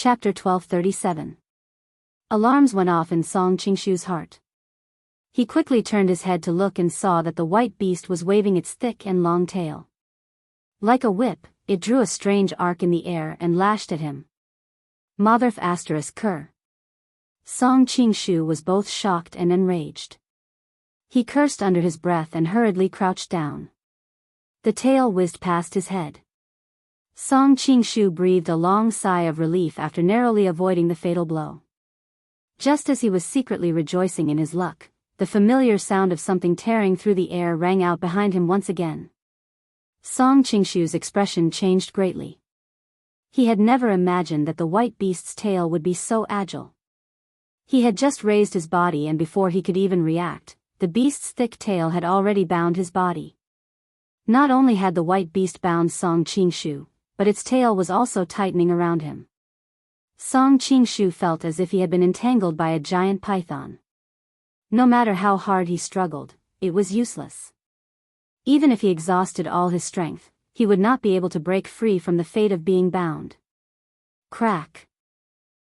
Chapter 1237. Alarms went off in Song Qingshu's heart. He quickly turned his head to look and saw that the white beast was waving its thick and long tail. Like a whip, it drew a strange arc in the air and lashed at him. Motherf **Ker. Song Qingshu was both shocked and enraged. He cursed under his breath and hurriedly crouched down. The tail whizzed past his head. Song Qingshu breathed a long sigh of relief after narrowly avoiding the fatal blow. Just as he was secretly rejoicing in his luck, the familiar sound of something tearing through the air rang out behind him once again. Song Qingshu's expression changed greatly. He had never imagined that the white beast's tail would be so agile. He had just raised his body, and before he could even react, the beast's thick tail had already bound his body. Not only had the white beast bound Song Qingshu, but its tail was also tightening around him. Song Qingshu felt as if he had been entangled by a giant python. No matter how hard he struggled, it was useless. Even if he exhausted all his strength, he would not be able to break free from the fate of being bound. Crack!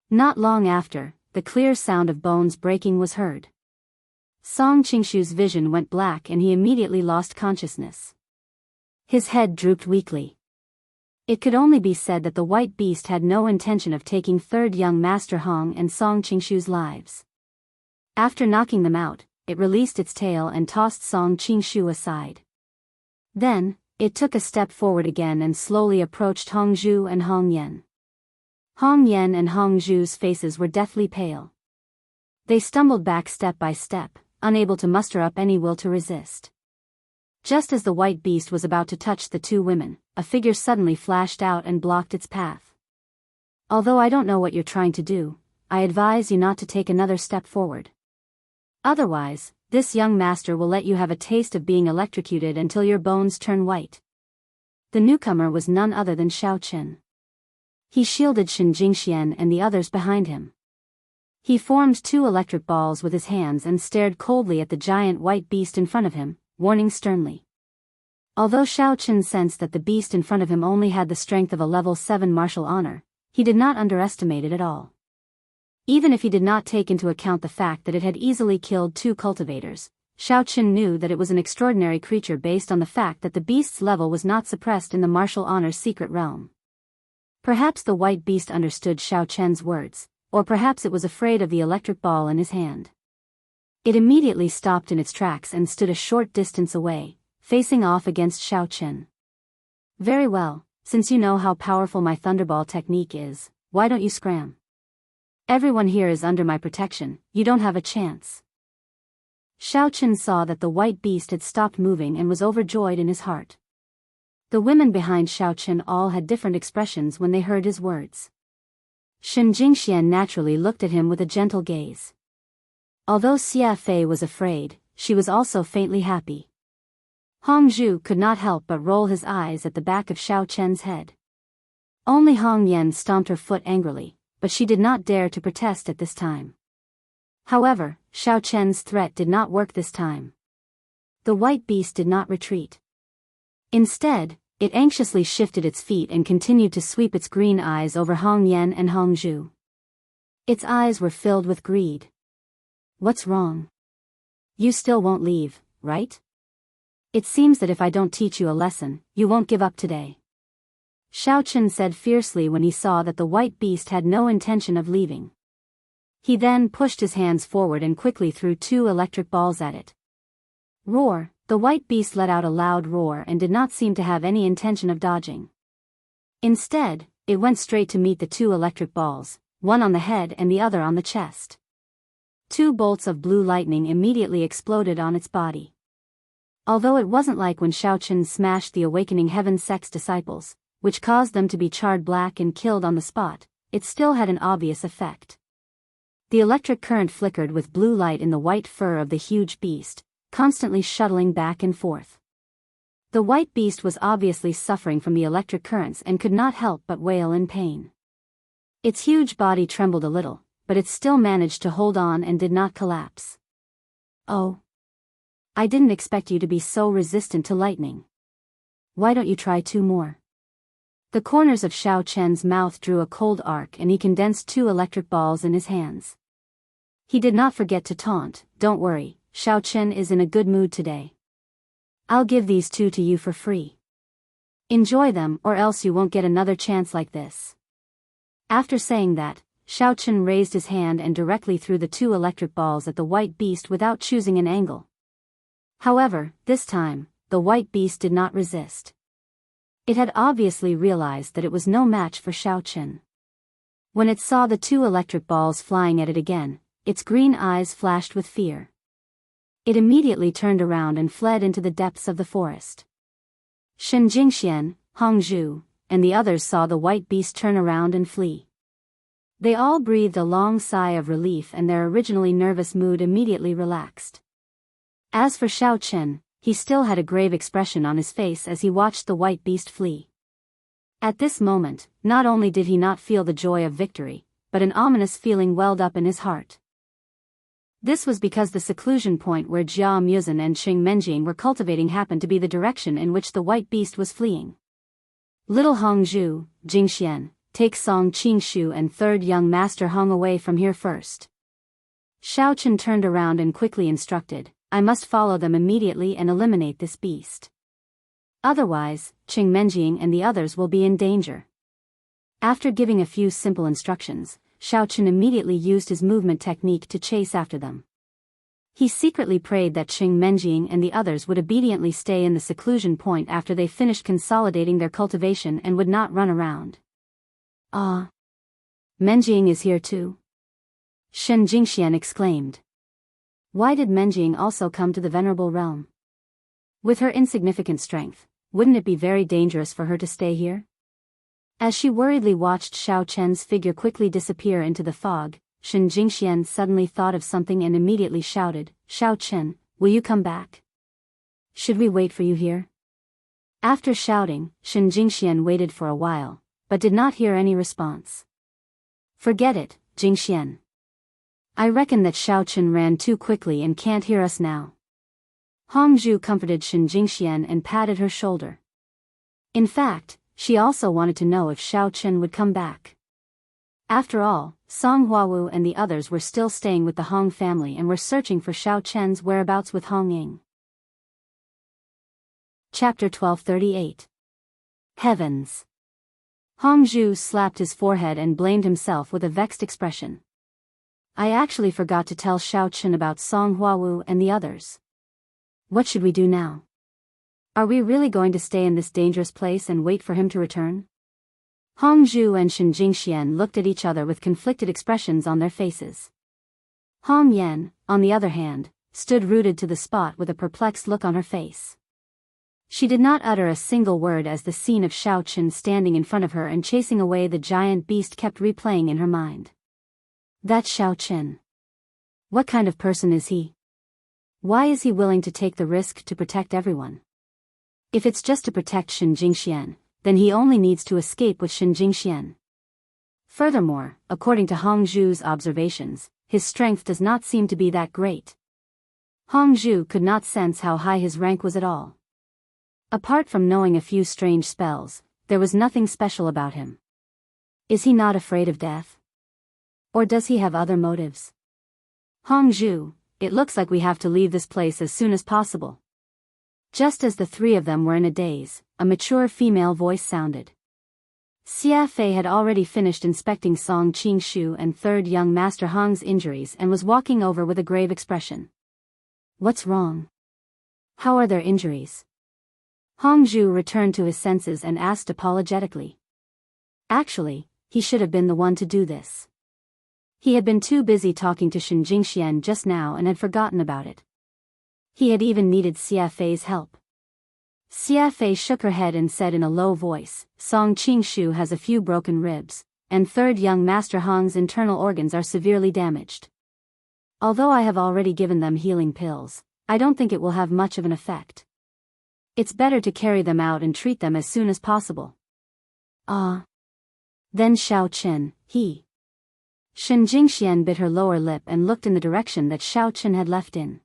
Not long after, the clear sound of bones breaking was heard. Song Qingshu's vision went black and he immediately lost consciousness. His head drooped weakly. It could only be said that the white beast had no intention of taking third young Master Hong and Song Qingshu's lives. After knocking them out, it released its tail and tossed Song Qingshu aside. Then, it took a step forward again and slowly approached Hongzhu and Hong Yan. Hong Yan and Hongzhu's faces were deathly pale. They stumbled back step by step, unable to muster up any will to resist. Just as the white beast was about to touch the two women, a figure suddenly flashed out and blocked its path. Although I don't know what you're trying to do, I advise you not to take another step forward. Otherwise, this young master will let you have a taste of being electrocuted until your bones turn white. The newcomer was none other than Xiao Chen. He shielded Shen Jingxian and the others behind him. He formed two electric balls with his hands and stared coldly at the giant white beast in front of him, warning sternly. Although Xiao Chen sensed that the beast in front of him only had the strength of a level 7 martial honor, he did not underestimate it at all. Even if he did not take into account the fact that it had easily killed 2 cultivators, Xiao Chen knew that it was an extraordinary creature based on the fact that the beast's level was not suppressed in the martial honor's secret realm. Perhaps the white beast understood Xiao Chen's words, or perhaps it was afraid of the electric ball in his hand. It immediately stopped in its tracks and stood a short distance away, facing off against Xiao Chen. Very well, since you know how powerful my thunderball technique is, why don't you scram? Everyone here is under my protection, you don't have a chance. Xiao Chen saw that the white beast had stopped moving and was overjoyed in his heart. The women behind Xiao Chen all had different expressions when they heard his words. Shen Jingxian naturally looked at him with a gentle gaze. Although Xia Fei was afraid, she was also faintly happy. Hongzhu could not help but roll his eyes at the back of Xiao Chen's head. Only Hong Yan stomped her foot angrily, but she did not dare to protest at this time. However, Xiao Chen's threat did not work this time. The white beast did not retreat. Instead, it anxiously shifted its feet and continued to sweep its green eyes over Hong Yan and Hongzhu. Its eyes were filled with greed. What's wrong? You still won't leave, right? It seems that if I don't teach you a lesson, you won't give up today. Xiao Chen said fiercely when he saw that the white beast had no intention of leaving. He then pushed his hands forward and quickly threw 2 electric balls at it. Roar! The white beast let out a loud roar and did not seem to have any intention of dodging. Instead, it went straight to meet the 2 electric balls, one on the head and the other on the chest. 2 bolts of blue lightning immediately exploded on its body. Although it wasn't like when Xiao Chen smashed the Awakening Heaven sect's disciples, which caused them to be charred black and killed on the spot, it still had an obvious effect. The electric current flickered with blue light in the white fur of the huge beast, constantly shuttling back and forth. The white beast was obviously suffering from the electric currents and could not help but wail in pain. Its huge body trembled a little, but it still managed to hold on and did not collapse. Oh. I didn't expect you to be so resistant to lightning. Why don't you try 2 more? The corners of Xiao Chen's mouth drew a cold arc and he condensed 2 electric balls in his hands. He did not forget to taunt, "Don't worry, Xiao Chen is in a good mood today. I'll give these 2 to you for free. Enjoy them or else you won't get another chance like this." After saying that, Xiao Chen raised his hand and directly threw the 2 electric balls at the white beast without choosing an angle. However, this time, the white beast did not resist. It had obviously realized that it was no match for Xiao Chen. When it saw the 2 electric balls flying at it again, its green eyes flashed with fear. It immediately turned around and fled into the depths of the forest. Shen Jingxian, Hong Zhu, and the others saw the white beast turn around and flee. They all breathed a long sigh of relief and their originally nervous mood immediately relaxed. As for Xiao Chen, he still had a grave expression on his face as he watched the white beast flee. At this moment, not only did he not feel the joy of victory, but an ominous feeling welled up in his heart. This was because the seclusion point where Jia Muzhen and Qing Menjing were cultivating happened to be the direction in which the white beast was fleeing. Little Hong Zhu, Jingxian, take Song Qingshu and 3rd young master Hong away from here first. Xiao Chen turned around and quickly instructed, "I must follow them immediately and eliminate this beast. Otherwise, Qing Menjing and the others will be in danger." After giving a few simple instructions, Xiao Chen immediately used his movement technique to chase after them. He secretly prayed that Qing Menjing and the others would obediently stay in the seclusion point after they finished consolidating their cultivation and would not run around. "Ah! Menjing is here too?" Shen Jingxian exclaimed. Why did Menjing also come to the venerable realm? With her insignificant strength, wouldn't it be very dangerous for her to stay here? As she worriedly watched Xiao Chen's figure quickly disappear into the fog, Shen Jingxian suddenly thought of something and immediately shouted, "Xiao Chen, will you come back? Should we wait for you here?" After shouting, Shen Jingxian waited for a while, but did not hear any response. "Forget it, Jingxian. I reckon that Xiao Chen ran too quickly and can't hear us now." Hong Zhu comforted Shen Jingxian and patted her shoulder. In fact, she also wanted to know if Xiao Chen would come back. After all, Song Huawu and the others were still staying with the Hong family and were searching for Xiao Chen's whereabouts with Hong Ying. Chapter 1238. Heavens! Hong Zhu slapped his forehead and blamed himself with a vexed expression. "I actually forgot to tell Xiao Chen about Song Huawu and the others. What should we do now? Are we really going to stay in this dangerous place and wait for him to return?" Hong Zhu and Shen Jingxian looked at each other with conflicted expressions on their faces. Hong Yan, on the other hand, stood rooted to the spot with a perplexed look on her face. She did not utter a single word as the scene of Xiao Chen standing in front of her and chasing away the giant beast kept replaying in her mind. That Xiao Chen. What kind of person is he? Why is he willing to take the risk to protect everyone? If it's just to protect Shen Jingxian, then he only needs to escape with Shen Jingxian. Furthermore, according to Hong Zhu's observations, his strength does not seem to be that great. Hong Zhu could not sense how high his rank was at all. Apart from knowing a few strange spells, there was nothing special about him. Is he not afraid of death? Or does he have other motives? Hong Zhu, it looks like we have to leave this place as soon as possible. Just as the 3 of them were in a daze, a mature female voice sounded. Xia Fei had already finished inspecting Song Qingshu and 3rd young master Hong's injuries and was walking over with a grave expression. "What's wrong? How are their injuries?" Hong Zhu returned to his senses and asked apologetically. Actually, he should have been the one to do this. He had been too busy talking to Shen Jingxian just now and had forgotten about it. He had even needed Xia Fei's help. Xia Fei shook her head and said in a low voice, "Song Qingshu has a few broken ribs, and 3rd young master Hong's internal organs are severely damaged. Although I have already given them healing pills, I don't think it will have much of an effect. It's better to carry them out and treat them as soon as possible." "Ah. Then Xiao Chen, he..." Shen Jingxian bit her lower lip and looked in the direction that Xiao Chen had left in.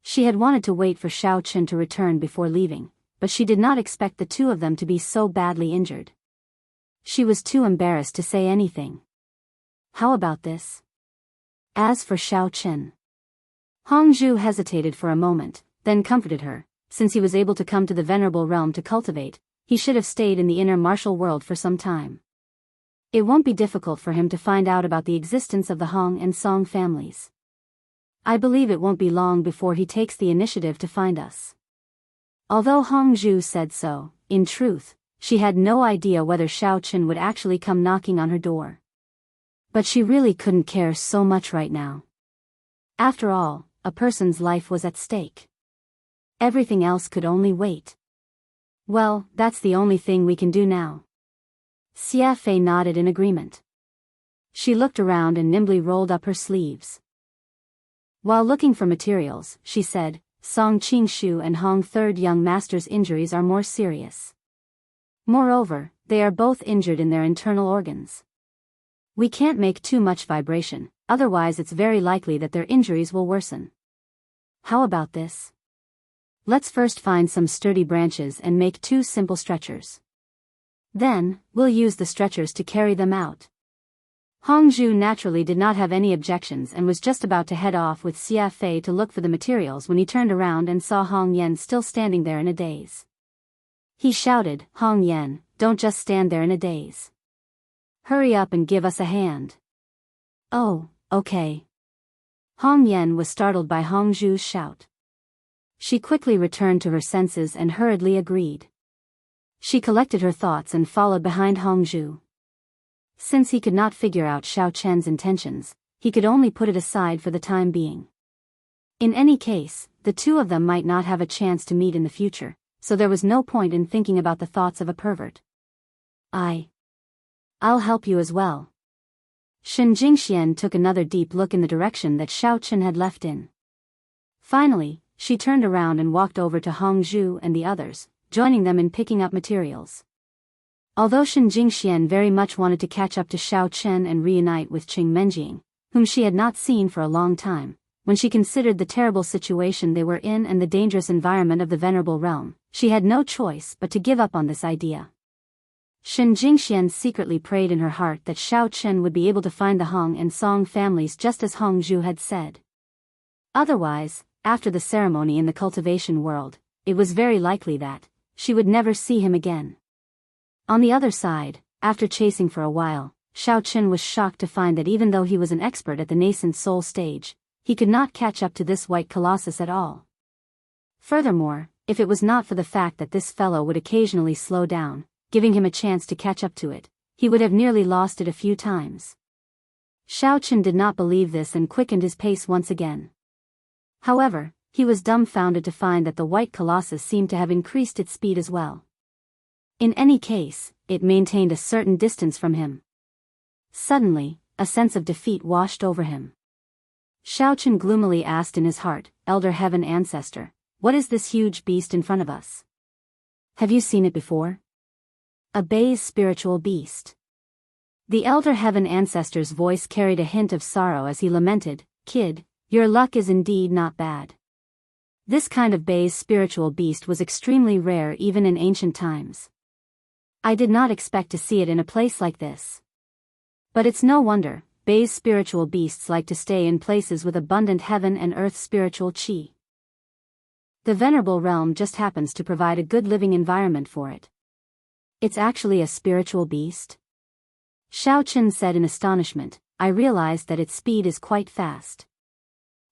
She had wanted to wait for Xiao Chen to return before leaving, but she did not expect the 2 of them to be so badly injured. She was too embarrassed to say anything. How about this? As for Xiao Chen. Hongzhu hesitated for a moment, then comforted her. Since he was able to come to the venerable realm to cultivate, he should have stayed in the inner martial world for some time. It won't be difficult for him to find out about the existence of the Hong and Song families. I believe it won't be long before he takes the initiative to find us. Although Hongzhu said so, in truth, she had no idea whether Xiao Chen would actually come knocking on her door. But she really couldn't care so much right now. After all, a person's life was at stake. Everything else could only wait. Well, that's the only thing we can do now. Xia Fei nodded in agreement. She looked around and nimbly rolled up her sleeves. While looking for materials, she said, Song Qingshu and Hong Third Young Master's injuries are more serious. Moreover, they are both injured in their internal organs. We can't make too much vibration, otherwise it's very likely that their injuries will worsen. How about this? Let's first find some sturdy branches and make 2 simple stretchers. Then, we'll use the stretchers to carry them out. Hongzhu naturally did not have any objections and was just about to head off with Xia Fei to look for the materials when he turned around and saw Hong Yan still standing there in a daze. He shouted, Hong Yan, don't just stand there in a daze. Hurry up and give us a hand. Oh, okay. Hong Yan was startled by Hongzhu's shout. She quickly returned to her senses and hurriedly agreed. She collected her thoughts and followed behind Hongzhu. Since he could not figure out Xiao Chen's intentions, he could only put it aside for the time being. In any case, the 2 of them might not have a chance to meet in the future, so there was no point in thinking about the thoughts of a pervert. I'll help you as well. Shen Jingxian took another deep look in the direction that Xiao Chen had left in. Finally, she turned around and walked over to Hongzhu and the others, joining them in picking up materials. Although Shen Jingxian very much wanted to catch up to Xiao Chen and reunite with Qing Menjing, whom she had not seen for a long time, when she considered the terrible situation they were in and the dangerous environment of the Venerable Realm, she had no choice but to give up on this idea. Shen Jingxian secretly prayed in her heart that Xiao Chen would be able to find the Hong and Song families just as Hongzhu had said. Otherwise, after the ceremony in the cultivation world, it was very likely that she would never see him again. On the other side, after chasing for a while, Xiao Chen was shocked to find that even though he was an expert at the nascent soul stage, he could not catch up to this white colossus at all. Furthermore, if it was not for the fact that this fellow would occasionally slow down, giving him a chance to catch up to it, he would have nearly lost it a few times. Xiao Chen did not believe this and quickened his pace once again. However, he was dumbfounded to find that the white colossus seemed to have increased its speed as well. In any case, it maintained a certain distance from him. Suddenly, a sense of defeat washed over him. Xiao Chen gloomily asked in his heart, Elder Heaven Ancestor, what is this huge beast in front of us? Have you seen it before? A Bei's spiritual beast. The Elder Heaven Ancestor's voice carried a hint of sorrow as he lamented, Kid, your luck is indeed not bad. This kind of Bei's spiritual beast was extremely rare even in ancient times. I did not expect to see it in a place like this. But it's no wonder, Bei's spiritual beasts like to stay in places with abundant heaven and earth spiritual qi. The Venerable Realm just happens to provide a good living environment for it. It's actually a spiritual beast? Xiao Chen said in astonishment, I realized that its speed is quite fast.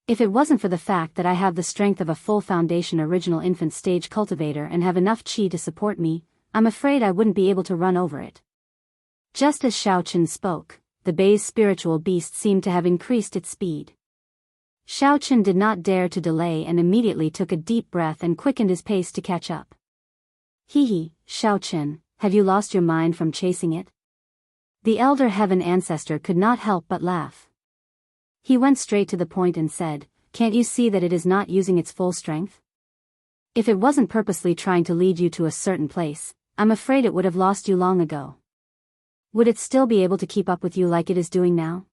If it wasn't for the fact that I have the strength of a full foundation original infant stage cultivator and have enough qi to support me, I'm afraid I wouldn't be able to run over it. Just as Xiao Chen spoke, the Bei's spiritual beast seemed to have increased its speed. Xiao Chen did not dare to delay and immediately took a deep breath and quickened his pace to catch up. Hee, Xiao Chen, have you lost your mind from chasing it? The Elder Heaven Ancestor could not help but laugh. He went straight to the point and said, Can't you see that it is not using its full strength? If it wasn't purposely trying to lead you to a certain place, I'm afraid it would have lost you long ago. Would it still be able to keep up with you like it is doing now?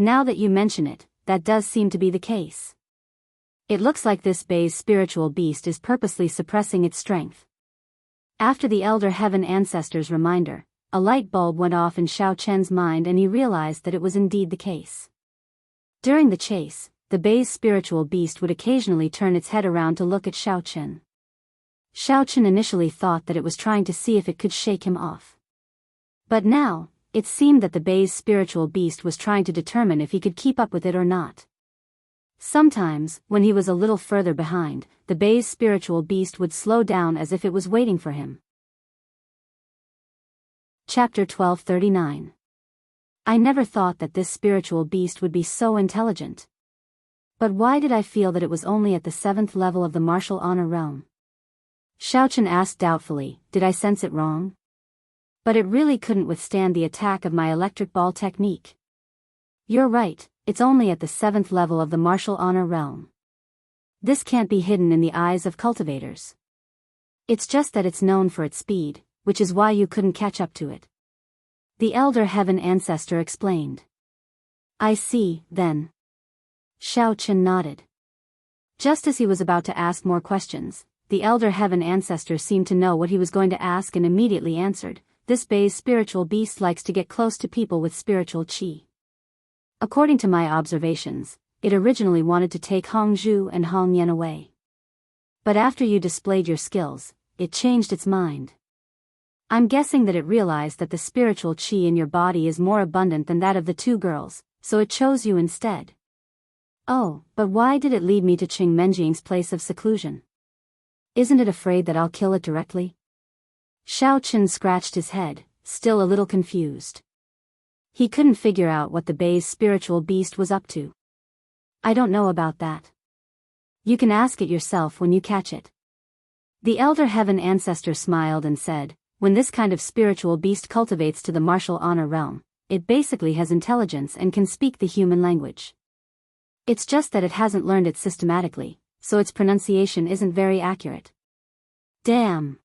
Now that you mention it, that does seem to be the case. It looks like this Bei's spiritual beast is purposely suppressing its strength. After the Elder Heaven Ancestor's reminder, a light bulb went off in Xiao Chen's mind and he realized that it was indeed the case. During the chase, the bay's spiritual beast would occasionally turn its head around to look at Xiao Chen. Xiao Chen initially thought that it was trying to see if it could shake him off. But now, it seemed that the bay's spiritual beast was trying to determine if he could keep up with it or not. Sometimes, when he was a little further behind, the bay's spiritual beast would slow down as if it was waiting for him. Chapter 1239. I never thought that this spiritual beast would be so intelligent. But why did I feel that it was only at the 7th level of the martial honor realm? Xiao Chen asked doubtfully, did I sense it wrong? But it really couldn't withstand the attack of my electric ball technique. You're right, it's only at the 7th level of the martial honor realm. This can't be hidden in the eyes of cultivators. It's just that it's known for its speed, which is why you couldn't catch up to it. The Elder Heaven Ancestor explained. I see, then. Xiao Chen nodded. Just as he was about to ask more questions, the Elder Heaven Ancestor seemed to know what he was going to ask and immediately answered, this bay's spiritual beast likes to get close to people with spiritual qi. According to my observations, it originally wanted to take Hong Zhu and Hong Yan away. But after you displayed your skills, it changed its mind. I'm guessing that it realized that the spiritual qi in your body is more abundant than that of the two girls, so it chose you instead. Oh, but why did it lead me to Qing Menjing's place of seclusion? Isn't it afraid that I'll kill it directly? Xiao Chen scratched his head, still a little confused. He couldn't figure out what the bay's spiritual beast was up to. I don't know about that. You can ask it yourself when you catch it. The Elder Heaven Ancestor smiled and said, when this kind of spiritual beast cultivates to the martial honor realm, it basically has intelligence and can speak the human language. It's just that it hasn't learned it systematically, so its pronunciation isn't very accurate. Damn!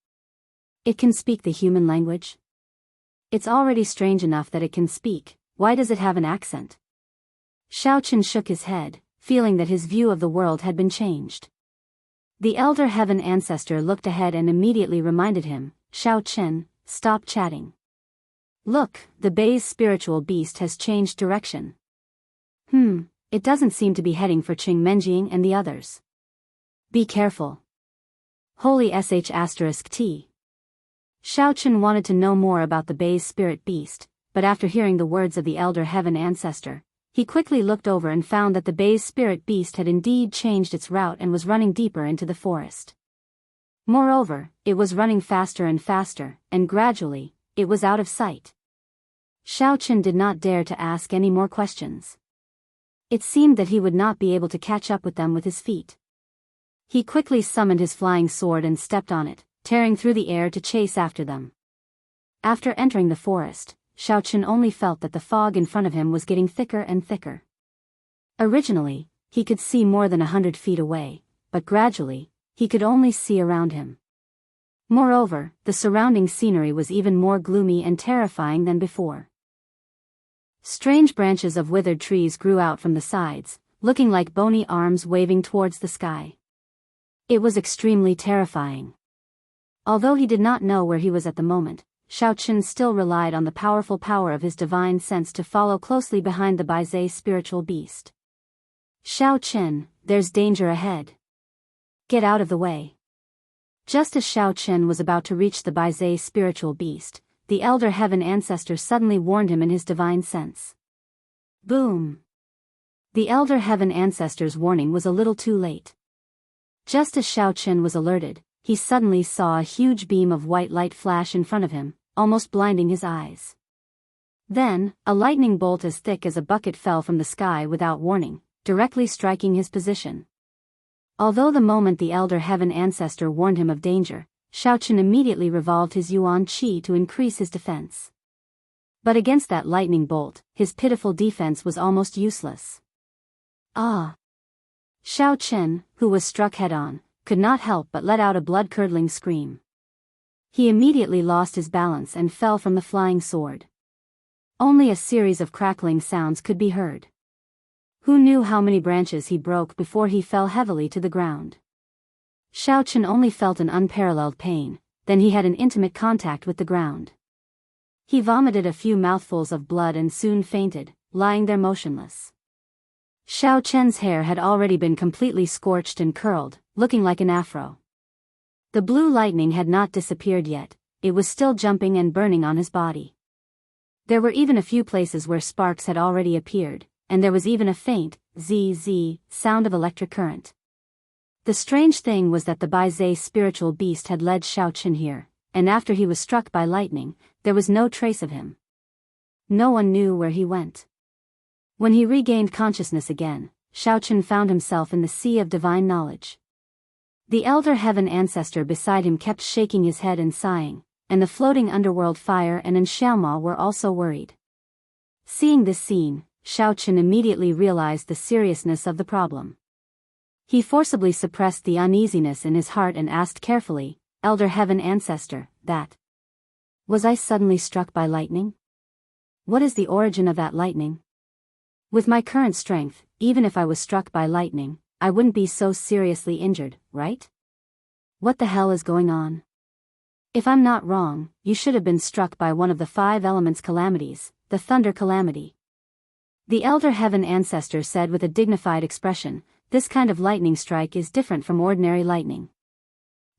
It can speak the human language? It's already strange enough that it can speak, why does it have an accent? Xiao Chen shook his head, feeling that his view of the world had been changed. The Elder Heaven Ancestor looked ahead and immediately reminded him, Xiao Chen, stop chatting. Look, the bay's spiritual beast has changed direction. It doesn't seem to be heading for Qing Menjing and the others. Be careful. Holy *T. Xiao Chen wanted to know more about the bay's spirit beast, but after hearing the words of the Elder Heaven Ancestor, he quickly looked over and found that the bay's spirit beast had indeed changed its route and was running deeper into the forest. Moreover, it was running faster and faster, and gradually, it was out of sight. Xiao Chen did not dare to ask any more questions. It seemed that he would not be able to catch up with them with his feet. He quickly summoned his flying sword and stepped on it, tearing through the air to chase after them. After entering the forest, Xiao Chen only felt that the fog in front of him was getting thicker and thicker. Originally, he could see more than 100 feet away, but gradually, he could only see around him. Moreover, the surrounding scenery was even more gloomy and terrifying than before. Strange branches of withered trees grew out from the sides, looking like bony arms waving towards the sky. It was extremely terrifying. Although he did not know where he was at the moment, Xiao Chen still relied on the powerful power of his divine sense to follow closely behind the Baizé spiritual beast. Xiao Chen, there's danger ahead. Get out of the way. Just as Xiao Chen was about to reach the Baizé spiritual beast, the Elder Heaven Ancestor suddenly warned him in his divine sense. Boom! The Elder Heaven Ancestor's warning was a little too late. Just as Xiao Chen was alerted, he suddenly saw a huge beam of white light flash in front of him, almost blinding his eyes. Then, a lightning bolt as thick as a bucket fell from the sky without warning, directly striking his position. Although the moment the Elder Heaven Ancestor warned him of danger, Xiao Chen immediately revolved his Yuan Qi to increase his defense. But against that lightning bolt, his pitiful defense was almost useless. Ah! Xiao Chen, who was struck head-on, could not help but let out a blood-curdling scream. He immediately lost his balance and fell from the flying sword. Only a series of crackling sounds could be heard. Who knew how many branches he broke before he fell heavily to the ground? Xiao Chen only felt an unparalleled pain, then he had an intimate contact with the ground. He vomited a few mouthfuls of blood and soon fainted, lying there motionless. Xiao Chen's hair had already been completely scorched and curled, looking like an afro. The blue lightning had not disappeared yet, it was still jumping and burning on his body. There were even a few places where sparks had already appeared, and there was even a faint, zzz, sound of electric current. The strange thing was that the Baizé spiritual beast had led Xiao Chen here, and after he was struck by lightning, there was no trace of him. No one knew where he went. When he regained consciousness again, Xiao Chen found himself in the sea of divine knowledge. The elder heaven ancestor beside him kept shaking his head and sighing, and the floating underworld fire and Xiaoma were also worried. Seeing this scene, Xiao Chen immediately realized the seriousness of the problem. He forcibly suppressed the uneasiness in his heart and asked carefully, "Elder heaven ancestor, was I suddenly struck by lightning? What is the origin of that lightning? With my current strength, even if I was struck by lightning, I wouldn't be so seriously injured, right? What the hell is going on? If I'm not wrong, you should have been struck by one of the 5 elements calamities, the thunder calamity." The elder heaven ancestor said with a dignified expression, "This kind of lightning strike is different from ordinary lightning.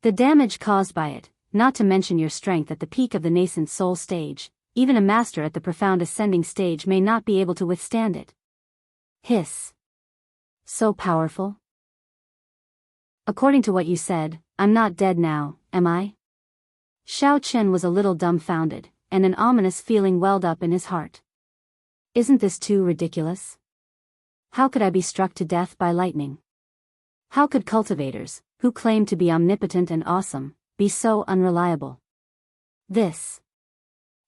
The damage caused by it, not to mention your strength at the peak of the nascent soul stage, even a master at the profound ascending stage may not be able to withstand it." Hiss. So powerful? According to what you said, I'm not dead now, am I? Xiao Chen was a little dumbfounded, and an ominous feeling welled up in his heart. Isn't this too ridiculous? How could I be struck to death by lightning? How could cultivators, who claim to be omnipotent and awesome, be so unreliable?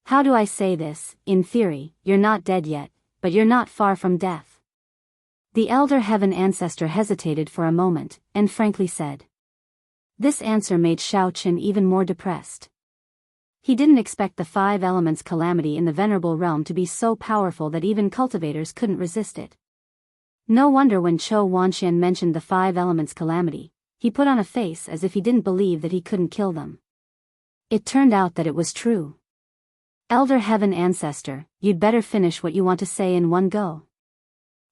How do I say this? In theory, you're not dead yet, but you're not far from death. The elder heaven ancestor hesitated for a moment, and frankly said. This answer made Xiao Chen even more depressed. He didn't expect the 5 elements calamity in the venerable realm to be so powerful that even cultivators couldn't resist it. No wonder when Chou Wanxian mentioned the 5 elements calamity, he put on a face as if he didn't believe that he couldn't kill them. It turned out that it was true. Elder heaven ancestor, you'd better finish what you want to say in one go.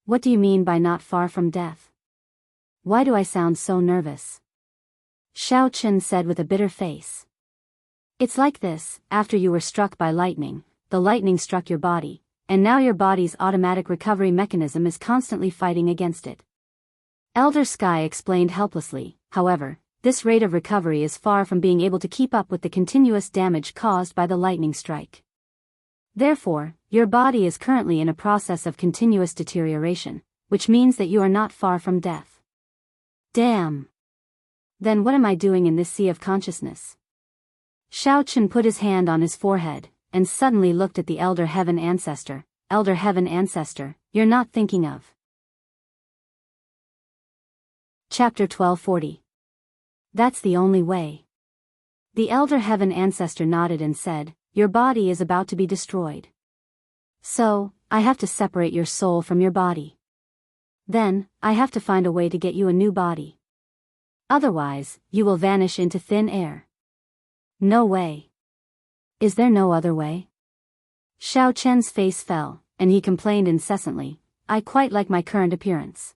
What do you mean by not far from death? Why do I sound so nervous? Xiao Chen said with a bitter face. It's like this, after you were struck by lightning, the lightning struck your body, and now your body's automatic recovery mechanism is constantly fighting against it. Elder Sky explained helplessly, however, this rate of recovery is far from being able to keep up with the continuous damage caused by the lightning strike. Therefore, your body is currently in a process of continuous deterioration, which means that you are not far from death. Damn! Then what am I doing in this sea of consciousness? Xiao Chen put his hand on his forehead, and suddenly looked at the elder heaven ancestor. Elder heaven ancestor, you're not thinking of. Chapter 1240. That's the only way. The elder heaven ancestor nodded and said, your body is about to be destroyed. So, I have to separate your soul from your body. Then, I have to find a way to get you a new body. Otherwise, you will vanish into thin air. No way. Is there no other way? Xiao Chen's face fell, and he complained incessantly, I quite like my current appearance.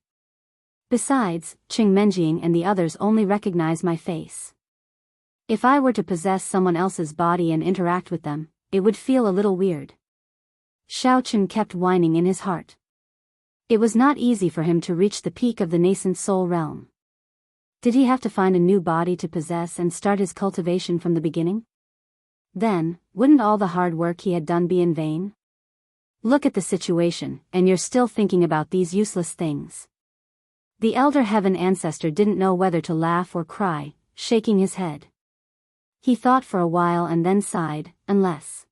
Besides, Qing Menjing and the others only recognize my face. If I were to possess someone else's body and interact with them, it would feel a little weird. Xiao Chen kept whining in his heart. It was not easy for him to reach the peak of the nascent soul realm. Did he have to find a new body to possess and start his cultivation from the beginning? Then, wouldn't all the hard work he had done be in vain? Look at the situation, and you're still thinking about these useless things. The elder heaven ancestor didn't know whether to laugh or cry, shaking his head. He thought for a while and then sighed, unless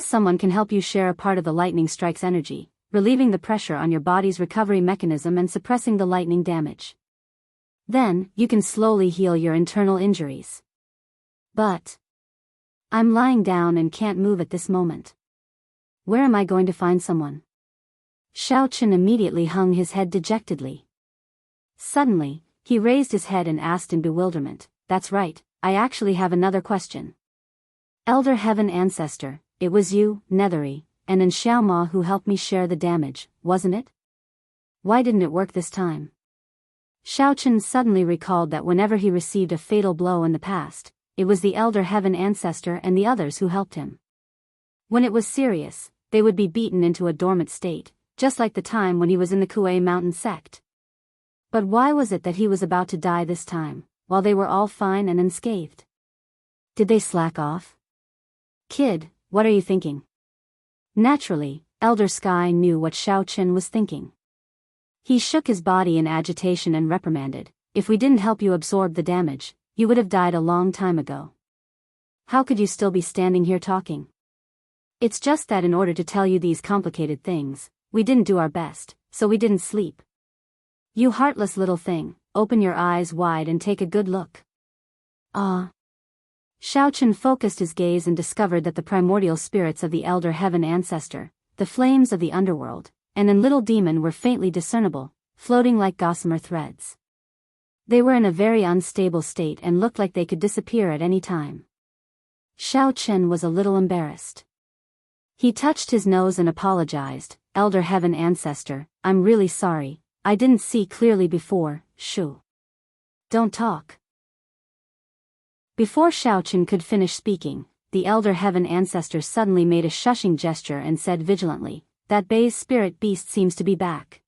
someone can help you share a part of the lightning strike's energy, relieving the pressure on your body's recovery mechanism and suppressing the lightning damage. Then, you can slowly heal your internal injuries. But I'm lying down and can't move at this moment. Where am I going to find someone? Xiao Chen immediately hung his head dejectedly. Suddenly, he raised his head and asked in bewilderment, That's right, I actually have another question. Elder Heaven Ancestor, it was you, Nethery, and Xiaoma who helped me share the damage, wasn't it? Why didn't it work this time? Xiaochen suddenly recalled that whenever he received a fatal blow in the past, it was the Elder Heaven Ancestor and the others who helped him. When it was serious, they would be beaten into a dormant state, just like the time when he was in the Kuei Mountain sect. But why was it that he was about to die this time, while they were all fine and unscathed? Did they slack off? Kid, what are you thinking? Naturally, Elder Sky knew what Xiaochen was thinking. He shook his body in agitation and reprimanded, if we didn't help you absorb the damage, you would have died a long time ago. How could you still be standing here talking? It's just that in order to tell you these complicated things, we didn't do our best, so we didn't sleep. You heartless little thing, open your eyes wide and take a good look. Ah. Xiaochen focused his gaze and discovered that the primordial spirits of the Elder Heaven Ancestor, the flames of the underworld, and an little demon were faintly discernible, floating like gossamer threads. They were in a very unstable state and looked like they could disappear at any time. Xiaochen was a little embarrassed. He touched his nose and apologized, Elder Heaven Ancestor, I'm really sorry, I didn't see clearly before, shoo. Don't talk. Before Xiaochen could finish speaking, the Elder Heaven Ancestor suddenly made a shushing gesture and said vigilantly, that Bai's spirit beast seems to be back.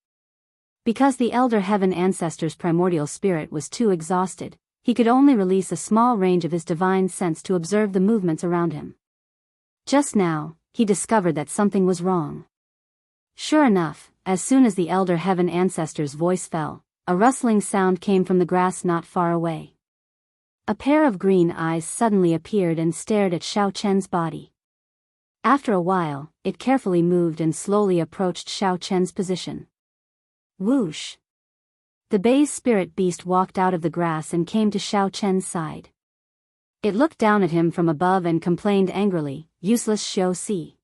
Because the Elder Heaven Ancestor's primordial spirit was too exhausted, he could only release a small range of his divine sense to observe the movements around him. Just now, he discovered that something was wrong. Sure enough, as soon as the Elder Heaven Ancestor's voice fell, a rustling sound came from the grass not far away. A pair of green eyes suddenly appeared and stared at Xiaochen's body. After a while, it carefully moved and slowly approached Xiaochen's position. Whoosh! The Bai's spirit beast walked out of the grass and came to Xiaochen's side. It looked down at him from above and complained angrily, useless Xiao-Si.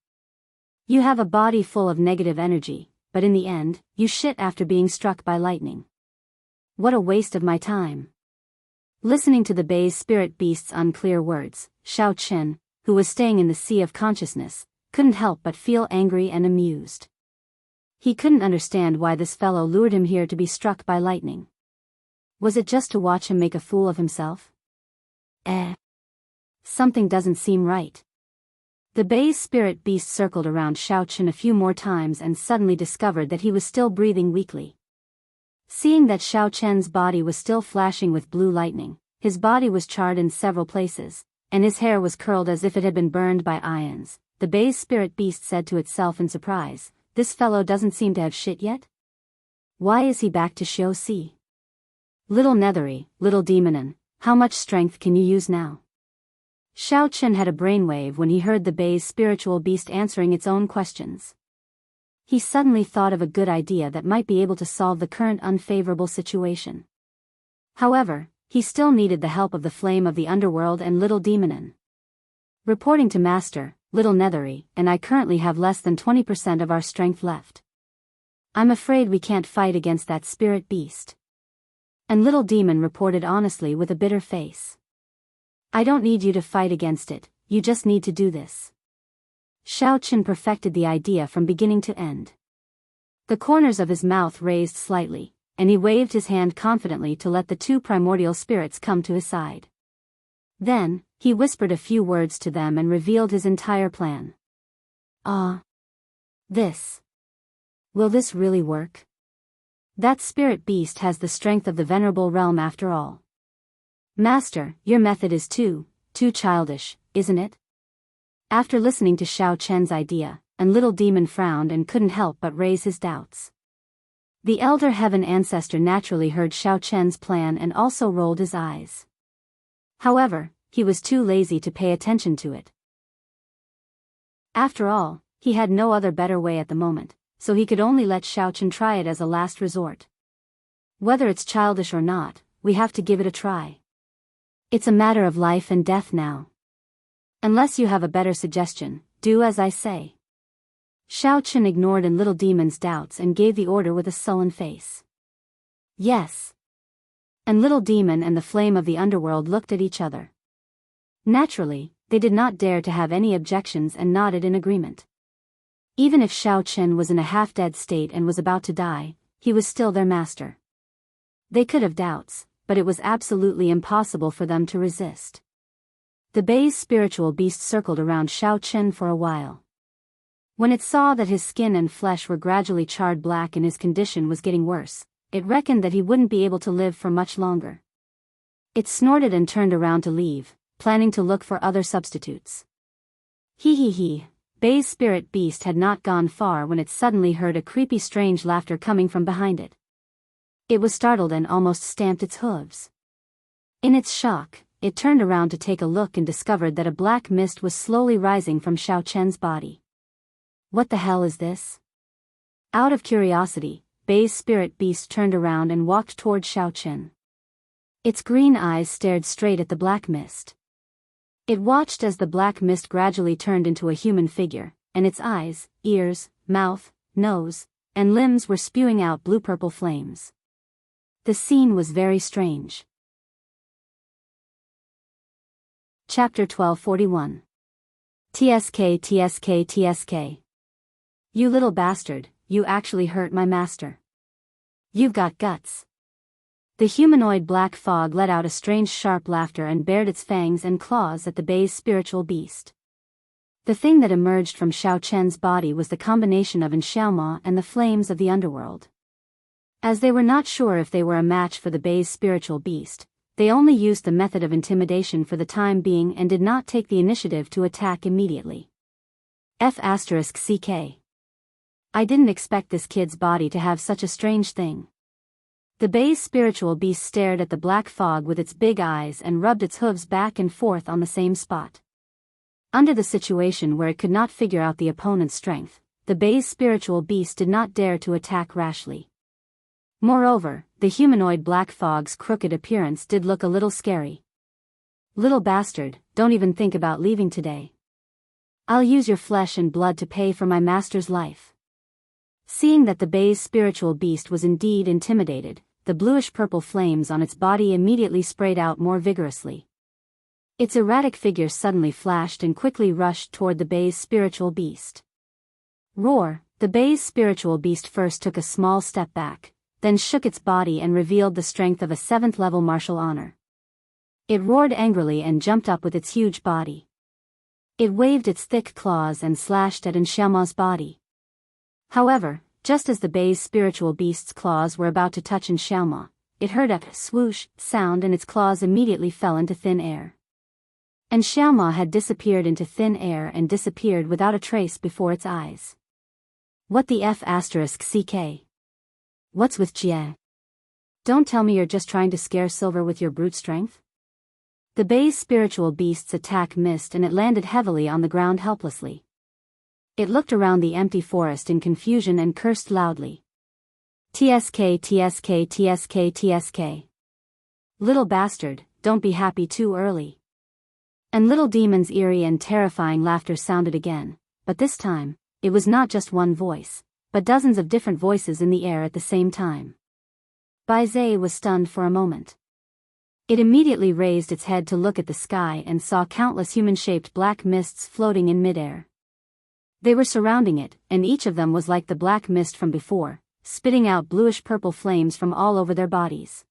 You have a body full of negative energy, but in the end, you shit after being struck by lightning. What a waste of my time. Listening to the Bai's spirit beast's unclear words, Xiaochen, who was staying in the sea of consciousness, couldn't help but feel angry and amused. He couldn't understand why this fellow lured him here to be struck by lightning. Was it just to watch him make a fool of himself? Something doesn't seem right. The Bai's spirit beast circled around Xiaochen a few more times and suddenly discovered that he was still breathing weakly. Seeing that Xiaochen's body was still flashing with blue lightning, his body was charred in several places, and his hair was curled as if it had been burned by ions, the Bai's spirit beast said to itself in surprise, this fellow doesn't seem to have shit yet? Why is he back to Xiao-Si? Little Nethery, little demonin, how much strength can you use now? Xiaochen had a brainwave when he heard the Bai's spiritual beast answering its own questions. He suddenly thought of a good idea that might be able to solve the current unfavorable situation. However, he still needed the help of the flame of the underworld and little demonin. Reporting to Master, little Nethery, and I currently have less than 20% of our strength left. I'm afraid we can't fight against that spirit beast. And little demon reported honestly with a bitter face. I don't need you to fight against it, you just need to do this. Xiaochen perfected the idea from beginning to end. The corners of his mouth raised slightly, and he waved his hand confidently to let the two primordial spirits come to his side. Then, he whispered a few words to them and revealed his entire plan. This. Will this really work? That spirit beast has the strength of the venerable realm after all. Master, your method is too childish, isn't it? After listening to Xiaochen's idea, and little demon frowned and couldn't help but raise his doubts. The Elder Heaven Ancestor naturally heard Xiaochen's plan and also rolled his eyes. However, he was too lazy to pay attention to it. After all, he had no other better way at the moment, so he could only let Xiaochen try it as a last resort. Whether it's childish or not, we have to give it a try. It's a matter of life and death now. Unless you have a better suggestion, do as I say. Xiaochen ignored in little demon's doubts and gave the order with a sullen face. Yes. And little demon and the flame of the underworld looked at each other. Naturally, they did not dare to have any objections and nodded in agreement. Even if Xiao Chen was in a half-dead state and was about to die, he was still their master. They could have doubts, but it was absolutely impossible for them to resist. The Bei's spiritual beast circled around Xiao Chen for a while. When it saw that his skin and flesh were gradually charred black and his condition was getting worse, it reckoned that he wouldn't be able to live for much longer. It snorted and turned around to leave, planning to look for other substitutes. He. Bei's spirit beast had not gone far when it suddenly heard a creepy strange laughter coming from behind it. It was startled and almost stamped its hooves. In its shock, it turned around to take a look and discovered that a black mist was slowly rising from Xiao Chen's body. What the hell is this? Out of curiosity, Bei's spirit beast turned around and walked toward Xiao Chen. Its green eyes stared straight at the black mist. It watched as the black mist gradually turned into a human figure, and its eyes, ears, mouth, nose, and limbs were spewing out blue-purple flames. The scene was very strange. Chapter 1241. TSK. You little bastard, you actually hurt my master. You've got guts. The humanoid black fog let out a strange sharp laughter and bared its fangs and claws at the Bei's spiritual beast. The thing that emerged from Xiao Chen's body was the combination of Xiaoma and the flames of the underworld. As they were not sure if they were a match for the Bei's spiritual beast, they only used the method of intimidation for the time being and did not take the initiative to attack immediately. F***CK. I didn't expect this kid's body to have such a strange thing. The Bei's spiritual beast stared at the black fog with its big eyes and rubbed its hooves back and forth on the same spot. Under the situation where it could not figure out the opponent's strength, the Bei's spiritual beast did not dare to attack rashly. Moreover, the humanoid black fog's crooked appearance did look a little scary. Little bastard, don't even think about leaving today. I'll use your flesh and blood to pay for my master's life. Seeing that the Bei's spiritual beast was indeed intimidated, the bluish-purple flames on its body immediately sprayed out more vigorously. Its erratic figure suddenly flashed and quickly rushed toward the Bei's spiritual beast. Roar! The Bei's spiritual beast first took a small step back, then shook its body and revealed the strength of a 7th-level martial honor. It roared angrily and jumped up with its huge body. It waved its thick claws and slashed at Xiaoma's body. However, just as the Bei's spiritual beast's claws were about to touch Xiaoma, it heard a swoosh sound and its claws immediately fell into thin air. And Xiaoma had disappeared into thin air and disappeared without a trace before its eyes. What the F***CK? What's with Jie? Don't tell me you're just trying to scare Silver with your brute strength? The Bei's spiritual beast's attack missed and it landed heavily on the ground helplessly. It looked around the empty forest in confusion and cursed loudly. TSK. Little bastard, don't be happy too early. And Little Demon's eerie and terrifying laughter sounded again, but this time, it was not just one voice, but dozens of different voices in the air at the same time. Bai Zhe was stunned for a moment. It immediately raised its head to look at the sky and saw countless human-shaped black mists floating in midair. They were surrounding it, and each of them was like the black mist from before, spitting out bluish-purple flames from all over their bodies.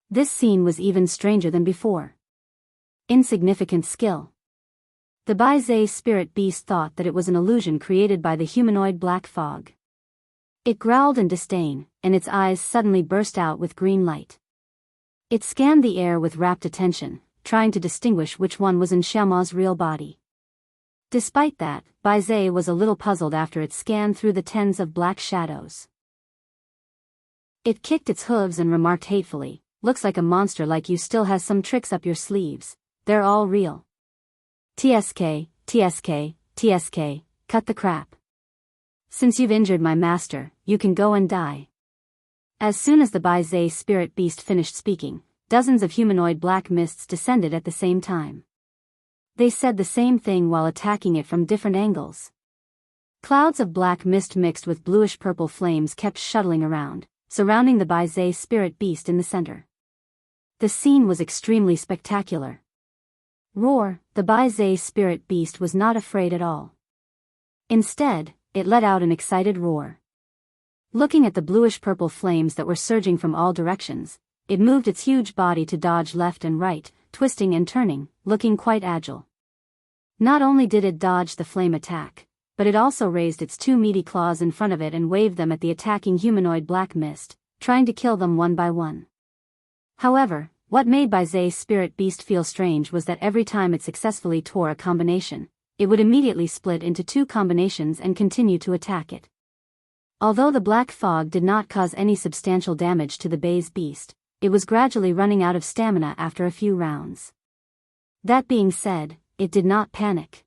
This scene was even stranger than before. Insignificant skill. The Bai Zhe spirit beast thought that it was an illusion created by the humanoid black fog. It growled in disdain, and its eyes suddenly burst out with green light. It scanned the air with rapt attention, trying to distinguish which one was in Xiaoma's real body. Despite that, Bai Zhe was a little puzzled after it scanned through the tens of black shadows. It kicked its hooves and remarked hatefully, "Looks like a monster like you still has some tricks up your sleeves. They're all real. TSK, cut the crap. Since you've injured my master, you can go and die." As soon as the Bai Zhe spirit beast finished speaking, dozens of humanoid black mists descended at the same time. They said the same thing while attacking it from different angles. Clouds of black mist mixed with bluish-purple flames kept shuttling around, surrounding the Bai Zhe spirit beast in the center. The scene was extremely spectacular. Roar, the Bai Zai spirit beast was not afraid at all. Instead, it let out an excited roar. Looking at the bluish-purple flames that were surging from all directions, it moved its huge body to dodge left and right, twisting and turning, looking quite agile. Not only did it dodge the flame attack, but it also raised its two meaty claws in front of it and waved them at the attacking humanoid black mist, trying to kill them one by one. However, what made Bai Zai's spirit beast feel strange was that every time it successfully tore a combination, it would immediately split into two combinations and continue to attack it. Although the black fog did not cause any substantial damage to the Bai's beast, it was gradually running out of stamina after a few rounds. That being said, it did not panic.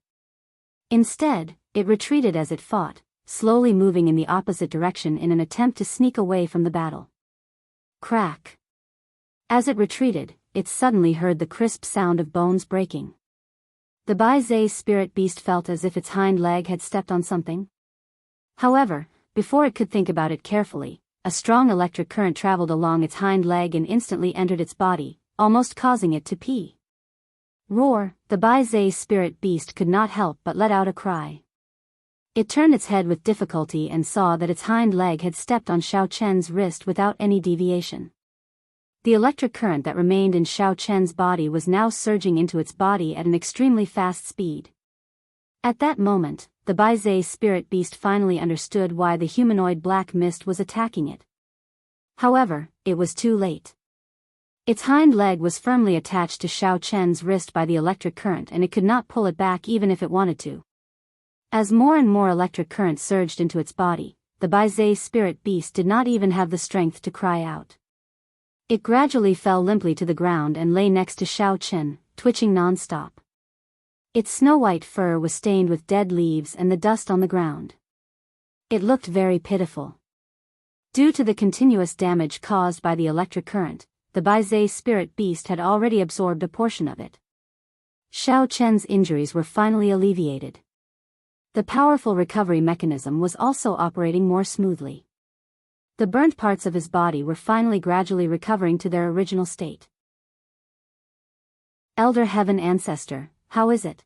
Instead, it retreated as it fought, slowly moving in the opposite direction in an attempt to sneak away from the battle. Crack. As it retreated, it suddenly heard the crisp sound of bones breaking. The Bai Zai spirit beast felt as if its hind leg had stepped on something. However, before it could think about it carefully, a strong electric current traveled along its hind leg and instantly entered its body, almost causing it to pee. Roar, the Bai Zai spirit beast could not help but let out a cry. It turned its head with difficulty and saw that its hind leg had stepped on Xiao Chen's wrist without any deviation. The electric current that remained in Xiao Chen's body was now surging into its body at an extremely fast speed. At that moment, the Bai Zai spirit beast finally understood why the humanoid black mist was attacking it. However, it was too late. Its hind leg was firmly attached to Xiao Chen's wrist by the electric current and it could not pull it back even if it wanted to. As more and more electric current surged into its body, the Bai Zai spirit beast did not even have the strength to cry out. It gradually fell limply to the ground and lay next to Xiao Chen, twitching non-stop. Its snow-white fur was stained with dead leaves and the dust on the ground. It looked very pitiful. Due to the continuous damage caused by the electric current, the Bai Zai spirit beast had already absorbed a portion of it. Xiao Chen's injuries were finally alleviated. The powerful recovery mechanism was also operating more smoothly. The burnt parts of his body were finally gradually recovering to their original state. Elder Heaven Ancestor, how is it?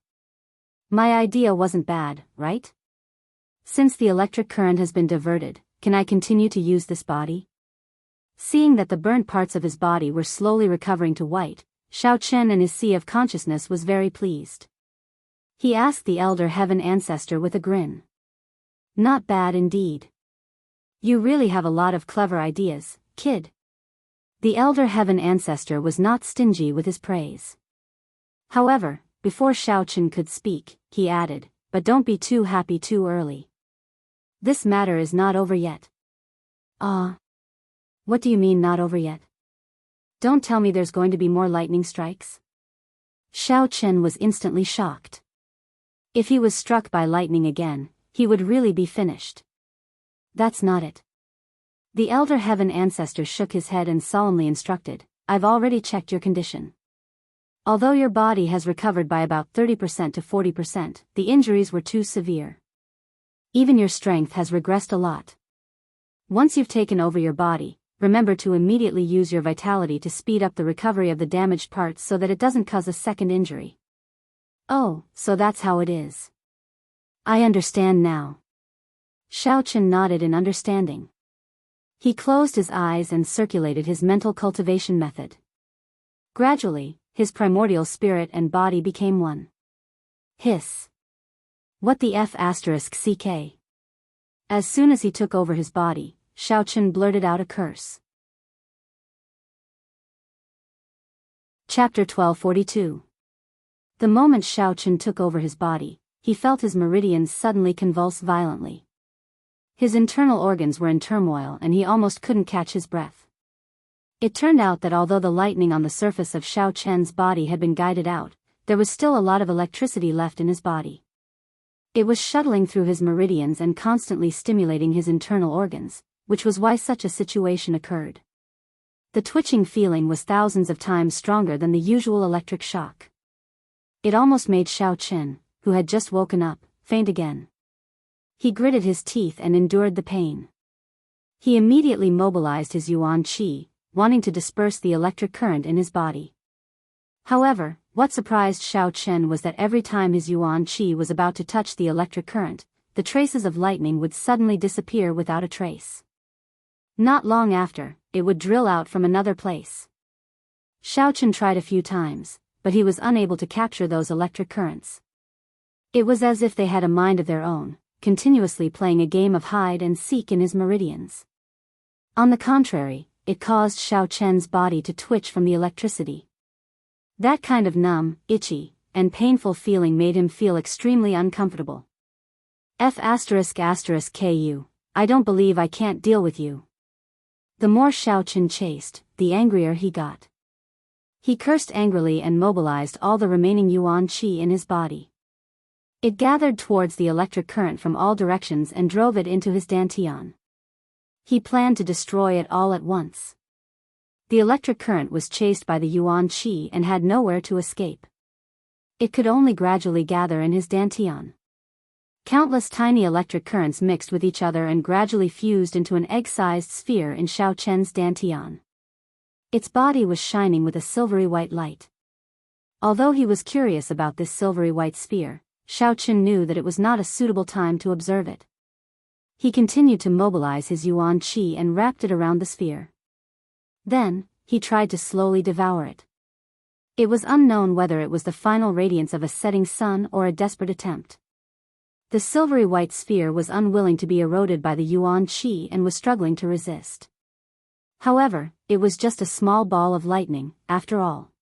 My idea wasn't bad, right? Since the electric current has been diverted, can I continue to use this body? Seeing that the burnt parts of his body were slowly recovering to white, Xiao Chen in his sea of consciousness was very pleased. He asked the Elder Heaven Ancestor with a grin. Not bad indeed. You really have a lot of clever ideas, kid. The Elder Heaven Ancestor was not stingy with his praise. However, before Xiao Chen could speak, he added, but don't be too happy too early. This matter is not over yet. What do you mean not over yet? Don't tell me there's going to be more lightning strikes? Xiao Chen was instantly shocked. If he was struck by lightning again, he would really be finished. That's not it. The Elder Heaven Ancestor shook his head and solemnly instructed, I've already checked your condition. Although your body has recovered by about 30% to 40%, the injuries were too severe. Even your strength has regressed a lot. Once you've taken over your body, remember to immediately use your vitality to speed up the recovery of the damaged parts so that it doesn't cause a second injury. Oh, so that's how it is. I understand now. Xiao Chen nodded in understanding. He closed his eyes and circulated his mental cultivation method. Gradually, his primordial spirit and body became one. Hiss. What the F***ck? As soon as he took over his body, Xiao Chen blurted out a curse. Chapter 1242. The moment Xiao Chen took over his body, he felt his meridians suddenly convulse violently. His internal organs were in turmoil and he almost couldn't catch his breath. It turned out that although the lightning on the surface of Xiao Chen's body had been guided out, there was still a lot of electricity left in his body. It was shuttling through his meridians and constantly stimulating his internal organs, which was why such a situation occurred. The twitching feeling was thousands of times stronger than the usual electric shock. It almost made Xiao Chen, who had just woken up, faint again. He gritted his teeth and endured the pain. He immediately mobilized his Yuan Qi, wanting to disperse the electric current in his body. However, what surprised Xiao Chen was that every time his yuan qi was about to touch the electric current, the traces of lightning would suddenly disappear without a trace. Not long after, it would drill out from another place. Xiao Chen tried a few times, but he was unable to capture those electric currents. It was as if they had a mind of their own, continuously playing a game of hide and seek in his meridians. On the contrary, it caused Xiao Chen's body to twitch from the electricity. That kind of numb, itchy, and painful feeling made him feel extremely uncomfortable. Ku, I don't believe I can't deal with you. The more Xiao Chen chased, the angrier he got. He cursed angrily and mobilized all the remaining yuan qi in his body. It gathered towards the electric current from all directions and drove it into his dantian. He planned to destroy it all at once. The electric current was chased by the yuan qi and had nowhere to escape. It could only gradually gather in his dantian. Countless tiny electric currents mixed with each other and gradually fused into an egg-sized sphere in Xiao Chen's dantian. Its body was shining with a silvery white light. Although he was curious about this silvery white sphere, Xiao Chen knew that it was not a suitable time to observe it. He continued to mobilize his yuan qi and wrapped it around the sphere. Then, he tried to slowly devour it. It was unknown whether it was the final radiance of a setting sun or a desperate attempt. The silvery white sphere was unwilling to be eroded by the yuan qi and was struggling to resist. However, it was just a small ball of lightning, after all.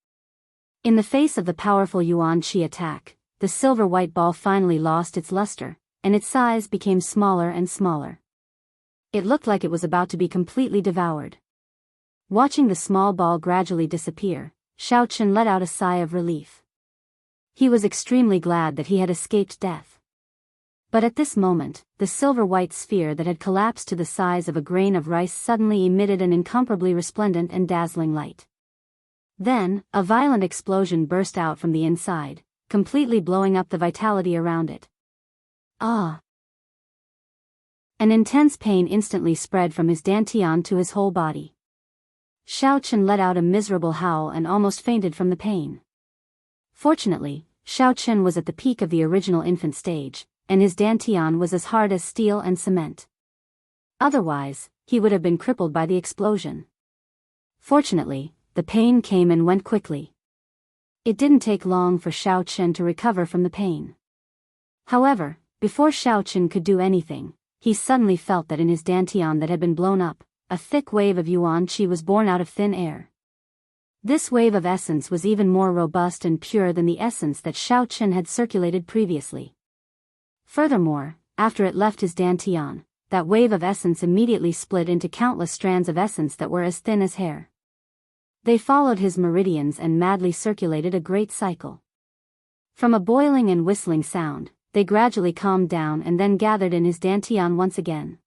In the face of the powerful yuan qi attack, the silver white ball finally lost its luster, and its size became smaller and smaller. It looked like it was about to be completely devoured. Watching the small ball gradually disappear, Xiao Chen let out a sigh of relief. He was extremely glad that he had escaped death. But at this moment, the silver white sphere that had collapsed to the size of a grain of rice suddenly emitted an incomparably resplendent and dazzling light. Then, a violent explosion burst out from the inside, completely blowing up the vitality around it. Ah! An intense pain instantly spread from his dantian to his whole body. Xiao Chen let out a miserable howl and almost fainted from the pain. Fortunately, Xiao Chen was at the peak of the original infant stage, and his dantian was as hard as steel and cement. Otherwise, he would have been crippled by the explosion. Fortunately, the pain came and went quickly. It didn't take long for Xiao Chen to recover from the pain. However, before Xiao Chen could do anything, he suddenly felt that in his dantian that had been blown up, a thick wave of yuan qi was born out of thin air. This wave of essence was even more robust and pure than the essence that Xiao Chen had circulated previously. Furthermore, after it left his dantian, that wave of essence immediately split into countless strands of essence that were as thin as hair. They followed his meridians and madly circulated a great cycle. From a boiling and whistling sound, they gradually calmed down and then gathered in his dantian once again.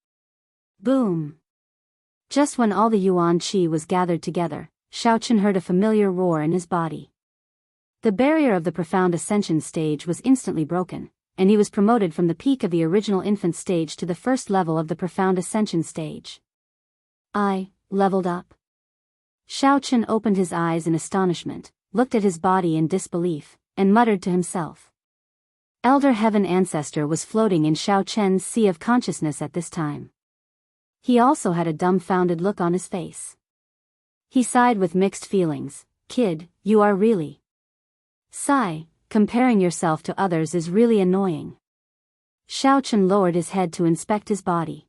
Boom! Just when all the yuan qi was gathered together, Xiao Chen heard a familiar roar in his body. The barrier of the profound ascension stage was instantly broken, and he was promoted from the peak of the original infant stage to the first level of the profound ascension stage. I leveled up. Xiao Chen opened his eyes in astonishment, looked at his body in disbelief, and muttered to himself. Elder Heaven Ancestor was floating in Xiao Chen's sea of consciousness at this time. He also had a dumbfounded look on his face. He sighed with mixed feelings. Kid, you are really... Sigh. Comparing yourself to others is really annoying. Xiao Chen lowered his head to inspect his body.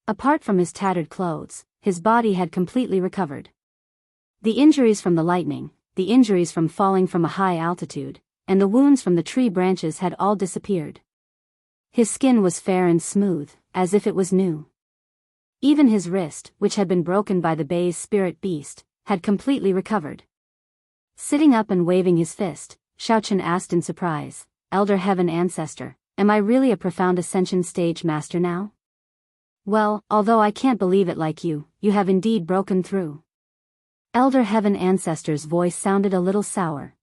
Apart from his tattered clothes, his body had completely recovered. The injuries from the lightning, the injuries from falling from a high altitude, and the wounds from the tree branches had all disappeared. His skin was fair and smooth, as if it was new. Even his wrist, which had been broken by the Bay's spirit beast, had completely recovered. Sitting up and waving his fist, Xiao Chen asked in surprise, Elder Heaven Ancestor, am I really a profound ascension stage master now? Well, although I can't believe it like you have indeed broken through. Elder Heaven Ancestor's voice sounded a little sour.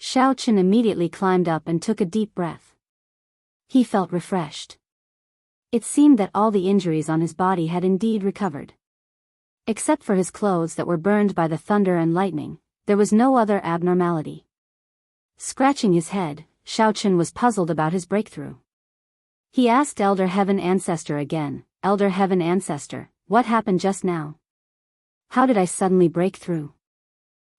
Xiao Chen immediately climbed up and took a deep breath. He felt refreshed. It seemed that all the injuries on his body had indeed recovered. Except for his clothes that were burned by the thunder and lightning, there was no other abnormality. Scratching his head, Xiaochen was puzzled about his breakthrough. He asked Elder Heaven Ancestor again, Elder Heaven Ancestor, what happened just now? How did I suddenly break through?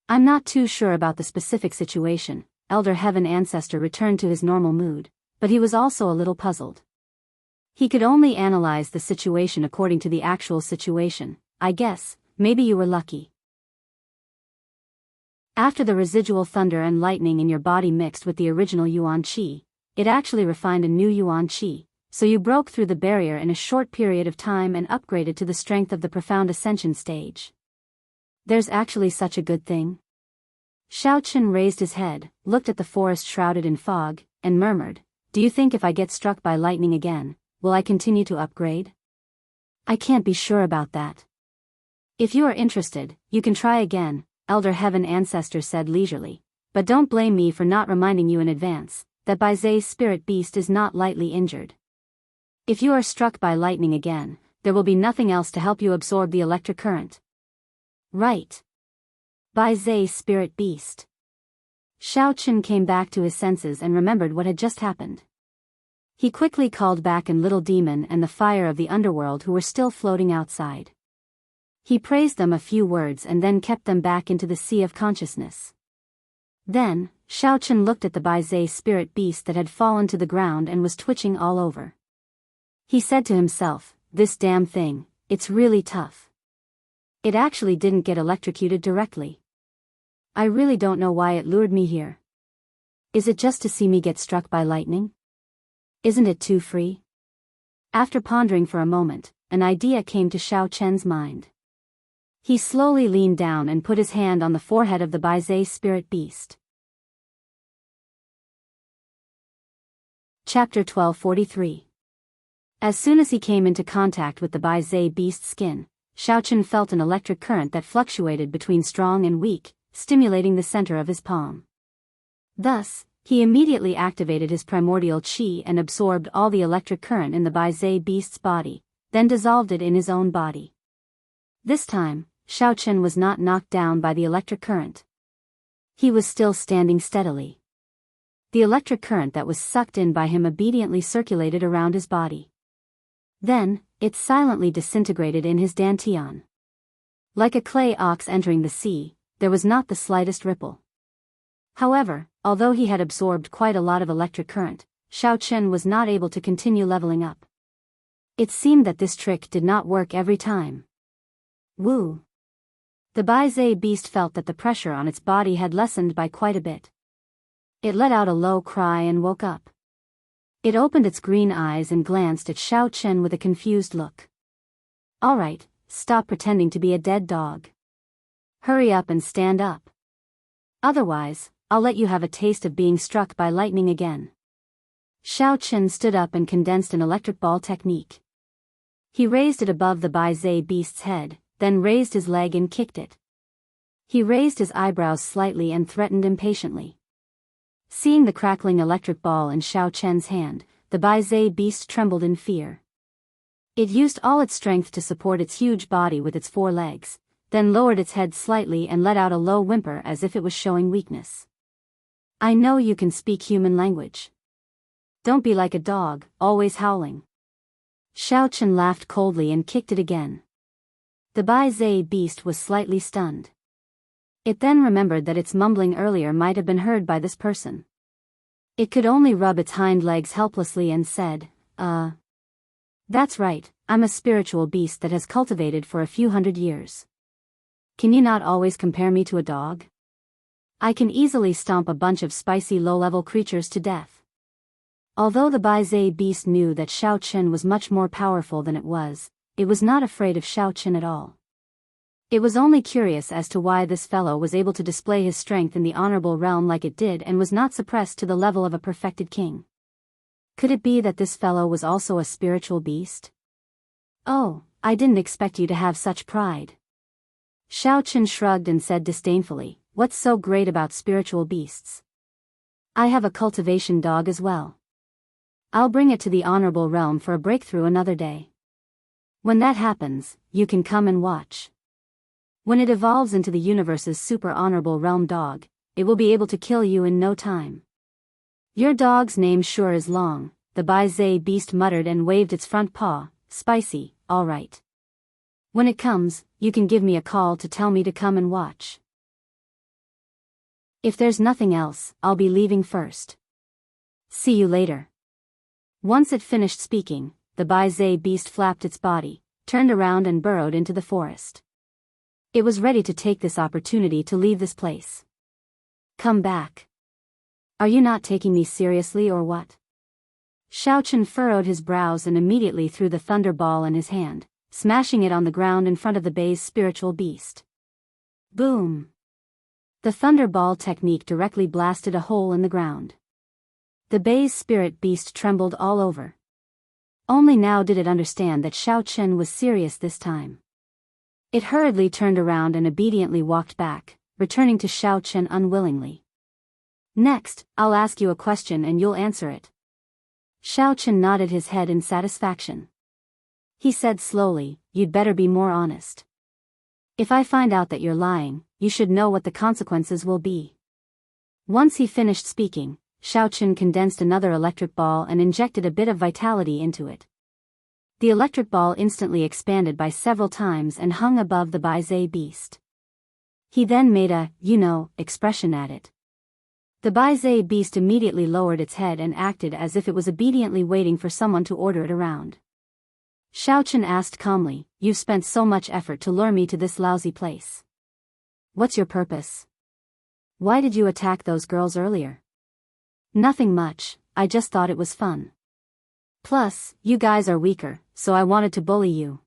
I'm not too sure about the specific situation. Elder Heaven Ancestor returned to his normal mood, but he was also a little puzzled. He could only analyze the situation according to the actual situation. I guess, maybe you were lucky. After the residual thunder and lightning in your body mixed with the original Yuan Qi, it actually refined a new Yuan Qi, so you broke through the barrier in a short period of time and upgraded to the strength of the profound ascension stage. There's actually such a good thing? Xiaochen raised his head, looked at the forest shrouded in fog, and murmured, do you think if I get struck by lightning again, will I continue to upgrade? I can't be sure about that. If you are interested, you can try again, Elder Heaven Ancestor said leisurely, but don't blame me for not reminding you in advance, that Bai Zai's spirit beast is not lightly injured. If you are struck by lightning again, there will be nothing else to help you absorb the electric current. Right. Bai Zai's spirit beast. Xiaochen came back to his senses and remembered what had just happened. He quickly called back an little demon and the fire of the underworld who were still floating outside. He praised them a few words and then kept them back into the sea of consciousness. Then, Xiaochen looked at the Bai Zai spirit beast that had fallen to the ground and was twitching all over. He said to himself, this damn thing, it's really tough. It actually didn't get electrocuted directly. I really don't know why it lured me here. Is it just to see me get struck by lightning? Isn't it too free? After pondering for a moment, an idea came to Xiaochen's mind. He slowly leaned down and put his hand on the forehead of the Bai Zai spirit beast. Chapter 1243. As soon as he came into contact with the Bai Zai beast's skin, Xiaochen felt an electric current that fluctuated between strong and weak, stimulating the center of his palm. Thus, he immediately activated his primordial qi and absorbed all the electric current in the Bai Zai beast's body, then dissolved it in his own body. This time, Xiaochen was not knocked down by the electric current. He was still standing steadily. The electric current that was sucked in by him obediently circulated around his body. Then, it silently disintegrated in his dantian. Like a clay ox entering the sea, there was not the slightest ripple. However, although he had absorbed quite a lot of electric current, Xiaochen was not able to continue leveling up. It seemed that this trick did not work every time. Woo! The Bai Zai beast felt that the pressure on its body had lessened by quite a bit. It let out a low cry and woke up. It opened its green eyes and glanced at Xiaochen with a confused look. All right, stop pretending to be a dead dog. Hurry up and stand up. Otherwise, I'll let you have a taste of being struck by lightning again. Xiaochen stood up and condensed an electric ball technique. He raised it above the Bai Zai beast's head, then raised his leg and kicked it. He raised his eyebrows slightly and threatened impatiently. Seeing the crackling electric ball in Xiaochen's hand, the Bai Zai beast trembled in fear. It used all its strength to support its huge body with its 4 legs, then lowered its head slightly and let out a low whimper as if it was showing weakness. I know you can speak human language. Don't be like a dog, always howling. Xiaochen laughed coldly and kicked it again. The Bai Zai beast was slightly stunned. It then remembered that its mumbling earlier might have been heard by this person. It could only rub its hind legs helplessly and said, That's right, I'm a spiritual beast that has cultivated for a few hundred years. Can you not always compare me to a dog? I can easily stomp a bunch of spicy low-level creatures to death. Although the Bai Zai beast knew that Xiaochen was much more powerful than it was not afraid of Xiaochen at all. It was only curious as to why this fellow was able to display his strength in the honorable realm like it did and was not suppressed to the level of a perfected king. Could it be that this fellow was also a spiritual beast? Oh, I didn't expect you to have such pride. Xiaochen shrugged and said disdainfully, what's so great about spiritual beasts? I have a cultivation dog as well. I'll bring it to the honorable realm for a breakthrough another day. When that happens, you can come and watch. When it evolves into the universe's super honorable realm dog, it will be able to kill you in no time. Your dog's name sure is long, the Bai beast muttered and waved its front paw. Spicy, all right. When it comes, you can give me a call to tell me to come and watch. If there's nothing else, I'll be leaving first. See you later. Once it finished speaking, the Bai beast flapped its body, turned around and burrowed into the forest. It was ready to take this opportunity to leave this place. Come back. Are you not taking me seriously or what? Xiao Chen furrowed his brows and immediately threw the thunderball in his hand, smashing it on the ground in front of the Bai's spiritual beast. Boom! The thunderball technique directly blasted a hole in the ground. The Bai's spirit beast trembled all over. Only now did it understand that Xiao Chen was serious this time. It hurriedly turned around and obediently walked back, returning to Xiao Chen unwillingly. Next, I'll ask you a question and you'll answer it. Xiao Chen nodded his head in satisfaction. He said slowly, you'd better be more honest. If I find out that you're lying, you should know what the consequences will be. Once he finished speaking, Xiao Chen condensed another electric ball and injected a bit of vitality into it. The electric ball instantly expanded by several times and hung above the Bai beast. He then made a, expression at it. The Bai beast immediately lowered its head and acted as if it was obediently waiting for someone to order it around. Xiao Chen asked calmly, you've spent so much effort to lure me to this lousy place. What's your purpose? Why did you attack those girls earlier? Nothing much, I just thought it was fun. Plus, you guys are weaker, so I wanted to bully you.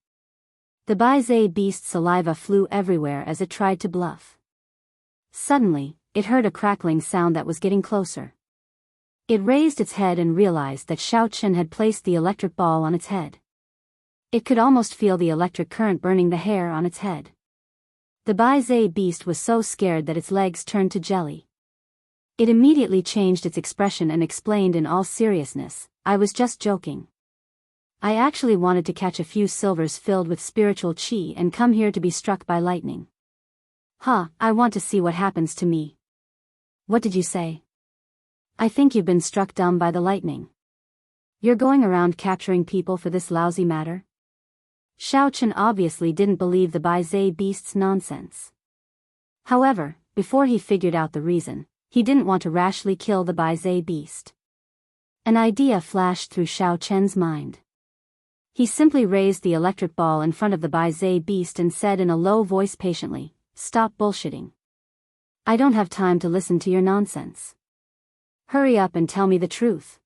The Bai beast's saliva flew everywhere as it tried to bluff. Suddenly, it heard a crackling sound that was getting closer. It raised its head and realized that Xiao Chen had placed the electric ball on its head. It could almost feel the electric current burning the hair on its head. The Bai beast was so scared that its legs turned to jelly. It immediately changed its expression and explained in all seriousness, I was just joking. I actually wanted to catch a few silvers filled with spiritual qi and come here to be struck by lightning. I want to see what happens to me. What did you say? I think you've been struck dumb by the lightning. You're going around capturing people for this lousy matter? Xiao Chen obviously didn't believe the Bai beast's nonsense. However, before he figured out the reason, he didn't want to rashly kill the Bai beast. An idea flashed through Xiao Chen's mind. He simply raised the electric ball in front of the Bai beast and said in a low voice patiently, stop bullshitting. I don't have time to listen to your nonsense. Hurry up and tell me the truth.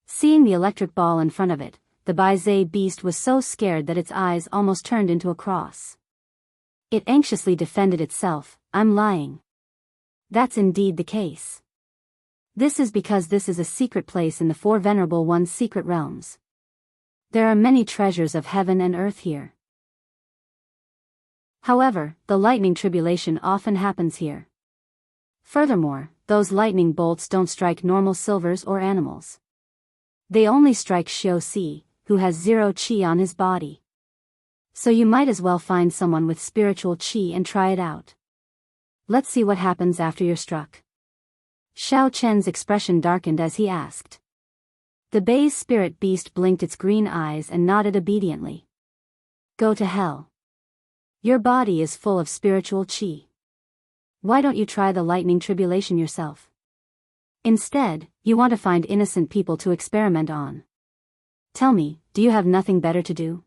Seeing the electric ball in front of it, the Bai beast was so scared that its eyes almost turned into a cross. It anxiously defended itself, I'm lying. That's indeed the case. This is because this is a secret place in the Four Venerable One's secret realms. There are many treasures of heaven and earth here. However, the lightning tribulation often happens here. Furthermore, those lightning bolts don't strike normal silvers or animals. They only strike Xiao Si, who has 0 qi on his body. So you might as well find someone with spiritual qi and try it out. Let's see what happens after you're struck. Xiao Chen's expression darkened as he asked. The Bai's spirit beast blinked its green eyes and nodded obediently. Go to hell. Your body is full of spiritual qi. Why don't you try the lightning tribulation yourself? Instead, you want to find innocent people to experiment on. Tell me, do you have nothing better to do?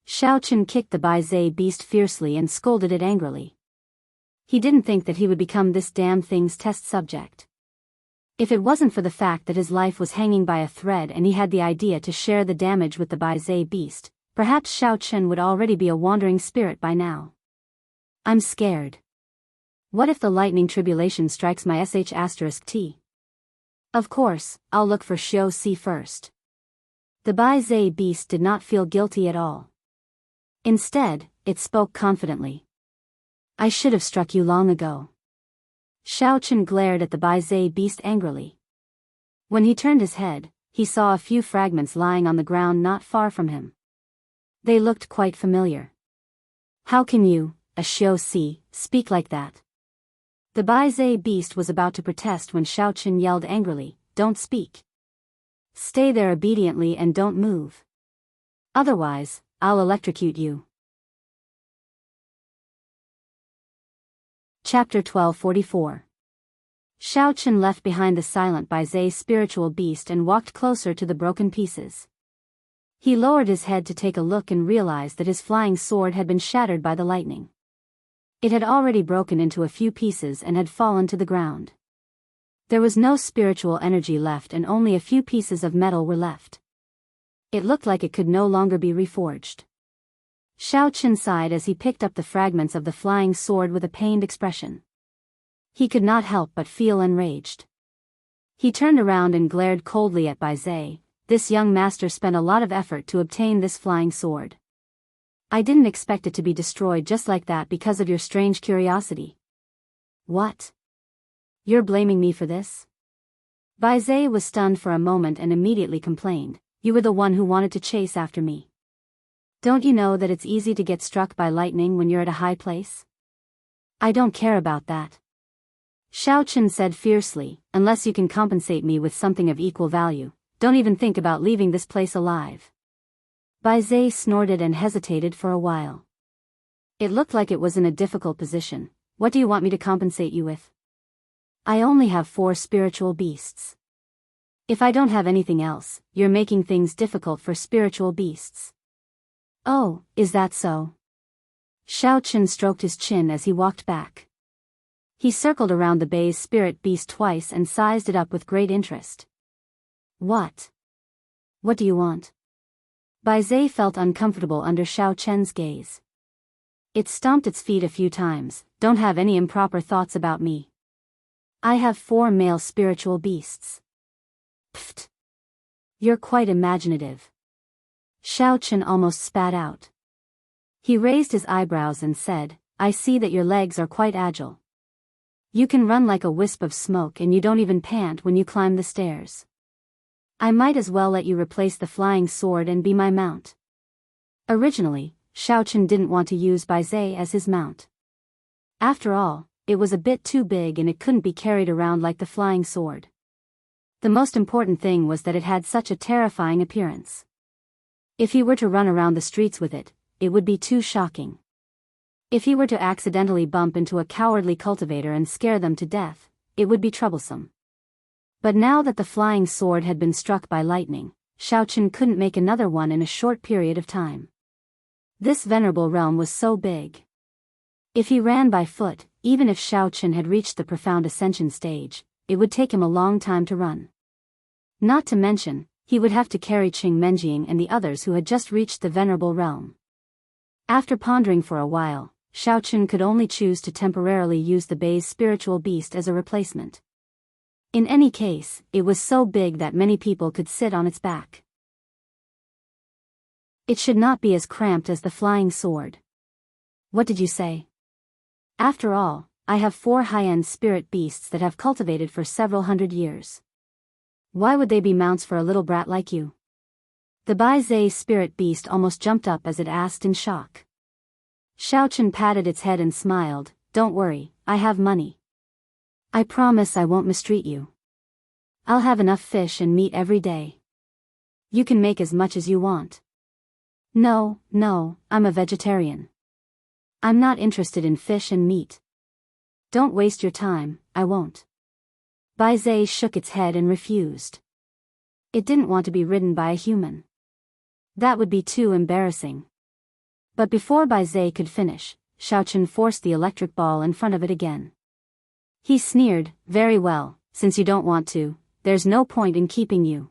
Xiao Chen kicked the Bai beast fiercely and scolded it angrily. He didn't think that he would become this damn thing's test subject. If it wasn't for the fact that his life was hanging by a thread and he had the idea to share the damage with the Bai beast, perhaps Xiao Chen would already be a wandering spirit by now. I'm scared. What if the lightning tribulation strikes my sh*t? Of course, I'll look for Xiao Si first. The Bai beast did not feel guilty at all. Instead, it spoke confidently. I should have struck you long ago. Xiao Chen glared at the Bai beast angrily. When he turned his head, he saw a few fragments lying on the ground not far from him. They looked quite familiar. How can you, a xiao speak like that. The Baizhe beast was about to protest when Xiaochen yelled angrily, don't speak. Stay there obediently and don't move. Otherwise, I'll electrocute you. Chapter 1244. Xiaochen left behind the silent Baizhe spiritual beast and walked closer to the broken pieces. He lowered his head to take a look and realized that his flying sword had been shattered by the lightning. It had already broken into a few pieces and had fallen to the ground. There was no spiritual energy left and only a few pieces of metal were left. It looked like it could no longer be reforged. Xiaochen sighed as he picked up the fragments of the flying sword with a pained expression. He could not help but feel enraged. He turned around and glared coldly at Baizhe. This young master spent a lot of effort to obtain this flying sword. I didn't expect it to be destroyed just like that because of your strange curiosity. What? You're blaming me for this? Baizhe was stunned for a moment and immediately complained, you were the one who wanted to chase after me. Don't you know that it's easy to get struck by lightning when you're at a high place? I don't care about that. Xiaochen said fiercely, unless you can compensate me with something of equal value, don't even think about leaving this place alive. Baizhe snorted and hesitated for a while. It looked like it was in a difficult position. What do you want me to compensate you with? I only have 4 spiritual beasts. If I don't have anything else, you're making things difficult for spiritual beasts. Oh, is that so? Xiaochen stroked his chin as he walked back. He circled around the Bai's spirit beast twice and sized it up with great interest. What? What do you want? Baizhe felt uncomfortable under Xiaochen's gaze. It stomped its feet a few times, don't have any improper thoughts about me. I have 4 male spiritual beasts. Pfft. You're quite imaginative. Xiaochen almost spat out. He raised his eyebrows and said, I see that your legs are quite agile. You can run like a wisp of smoke and you don't even pant when you climb the stairs. I might as well let you replace the flying sword and be my mount. Originally, Xiaochen didn't want to use Baizhe as his mount. After all, it was a bit too big and it couldn't be carried around like the flying sword. The most important thing was that it had such a terrifying appearance. If he were to run around the streets with it, it would be too shocking. If he were to accidentally bump into a cowardly cultivator and scare them to death, it would be troublesome. But now that the flying sword had been struck by lightning, Xiaochen couldn't make another one in a short period of time. This venerable realm was so big. If he ran by foot, even if Xiaochen had reached the profound ascension stage, it would take him a long time to run. Not to mention, he would have to carry Qing Menjing and the others who had just reached the venerable realm. After pondering for a while, Xiaochen could only choose to temporarily use the Bai's spiritual beast as a replacement. In any case, it was so big that many people could sit on its back. It should not be as cramped as the flying sword. What did you say? After all, I have 4 high-end spirit beasts that have cultivated for several hundred years. Why would they be mounts for a little brat like you? The Baizhe spirit beast almost jumped up as it asked in shock. Xiaochen patted its head and smiled, don't worry, I have money. I promise I won't mistreat you. I'll have enough fish and meat every day. You can make as much as you want. No, I'm a vegetarian. I'm not interested in fish and meat. Don't waste your time, I won't. Baizhe shook its head and refused. It didn't want to be ridden by a human. That would be too embarrassing. But before Baizhe could finish, Xiaochen forced the electric ball in front of it again. He sneered, very well, since you don't want to, there's no point in keeping you.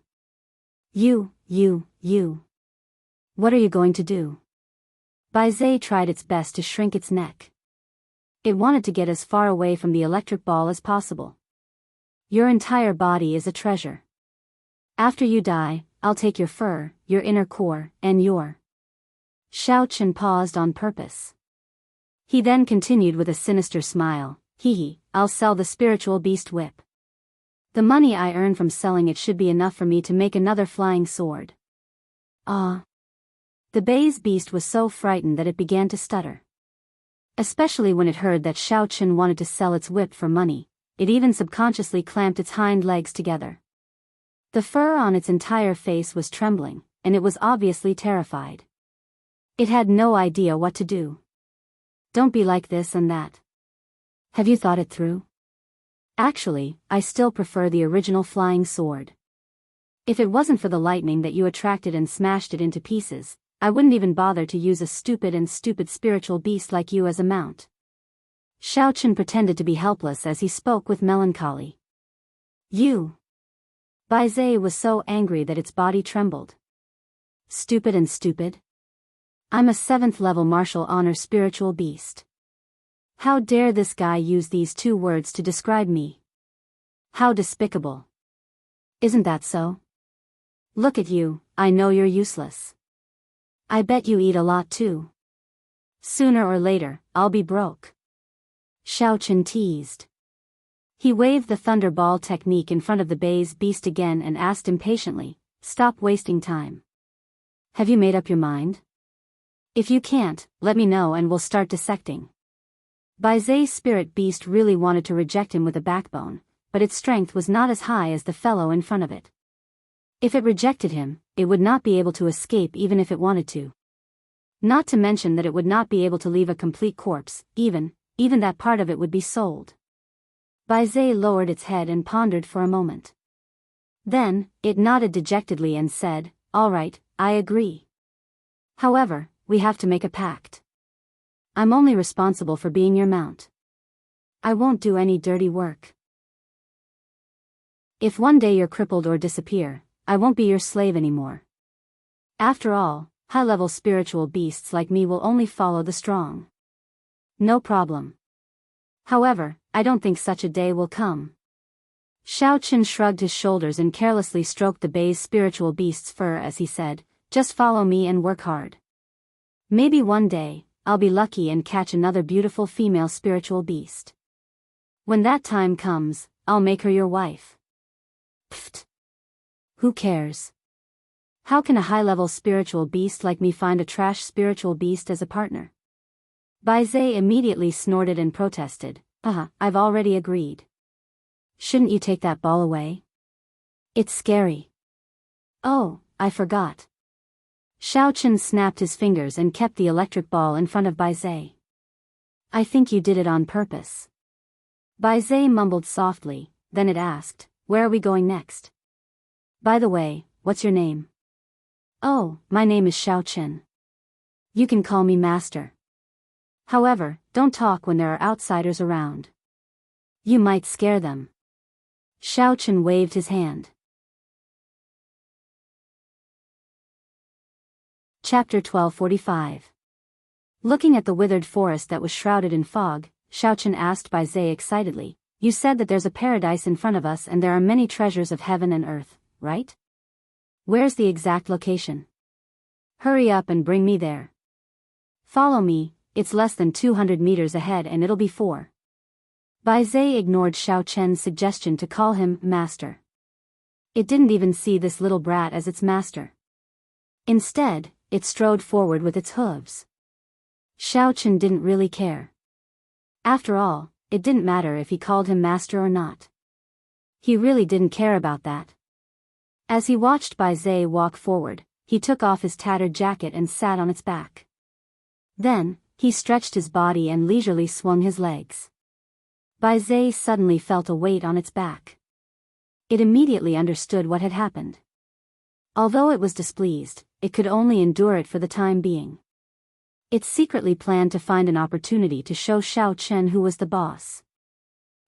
You. What are you going to do? Baizhe tried its best to shrink its neck. It wanted to get as far away from the electric ball as possible. Your entire body is a treasure. After you die, I'll take your fur, your inner core, and your... Xiaochen paused on purpose. He then continued with a sinister smile, I'll sell the spiritual beast whip. The money I earn from selling it should be enough for me to make another flying sword. Ah. The Bai's beast was so frightened that it began to stutter. Especially when it heard that Xiao Chen wanted to sell its whip for money, it even subconsciously clamped its hind legs together. The fur on its entire face was trembling, and it was obviously terrified. It had no idea what to do. Don't be like this and that. Have you thought it through? Actually, I still prefer the original flying sword. If it wasn't for the lightning that you attracted and smashed it into pieces, I wouldn't even bother to use a stupid spiritual beast like you as a mount. Xiao Chen pretended to be helpless as he spoke with melancholy. You. Bai Zhe was so angry that its body trembled. Stupid. I'm a 7th level martial honor spiritual beast. How dare this guy use these 2 words to describe me? How despicable. Isn't that so? Look at you, I know you're useless. I bet you eat a lot too. Sooner or later, I'll be broke. Xiao Chen teased. He waved the thunderball technique in front of the Bai's beast again and asked impatiently, stop wasting time. Have you made up your mind? If you can't, let me know and we'll start dissecting. Bai Zhe's spirit beast really wanted to reject him with a backbone, but its strength was not as high as the fellow in front of it. If it rejected him, it would not be able to escape even if it wanted to. Not to mention that it would not be able to leave a complete corpse, even that part of it would be sold. Bai Zhe lowered its head and pondered for a moment. Then, it nodded dejectedly and said, all right, I agree. However, we have to make a pact. I'm only responsible for being your mount. I won't do any dirty work. If one day you're crippled or disappear, I won't be your slave anymore. After all, high-level spiritual beasts like me will only follow the strong. No problem. However, I don't think such a day will come. Xiao Chen shrugged his shoulders and carelessly stroked the Bai's spiritual beast's fur as he said, just follow me and work hard. Maybe one day, I'll be lucky and catch another beautiful female spiritual beast. When that time comes, I'll make her your wife. Pfft. Who cares? How can a high-level spiritual beast like me find a trash spiritual beast as a partner? Bai Zhe immediately snorted and protested, I've already agreed. Shouldn't you take that ball away? It's scary. Oh, I forgot. Xiao Chen snapped his fingers and kept the electric ball in front of Bai Zhe. I think you did it on purpose. Bai Zhe mumbled softly, then it asked, where are we going next? By the way, what's your name? Oh, my name is Xiao Chen. You can call me Master. However, don't talk when there are outsiders around. You might scare them. Xiao Chen waved his hand. Chapter 1245. Looking at the withered forest that was shrouded in fog, Xiao Chen asked Bai Zhe excitedly, you said that there's a paradise in front of us and there are many treasures of heaven and earth, right? Where's the exact location? Hurry up and bring me there. Follow me, it's less than 200 meters ahead and it'll be 4. Bai Zhe ignored Xiao Chen's suggestion to call him Master. It didn't even see this little brat as its master. Instead, it strode forward with its hooves. Xiao Chen didn't really care. After all, it didn't matter if he called him master or not. He really didn't care about that. As he watched Bai Zhe walk forward, he took off his tattered jacket and sat on its back. Then, he stretched his body and leisurely swung his legs. Bai Zhe suddenly felt a weight on its back. It immediately understood what had happened. Although it was displeased, it could only endure it for the time being. It secretly planned to find an opportunity to show Xiao Chen who was the boss.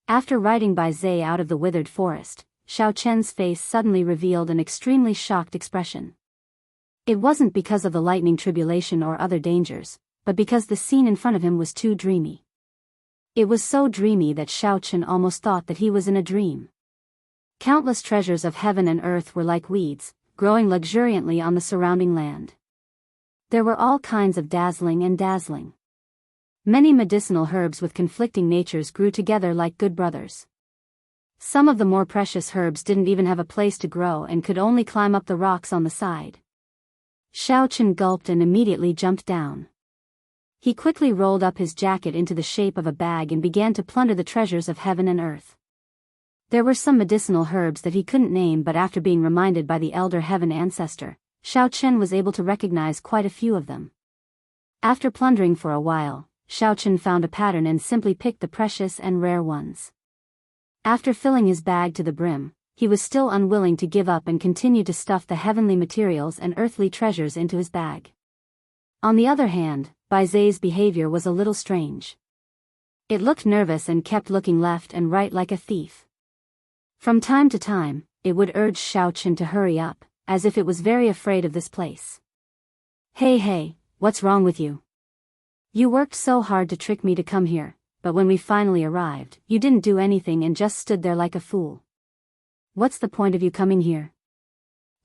After riding Bai Zhe out of the withered forest, Xiao Chen's face suddenly revealed an extremely shocked expression. It wasn't because of the lightning tribulation or other dangers, but because the scene in front of him was too dreamy. It was so dreamy that Xiao Chen almost thought that he was in a dream. Countless treasures of heaven and earth were like weeds, growing luxuriantly on the surrounding land. There were all kinds of dazzling. Many medicinal herbs with conflicting natures grew together like good brothers. Some of the more precious herbs didn't even have a place to grow and could only climb up the rocks on the side. Xiao Chen gulped and immediately jumped down. He quickly rolled up his jacket into the shape of a bag and began to plunder the treasures of heaven and earth. There were some medicinal herbs that he couldn't name, but after being reminded by the elder heaven ancestor, Xiao Chen was able to recognize quite a few of them. After plundering for a while, Xiao Chen found a pattern and simply picked the precious and rare ones. After filling his bag to the brim, he was still unwilling to give up and continued to stuff the heavenly materials and earthly treasures into his bag. On the other hand, Bai Zai's behavior was a little strange. It looked nervous and kept looking left and right like a thief. From time to time, it would urge Xiao Chen to hurry up, as if it was very afraid of this place. Hey, what's wrong with you? You worked so hard to trick me to come here, but when we finally arrived, you didn't do anything and just stood there like a fool. What's the point of you coming here?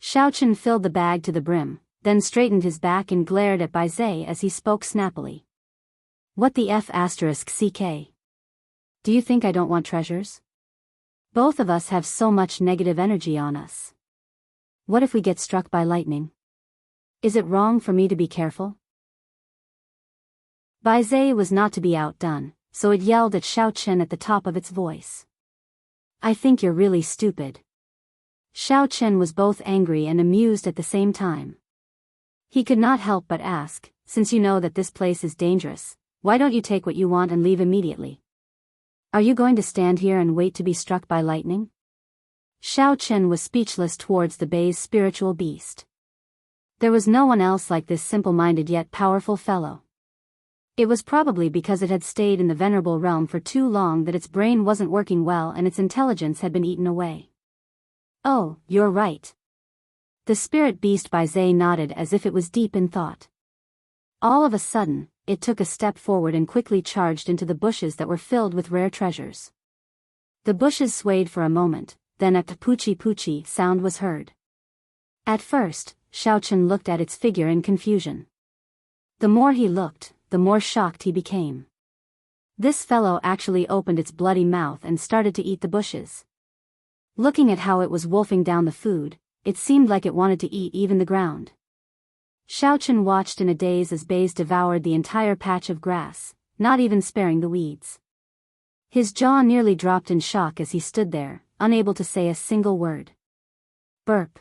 Xiao Chen filled the bag to the brim, then straightened his back and glared at Bai Zai as he spoke snappily. What the F***ck? Do you think I don't want treasures? Both of us have so much negative energy on us. What if we get struck by lightning? Is it wrong for me to be careful? Bai Zai was not to be outdone, so it yelled at Xiao Chen at the top of its voice. I think you're really stupid. Xiao Chen was both angry and amused at the same time. He could not help but ask, since you know that this place is dangerous, why don't you take what you want and leave immediately? Are you going to stand here and wait to be struck by lightning? Xiao Chen was speechless towards the Bai's spiritual beast. There was no one else like this simple-minded yet powerful fellow. It was probably because it had stayed in the venerable realm for too long that its brain wasn't working well and its intelligence had been eaten away. Oh, you're right. The spirit beast Bai Zai nodded as if it was deep in thought. All of a sudden, it took a step forward and quickly charged into the bushes that were filled with rare treasures. The bushes swayed for a moment, then a poochie sound was heard. At first, Xiao Chen looked at its figure in confusion. The more he looked, the more shocked he became. This fellow actually opened its bloody mouth and started to eat the bushes. Looking at how it was wolfing down the food, it seemed like it wanted to eat even the ground. Xiao Chen watched in a daze as Bai devoured the entire patch of grass, not even sparing the weeds. His jaw nearly dropped in shock as he stood there, unable to say a single word. Burp.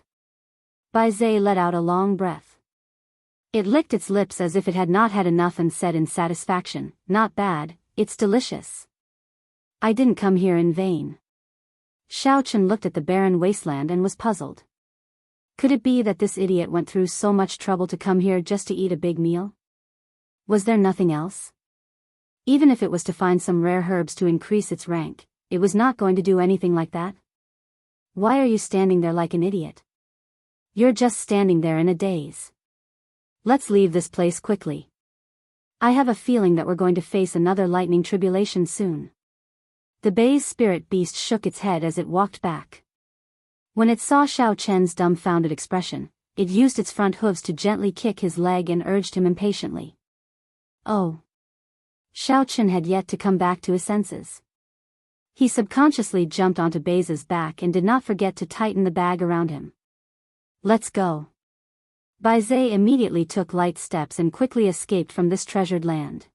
Bai Zai let out a long breath. It licked its lips as if it had not had enough and said in satisfaction, "Not bad, it's delicious. I didn't come here in vain." Xiao Chen looked at the barren wasteland and was puzzled. Could it be that this idiot went through so much trouble to come here just to eat a big meal? Was there nothing else? Even if it was to find some rare herbs to increase its rank, it was not going to do anything like that? Why are you standing there like an idiot? You're just standing there in a daze. Let's leave this place quickly. I have a feeling that we're going to face another lightning tribulation soon. The Bai's spirit beast shook its head as it walked back. When it saw Xiao Chen's dumbfounded expression, it used its front hooves to gently kick his leg and urged him impatiently. Oh. Xiao Chen had yet to come back to his senses. He subconsciously jumped onto Bai's back and did not forget to tighten the bag around him. Let's go. Bai Zai immediately took light steps and quickly escaped from this treasured land.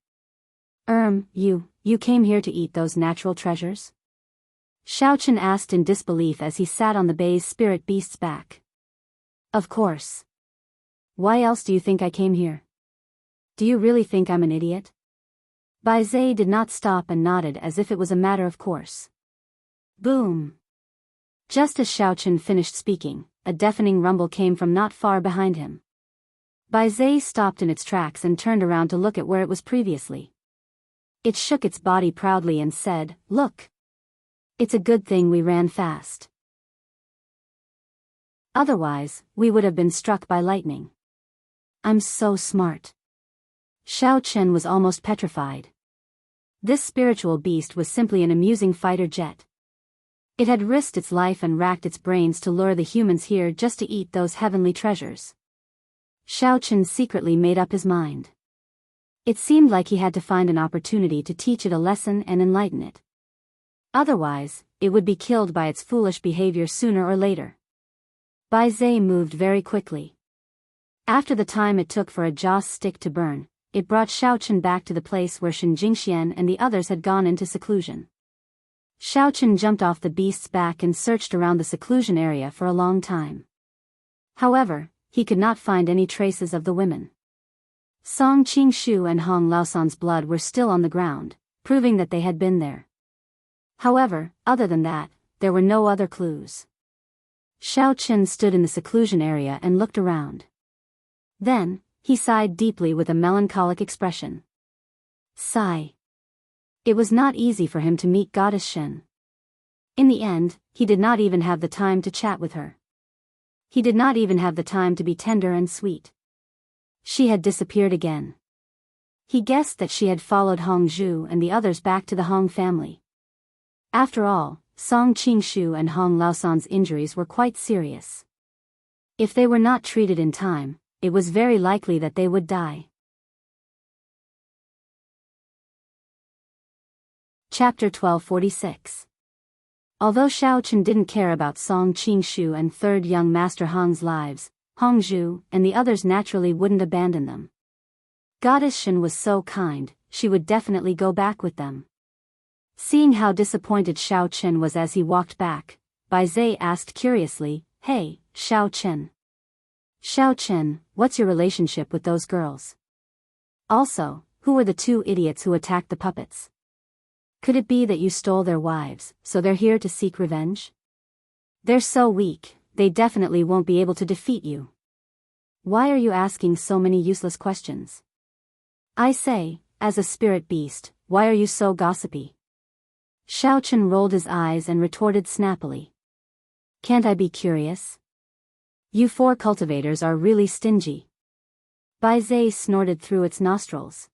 You came here to eat those natural treasures? Xiao Chen asked in disbelief as he sat on the Bai's spirit beast's back. Of course. Why else do you think I came here? Do you really think I'm an idiot? Bai Zai did not stop and nodded as if it was a matter of course. Boom! Just as Xiao Chen finished speaking, a deafening rumble came from not far behind him. Bai Zai stopped in its tracks and turned around to look at where it was previously. It shook its body proudly and said, "Look! It's a good thing we ran fast. Otherwise, we would have been struck by lightning. I'm so smart." Xiao Chen was almost petrified. This spiritual beast was simply an amusing fighter jet. It had risked its life and racked its brains to lure the humans here just to eat those heavenly treasures. Xiao Chen secretly made up his mind. It seemed like he had to find an opportunity to teach it a lesson and enlighten it. Otherwise, it would be killed by its foolish behavior sooner or later. Bai Zai moved very quickly. After the time it took for a joss stick to burn, it brought Xiaochen back to the place where Shen Jingxian and the others had gone into seclusion. Xiaochen jumped off the beast's back and searched around the seclusion area for a long time. However, he could not find any traces of the women. Song Qingshu and Hong Laosan's blood were still on the ground, proving that they had been there. However, other than that, there were no other clues. Xiaochen stood in the seclusion area and looked around. Then, he sighed deeply with a melancholic expression. Sigh. It was not easy for him to meet Goddess Shen. In the end, he did not even have the time to chat with her. He did not even have the time to be tender and sweet. She had disappeared again. He guessed that she had followed Hong Zhu and the others back to the Hong family. After all, Song Qingshu and Hong Laosan's injuries were quite serious. If they were not treated in time, it was very likely that they would die. Chapter 1246. Although Xiaochen didn't care about Song Qingshu and third young Master Hong's lives, Hong Zhu and the others naturally wouldn't abandon them. Goddess Shen was so kind, she would definitely go back with them. Seeing how disappointed Xiaochen was as he walked back, Bai Zai asked curiously, "Hey, Xiaochen. Xiaochen, what's your relationship with those girls? Also, who were the two idiots who attacked the puppets? Could it be that you stole their wives, so they're here to seek revenge? They're so weak, they definitely won't be able to defeat you. Why are you asking so many useless questions? I say, as a spirit beast, why are you so gossipy?" Xiaochen rolled his eyes and retorted snappily. "Can't I be curious? You four cultivators are really stingy." Bai Zai snorted through its nostrils.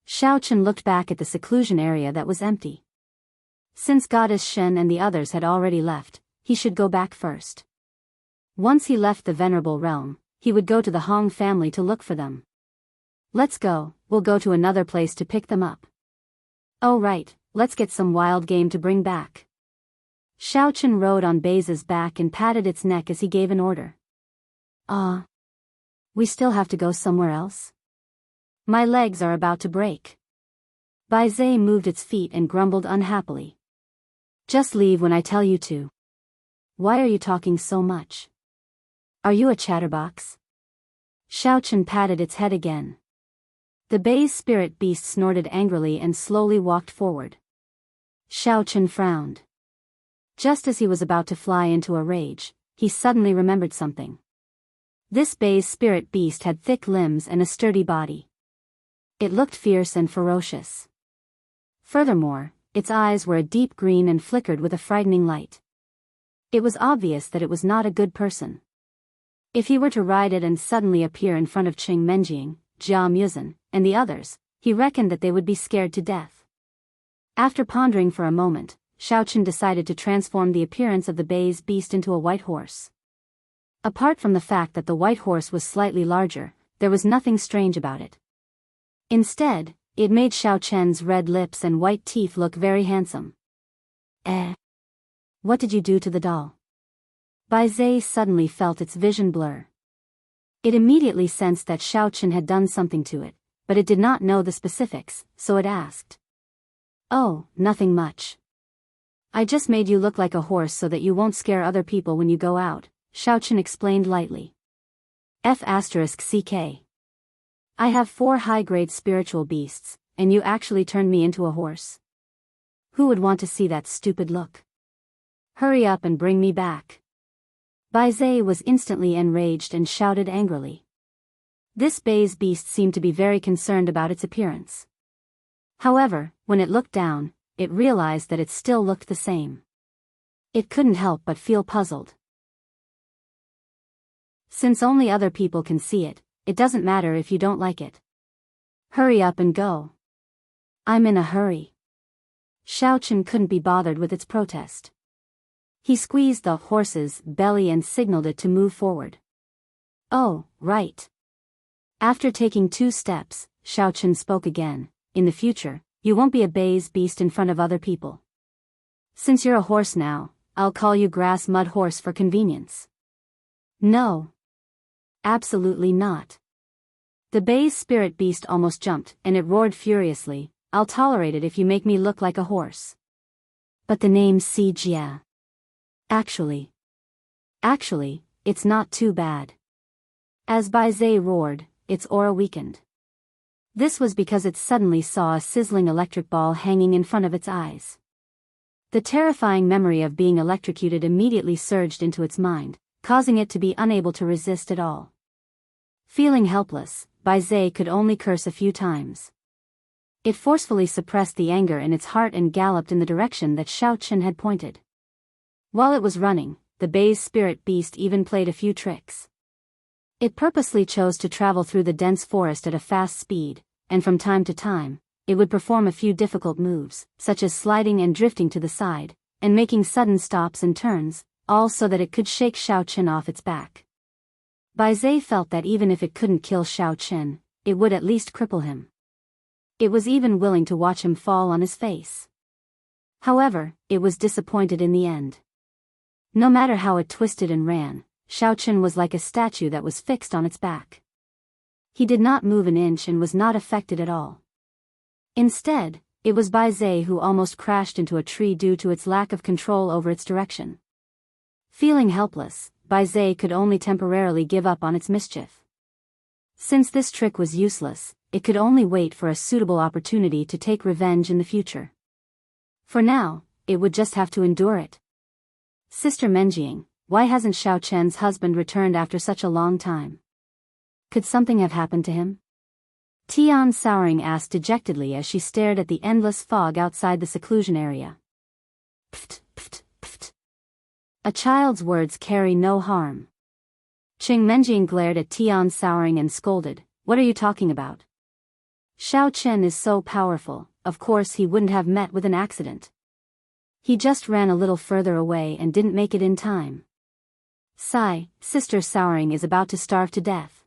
Xiaochen looked back at the seclusion area that was empty. Since Goddess Shen and the others had already left, he should go back first. Once he left the venerable realm, he would go to the Hong family to look for them. "Let's go, we'll go to another place to pick them up." "Oh right, let's get some wild game to bring back." Xiaochen rode on Bai's back and patted its neck as he gave an order. We still have to go somewhere else? My legs are about to break." Bai Zai moved its feet and grumbled unhappily. "Just leave when I tell you to. Why are you talking so much? Are you a chatterbox?" Xiaochen patted its head again. The Bai's spirit beast snorted angrily and slowly walked forward. Xiaochen frowned. Just as he was about to fly into a rage, he suddenly remembered something. This Bai's spirit beast had thick limbs and a sturdy body. It looked fierce and ferocious. Furthermore, its eyes were a deep green and flickered with a frightening light. It was obvious that it was not a good person. If he were to ride it and suddenly appear in front of Qing Menjing, Jia Muzhen, and the others, he reckoned that they would be scared to death. After pondering for a moment, Xiaochen decided to transform the appearance of the Bai's beast into a white horse. Apart from the fact that the white horse was slightly larger, there was nothing strange about it. Instead, it made Xiaochen's red lips and white teeth look very handsome. What did you do to the doll?" Bai Zai suddenly felt its vision blur. It immediately sensed that Xiaochen had done something to it, but it did not know the specifics, so it asked. "Oh, nothing much. I just made you look like a horse so that you won't scare other people when you go out," Xiaochen explained lightly. F***CK. I have 4 high-grade spiritual beasts, and you actually turned me into a horse? Who would want to see that stupid look? Hurry up and bring me back." Bai Zai was instantly enraged and shouted angrily. This Bai's beast seemed to be very concerned about its appearance. However, when it looked down, it realized that it still looked the same. It couldn't help but feel puzzled. Since only other people can see it, it doesn't matter if you don't like it. Hurry up and go. I'm in a hurry. Xiaochen couldn't be bothered with its protest. He squeezed the horse's belly and signaled it to move forward. "Oh, right." After taking 2 steps, Xiaochen spoke again. "In the future, you won't be a Bai's beast in front of other people. Since you're a horse now, I'll call you Grass Mud Horse for convenience." "No. Absolutely not. The bay's spirit beast almost jumped, and it roared furiously, "I'll tolerate it if you make me look like a horse. But the name's Sijia. Actually, it's not too bad." As Bai Zhe roared, its aura weakened. This was because it suddenly saw a sizzling electric ball hanging in front of its eyes. The terrifying memory of being electrocuted immediately surged into its mind, causing it to be unable to resist at all. Feeling helpless, Bai Zhe could only curse a few times. It forcefully suppressed the anger in its heart and galloped in the direction that Xiao Chen had pointed. While it was running, the bay's spirit beast even played a few tricks. It purposely chose to travel through the dense forest at a fast speed, and from time to time, it would perform a few difficult moves, such as sliding and drifting to the side, and making sudden stops and turns, all so that it could shake Xiao Chen off its back. Bai Zhe felt that even if it couldn't kill Xiao Chen, it would at least cripple him. It was even willing to watch him fall on his face. However, it was disappointed in the end. No matter how it twisted and ran, Xiao Chen was like a statue that was fixed on its back. He did not move an inch and was not affected at all. Instead, it was Bai Zhe who almost crashed into a tree due to its lack of control over its direction. Feeling helpless, Bai Zhe could only temporarily give up on its mischief. Since this trick was useless, it could only wait for a suitable opportunity to take revenge in the future. For now, it would just have to endure it. "Sister Menjing, why hasn't Xiao Chen's husband returned after such a long time? Could something have happened to him?" Tian Souring asked dejectedly as she stared at the endless fog outside the seclusion area. "Pft, pft, pft. A child's words carry no harm." Qing Menjing glared at Tian Souring and scolded, "What are you talking about? Xiao Chen is so powerful, of course he wouldn't have met with an accident. He just ran a little further away and didn't make it in time. Sigh, Sister Souring is about to starve to death."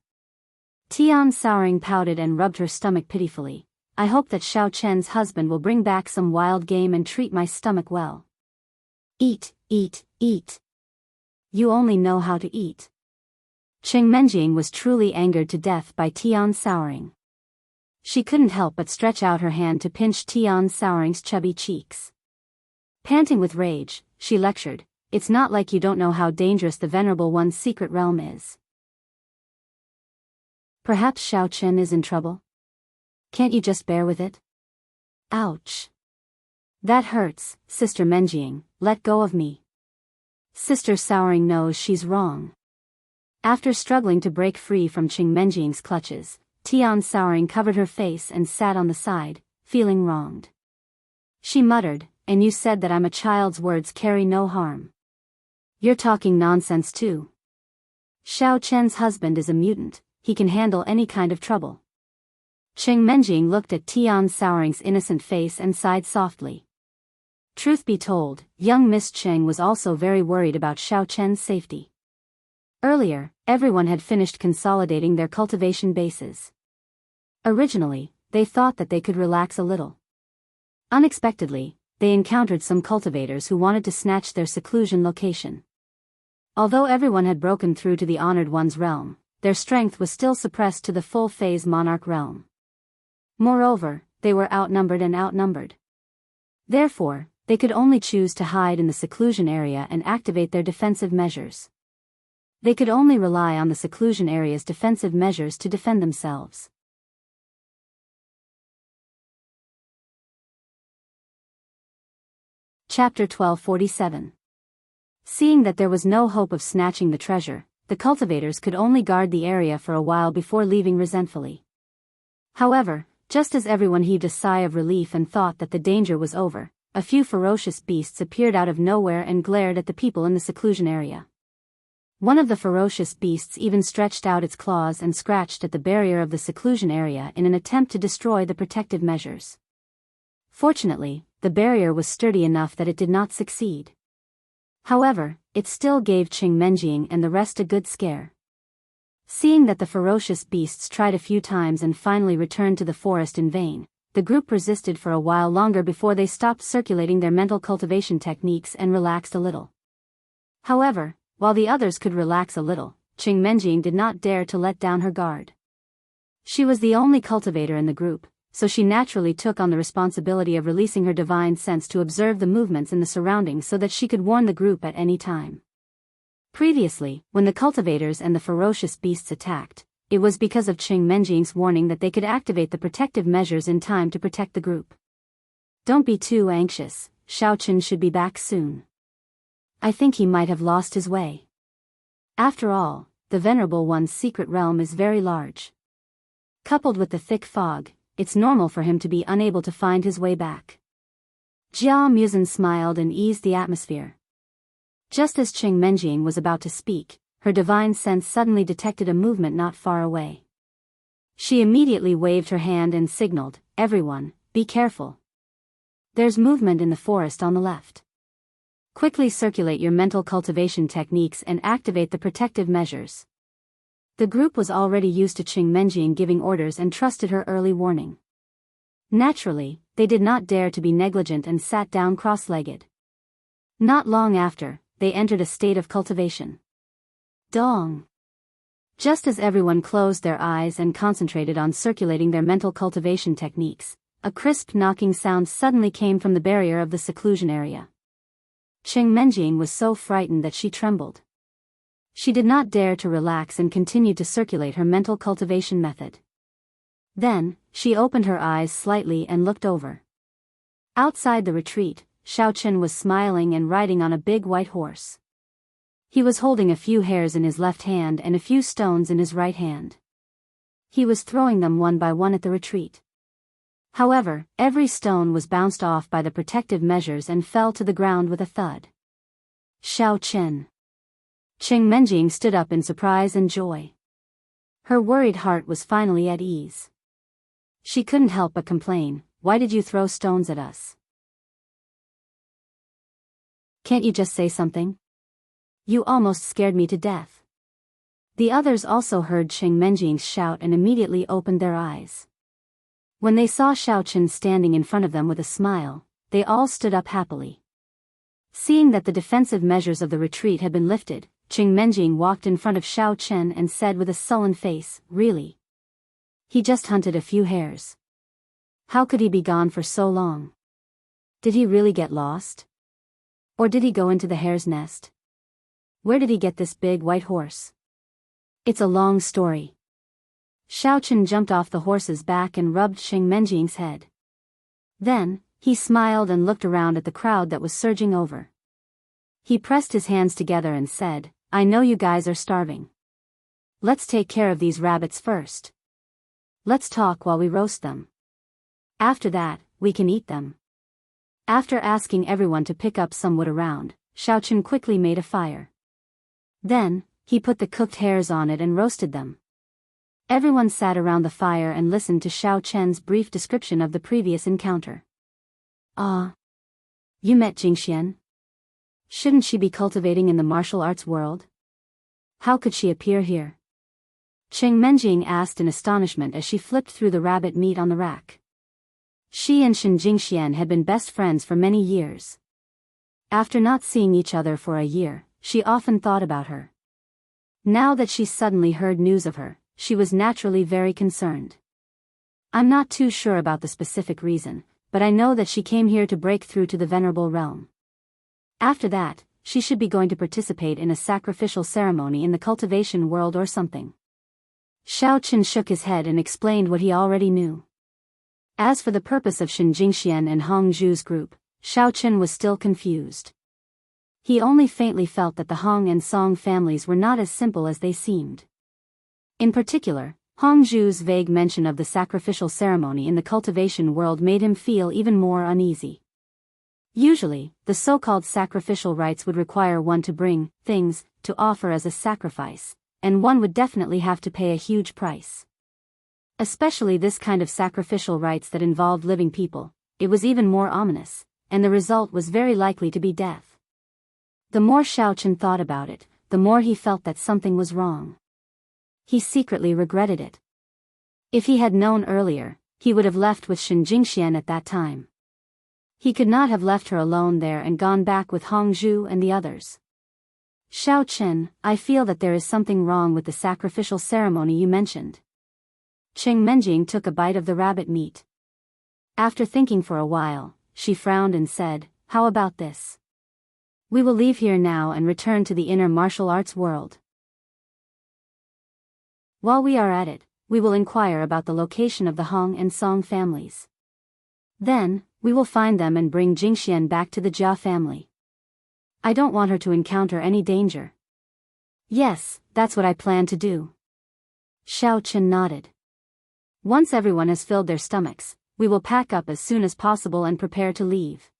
Tian Souring pouted and rubbed her stomach pitifully. "I hope that Xiao Chen's husband will bring back some wild game and treat my stomach well." "Eat, eat, eat. You only know how to eat." Qing Menjing was truly angered to death by Tian Souring. She couldn't help but stretch out her hand to pinch Tian Souring's chubby cheeks. Panting with rage, she lectured, "It's not like you don't know how dangerous the Venerable One's secret realm is. Perhaps Xiao Chen is in trouble? Can't you just bear with it?" "Ouch. That hurts, Sister Menjing, let go of me." Sister Souring knows she's wrong. After struggling to break free from Qing Menjing's clutches, Tian Souring covered her face and sat on the side, feeling wronged. She muttered, "And you said that I'm a child's words carry no harm. You're talking nonsense too. Xiao Chen's husband is a mutant, he can handle any kind of trouble." Qing Menjing looked at Tian Souring's innocent face and sighed softly. Truth be told, young Miss Cheng was also very worried about Xiao Chen's safety. Earlier, everyone had finished consolidating their cultivation bases. Originally, they thought that they could relax a little. Unexpectedly, they encountered some cultivators who wanted to snatch their seclusion location. Although everyone had broken through to the Honored One's realm, their strength was still suppressed to the full-phase monarch realm. Moreover, they were outnumbered. Therefore, they could only choose to hide in the seclusion area and activate their defensive measures. They could only rely on the seclusion area's defensive measures to defend themselves. Chapter 1247. Seeing that there was no hope of snatching the treasure, the cultivators could only guard the area for a while before leaving resentfully. However, just as everyone heaved a sigh of relief and thought that the danger was over, a few ferocious beasts appeared out of nowhere and glared at the people in the seclusion area. One of the ferocious beasts even stretched out its claws and scratched at the barrier of the seclusion area in an attempt to destroy the protective measures. Fortunately, the barrier was sturdy enough that it did not succeed. However, it still gave Qing Menjing and the rest a good scare. Seeing that the ferocious beasts tried a few times and finally returned to the forest in vain, the group resisted for a while longer before they stopped circulating their mental cultivation techniques and relaxed a little. However, while the others could relax a little, Qing Menjing did not dare to let down her guard. She was the only cultivator in the group, so she naturally took on the responsibility of releasing her divine sense to observe the movements in the surroundings so that she could warn the group at any time. Previously, when the cultivators and the ferocious beasts attacked, it was because of Qing Menjing's warning that they could activate the protective measures in time to protect the group. Don't be too anxious, Xiaoqun should be back soon. I think he might have lost his way. After all, the Venerable One's secret realm is very large. Coupled with the thick fog, it's normal for him to be unable to find his way back. Jia Muzhen smiled and eased the atmosphere. Just as Qing Menjing was about to speak, her divine sense suddenly detected a movement not far away. She immediately waved her hand and signaled, "Everyone, be careful. There's movement in the forest on the left. Quickly circulate your mental cultivation techniques and activate the protective measures." The group was already used to Qing Menjing giving orders and trusted her early warning. Naturally, they did not dare to be negligent and sat down cross-legged. Not long after, they entered a state of cultivation. Dong! Just as everyone closed their eyes and concentrated on circulating their mental cultivation techniques, a crisp knocking sound suddenly came from the barrier of the seclusion area. Qing Menjing was so frightened that she trembled. She did not dare to relax and continued to circulate her mental cultivation method. Then, she opened her eyes slightly and looked over. Outside the retreat, Xiaoqun was smiling and riding on a big white horse. He was holding a few hairs in his left hand and a few stones in his right hand. He was throwing them one by one at the retreat. However, every stone was bounced off by the protective measures and fell to the ground with a thud. Xiaoqun. Qing Menjing stood up in surprise and joy. Her worried heart was finally at ease. She couldn't help but complain, "Why did you throw stones at us? Can't you just say something? You almost scared me to death." The others also heard Qing Menjing's shout and immediately opened their eyes. When they saw Xiaoqun standing in front of them with a smile, they all stood up happily. Seeing that the defensive measures of the retreat had been lifted, Qing Menjing walked in front of Xiaoqun and said with a sullen face, "Really? He just hunted a few hares. How could he be gone for so long? Did he really get lost? Or did he go into the hare's nest? Where did he get this big white horse? It's a long story." Xiaoqun jumped off the horse's back and rubbed Qing Menjing's head. Then, he smiled and looked around at the crowd that was surging over. He pressed his hands together and said, "I know you guys are starving. Let's take care of these rabbits first. Let's talk while we roast them. After that, we can eat them." After asking everyone to pick up some wood around, Xiaoqun quickly made a fire. Then, he put the cooked hares on it and roasted them. Everyone sat around the fire and listened to Xiaoqun's brief description of the previous encounter. "Ah. You met Jingxian? Shouldn't she be cultivating in the martial arts world? How could she appear here?" Qing Menjing asked in astonishment as she flipped through the rabbit meat on the rack. She and Shen Jingxian had been best friends for many years. After not seeing each other for a year, she often thought about her. Now that she suddenly heard news of her, she was naturally very concerned. "I'm not too sure about the specific reason, but I know that she came here to break through to the Venerable Realm. After that, she should be going to participate in a sacrificial ceremony in the cultivation world or something." Xiaoqun shook his head and explained what he already knew. As for the purpose of Shen Jingxian and Hong Zhu's group, Xiaoqun was still confused. He only faintly felt that the Hong and Song families were not as simple as they seemed. In particular, Hong Zhu's vague mention of the sacrificial ceremony in the cultivation world made him feel even more uneasy. Usually, the so-called sacrificial rites would require one to bring things to offer as a sacrifice, and one would definitely have to pay a huge price. Especially this kind of sacrificial rites that involved living people, it was even more ominous, and the result was very likely to be death. The more Xiaoqun thought about it, the more he felt that something was wrong. He secretly regretted it. If he had known earlier, he would have left with Shen Jingxian at that time. He could not have left her alone there and gone back with Hong Zhu and the others. "Xiaoqun, I feel that there is something wrong with the sacrificial ceremony you mentioned. Cheng Menjing took a bite of the rabbit meat. After thinking for a while, she frowned and said, "How about this? We will leave here now and return to the inner martial arts world. While we are at it, we will inquire about the location of the Hong and Song families. Then, we will find them and bring Jingxian back to the Jia family. I don't want her to encounter any danger." "Yes, that's what I plan to do." Xiao Chen nodded. "Once everyone has filled their stomachs, we will pack up as soon as possible and prepare to leave."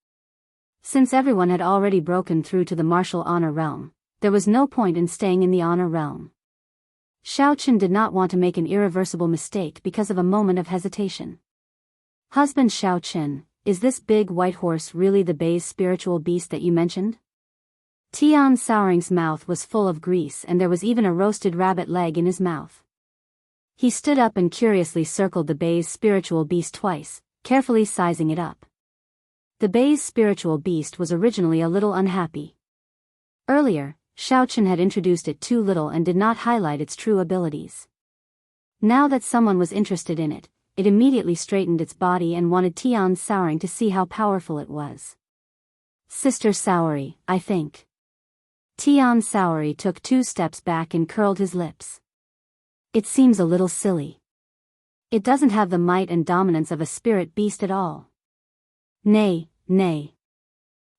Since everyone had already broken through to the martial honor realm, there was no point in staying in the honor realm. Xiao Chen did not want to make an irreversible mistake because of a moment of hesitation. "Husband Xiao Chen, is this big white horse really the Bei's spiritual beast that you mentioned?" Tian Saoring's mouth was full of grease and there was even a roasted rabbit leg in his mouth. He stood up and curiously circled the Bei's spiritual beast twice, carefully sizing it up. The Bei's spiritual beast was originally a little unhappy. Earlier, Xiao Chen had introduced it too little and did not highlight its true abilities. Now that someone was interested in it, it immediately straightened its body and wanted Tian Saoring to see how powerful it was. "Sister Saori, I think." Tian Saori took 2 steps back and curled his lips. "It seems a little silly. It doesn't have the might and dominance of a spirit beast at all." "Nay, nay."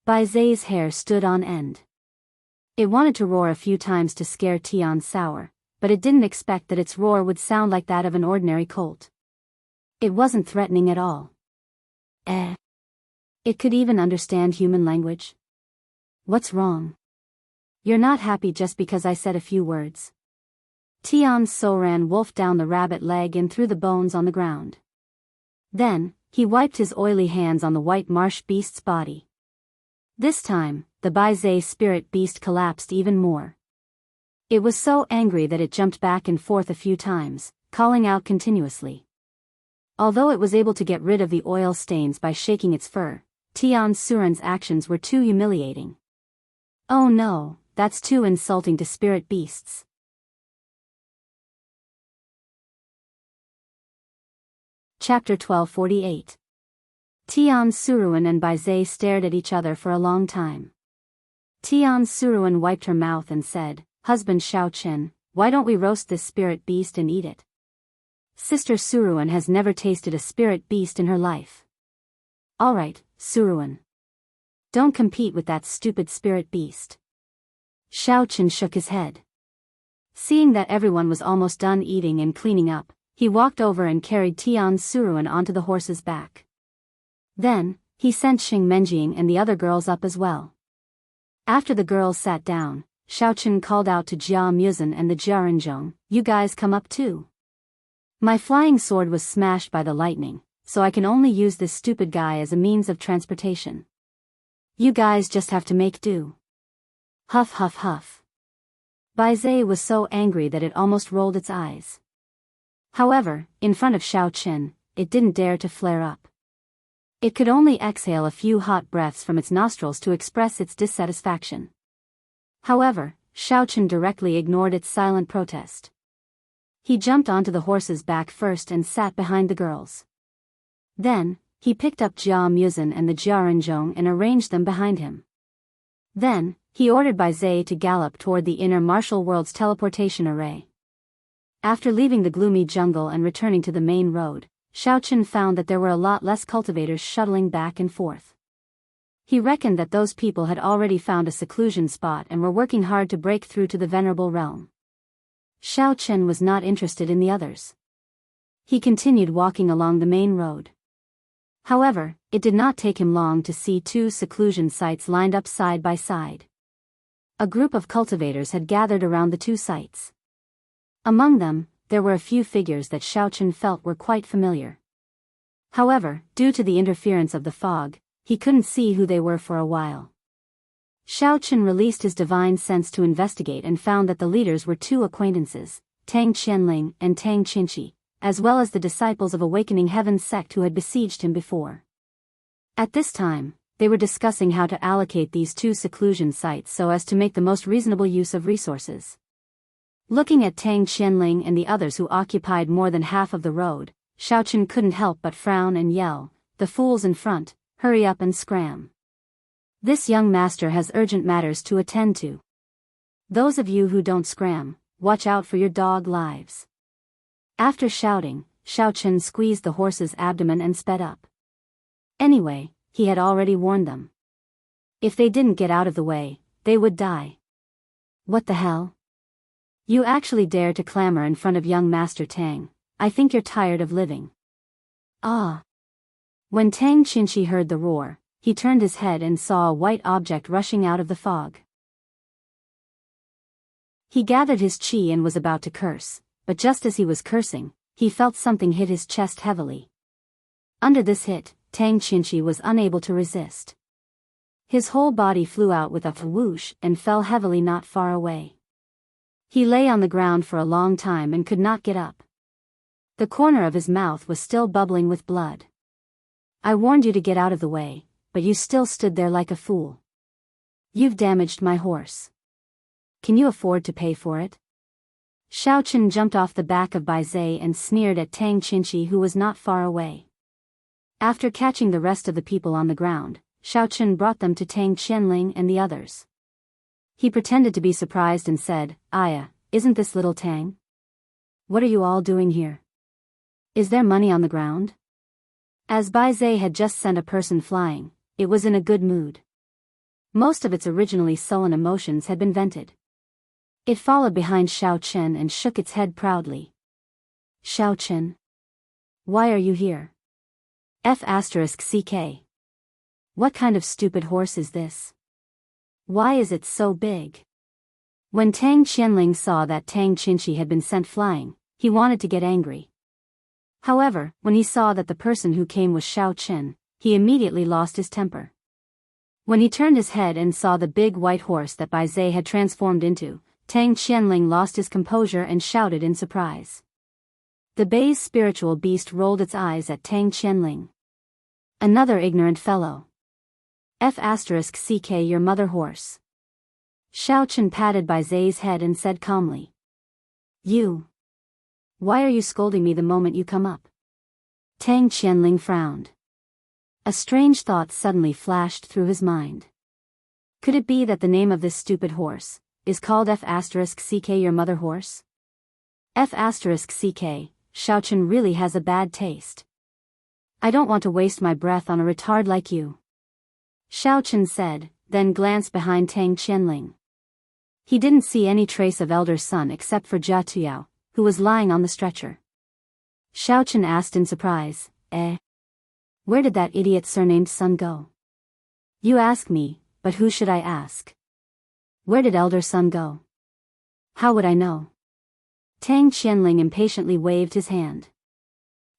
Bai Zai's hair stood on end. It wanted to roar a few times to scare Tian Saor, but it didn't expect that its roar would sound like that of an ordinary colt. It wasn't threatening at all. It could even understand human language. "What's wrong? You're not happy just because I said a few words." Tian Soran wolfed down the rabbit leg and threw the bones on the ground. Then, he wiped his oily hands on the white marsh beast's body. This time, the Bai Zai spirit beast collapsed even more. It was so angry that it jumped back and forth a few times, calling out continuously. Although it was able to get rid of the oil stains by shaking its fur, Tian Suran's actions were too humiliating. "Oh no, that's too insulting to spirit beasts." Chapter 1248. Tian Suruan and Bai Zai stared at each other for a long time. Tian Suruan wiped her mouth and said, "Husband Xiao Chen, why don't we roast this spirit beast and eat it? Sister Suruan has never tasted a spirit beast in her life." "Alright, Suruan. Don't compete with that stupid spirit beast." Xiao Chen shook his head. Seeing that everyone was almost done eating and cleaning up, he walked over and carried Tian Suruan onto the horse's back. Then, he sent Xing Menjing and the other girls up as well. After the girls sat down, Xiao Chen called out to Jia Muzhen and the Jiaranzhong, "You guys come up too. My flying sword was smashed by the lightning, so I can only use this stupid guy as a means of transportation. You guys just have to make do." Huff huff huff. Bai Zai was so angry that it almost rolled its eyes. However, in front of Xiao Chen, it didn't dare to flare up. It could only exhale a few hot breaths from its nostrils to express its dissatisfaction. However, Xiao Chen directly ignored its silent protest. He jumped onto the horse's back first and sat behind the girls. Then, he picked up Jia Muzhen and the Jiaranzhong and arranged them behind him. Then, he ordered Bai Zai to gallop toward the inner martial world's teleportation array. After leaving the gloomy jungle and returning to the main road, Xiao Chen found that there were a lot less cultivators shuttling back and forth. He reckoned that those people had already found a seclusion spot and were working hard to break through to the venerable realm. Xiao Chen was not interested in the others. He continued walking along the main road. However, it did not take him long to see 2 seclusion sites lined up side by side. A group of cultivators had gathered around the 2 sites. Among them, there were a few figures that Xiao Chen felt were quite familiar. However, due to the interference of the fog, he couldn't see who they were for a while. Xiao Chen released his divine sense to investigate and found that the leaders were 2 acquaintances, Tang Qianling and Tang Qinqi, as well as the disciples of Awakening Heaven's sect who had besieged him before. At this time, they were discussing how to allocate these 2 seclusion sites so as to make the most reasonable use of resources. Looking at Tang Qianling and the others who occupied more than half of the road, Xiaochen couldn't help but frown and yell, "The fools in front, hurry up and scram. This young master has urgent matters to attend to. Those of you who don't scram, watch out for your dog lives." After shouting, Xiaochen squeezed the horse's abdomen and sped up. Anyway, he had already warned them. If they didn't get out of the way, they would die. What the hell? You actually dare to clamor in front of young Master Tang. I think you're tired of living. Ah. When Tang Qinshi heard the roar, he turned his head and saw a white object rushing out of the fog. He gathered his qi and was about to curse, but just as he was cursing, he felt something hit his chest heavily. Under this hit, Tang Qinshi was unable to resist. His whole body flew out with a whoosh and fell heavily not far away. He lay on the ground for a long time and could not get up. The corner of his mouth was still bubbling with blood. I warned you to get out of the way, but you still stood there like a fool. You've damaged my horse. Can you afford to pay for it? Xiaochen jumped off the back of Bai Zai and sneered at Tang Qinshi, who was not far away. After catching the rest of the people on the ground, Xiaochen brought them to Tang Qianling and the others. He pretended to be surprised and said, "Aya, isn't this little Tang? What are you all doing here? Is there money on the ground?" As Bai Zai had just sent a person flying, it was in a good mood. Most of its originally sullen emotions had been vented. It followed behind Xiaochen and shook its head proudly. "Xiaochen? Why are you here? F***ck. What kind of stupid horse is this? Why is it so big?" When Tang Qianling saw that Tang Qinshi had been sent flying, he wanted to get angry. However, when he saw that the person who came was Xiaochen, he immediately lost his temper. When he turned his head and saw the big white horse that Bai Zai had transformed into, Tang Qianling lost his composure and shouted in surprise. The Bai's spiritual beast rolled its eyes at Tang Qianling. "Another ignorant fellow. F***ck your mother horse." Xiaochen patted Bai Zai's head and said calmly. "You. Why are you scolding me the moment you come up?" Tang Qianling frowned. A strange thought suddenly flashed through his mind. Could it be that the name of this stupid horse is called F***ck your mother horse? F***ck, Xiaochen really has a bad taste. I don't want to waste my breath on a retard like you, Xiaochen said, then glanced behind Tang Qianling. He didn't see any trace of elder son except for Jia Tuyao, who was lying on the stretcher. Xiaochen asked in surprise, Where did that idiot surnamed son go? You ask me, but who should I ask? Where did elder son go? How would I know? Tang Qianling impatiently waved his hand.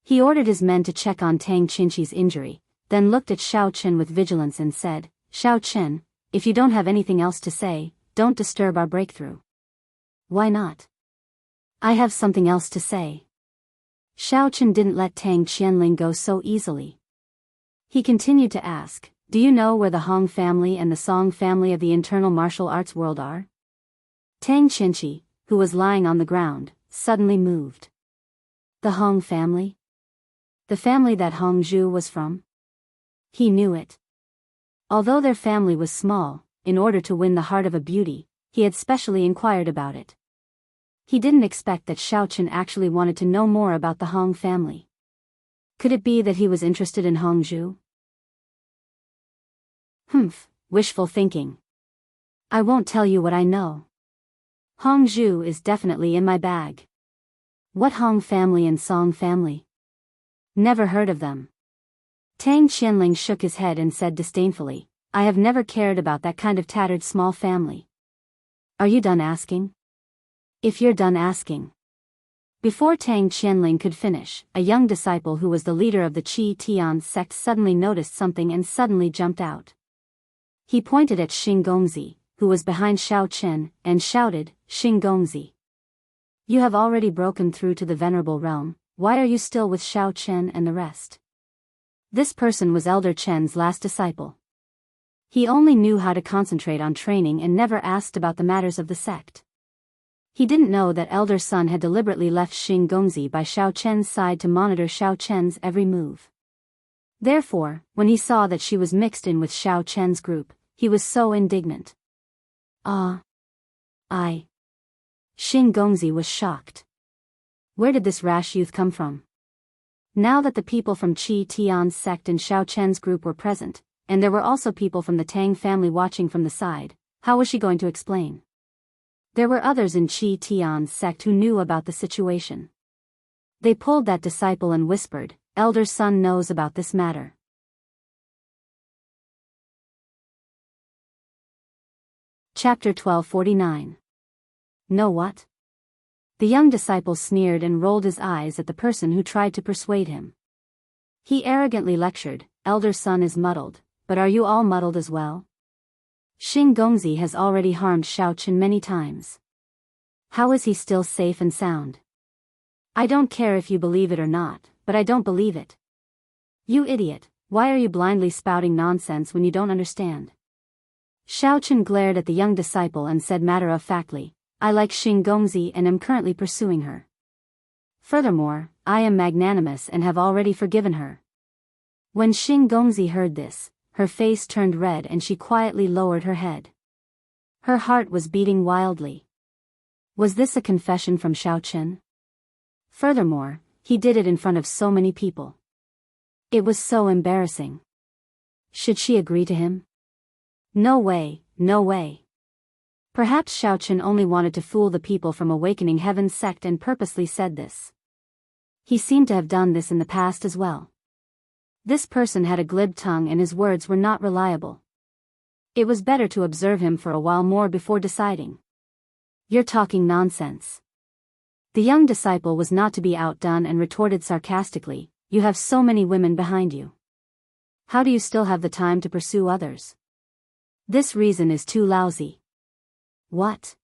He ordered his men to check on Tang Qinshi's injury, then looked at Xiaochen with vigilance and said, Xiaochen, if you don't have anything else to say, don't disturb our breakthrough. Why not? I have something else to say. Xiaochen didn't let Tang Qianling go so easily. He continued to ask, do you know where the Hong family and the Song family of the internal martial arts world are? Tang Qinshi, who was lying on the ground, suddenly moved. The Hong family? The family that Hong Zhu was from? He knew it. Although their family was small, in order to win the heart of a beauty, he had specially inquired about it. He didn't expect that Xiaochen actually wanted to know more about the Hong family. Could it be that he was interested in Hong Zhu? Wishful thinking. I won't tell you what I know. Hong Zhu is definitely in my bag. What Hong family and Song family? Never heard of them. Tang Qianling shook his head and said disdainfully, I have never cared about that kind of tattered small family. Are you done asking? If you're done asking. Before Tang Qianling could finish, a young disciple who was the leader of the Qi Tian sect suddenly noticed something and suddenly jumped out. He pointed at Xing Gongzi, who was behind Xiaochen, and shouted, Xing Gongzi. You have already broken through to the venerable realm, why are you still with Xiaochen and the rest? This person was Elder Chen's last disciple. He only knew how to concentrate on training and never asked about the matters of the sect. He didn't know that elder son had deliberately left Xing Gongzi by Xiao Chen's side to monitor Xiao Chen's every move. Therefore, when he saw that she was mixed in with Xiao Chen's group, he was so indignant. Xing Gongzi was shocked. Where did this rash youth come from? Now that the people from Qi Tian's sect and Xiao Chen's group were present, and there were also people from the Tang family watching from the side, how was she going to explain? There were others in Qi Tian's sect who knew about the situation. They pulled that disciple and whispered, "Elder son knows about this matter." Chapter 1249. Know what? The young disciple sneered and rolled his eyes at the person who tried to persuade him. He arrogantly lectured, "Elder son is muddled, but are you all muddled as well? Xing Gongzi has already harmed Xiao Chen many times. How is he still safe and sound? I don't care if you believe it or not, but I don't believe it. You idiot, why are you blindly spouting nonsense when you don't understand?" Xiao Chen glared at the young disciple and said matter-of-factly, "I like Xing Gongzi and am currently pursuing her. Furthermore, I am magnanimous and have already forgiven her." When Xing Gongzi heard this, her face turned red and she quietly lowered her head. Her heart was beating wildly. Was this a confession from Xiao Chen? Furthermore, he did it in front of so many people. It was so embarrassing. Should she agree to him? No way, no way. Perhaps Xiao Chen only wanted to fool the people from Awakening Heaven's sect and purposely said this. He seemed to have done this in the past as well. This person had a glib tongue and his words were not reliable. It was better to observe him for a while more before deciding. "You're talking nonsense." The young disciple was not to be outdone and retorted sarcastically, "You have so many women behind you. How do you still have the time to pursue others? This reason is too lousy." "What?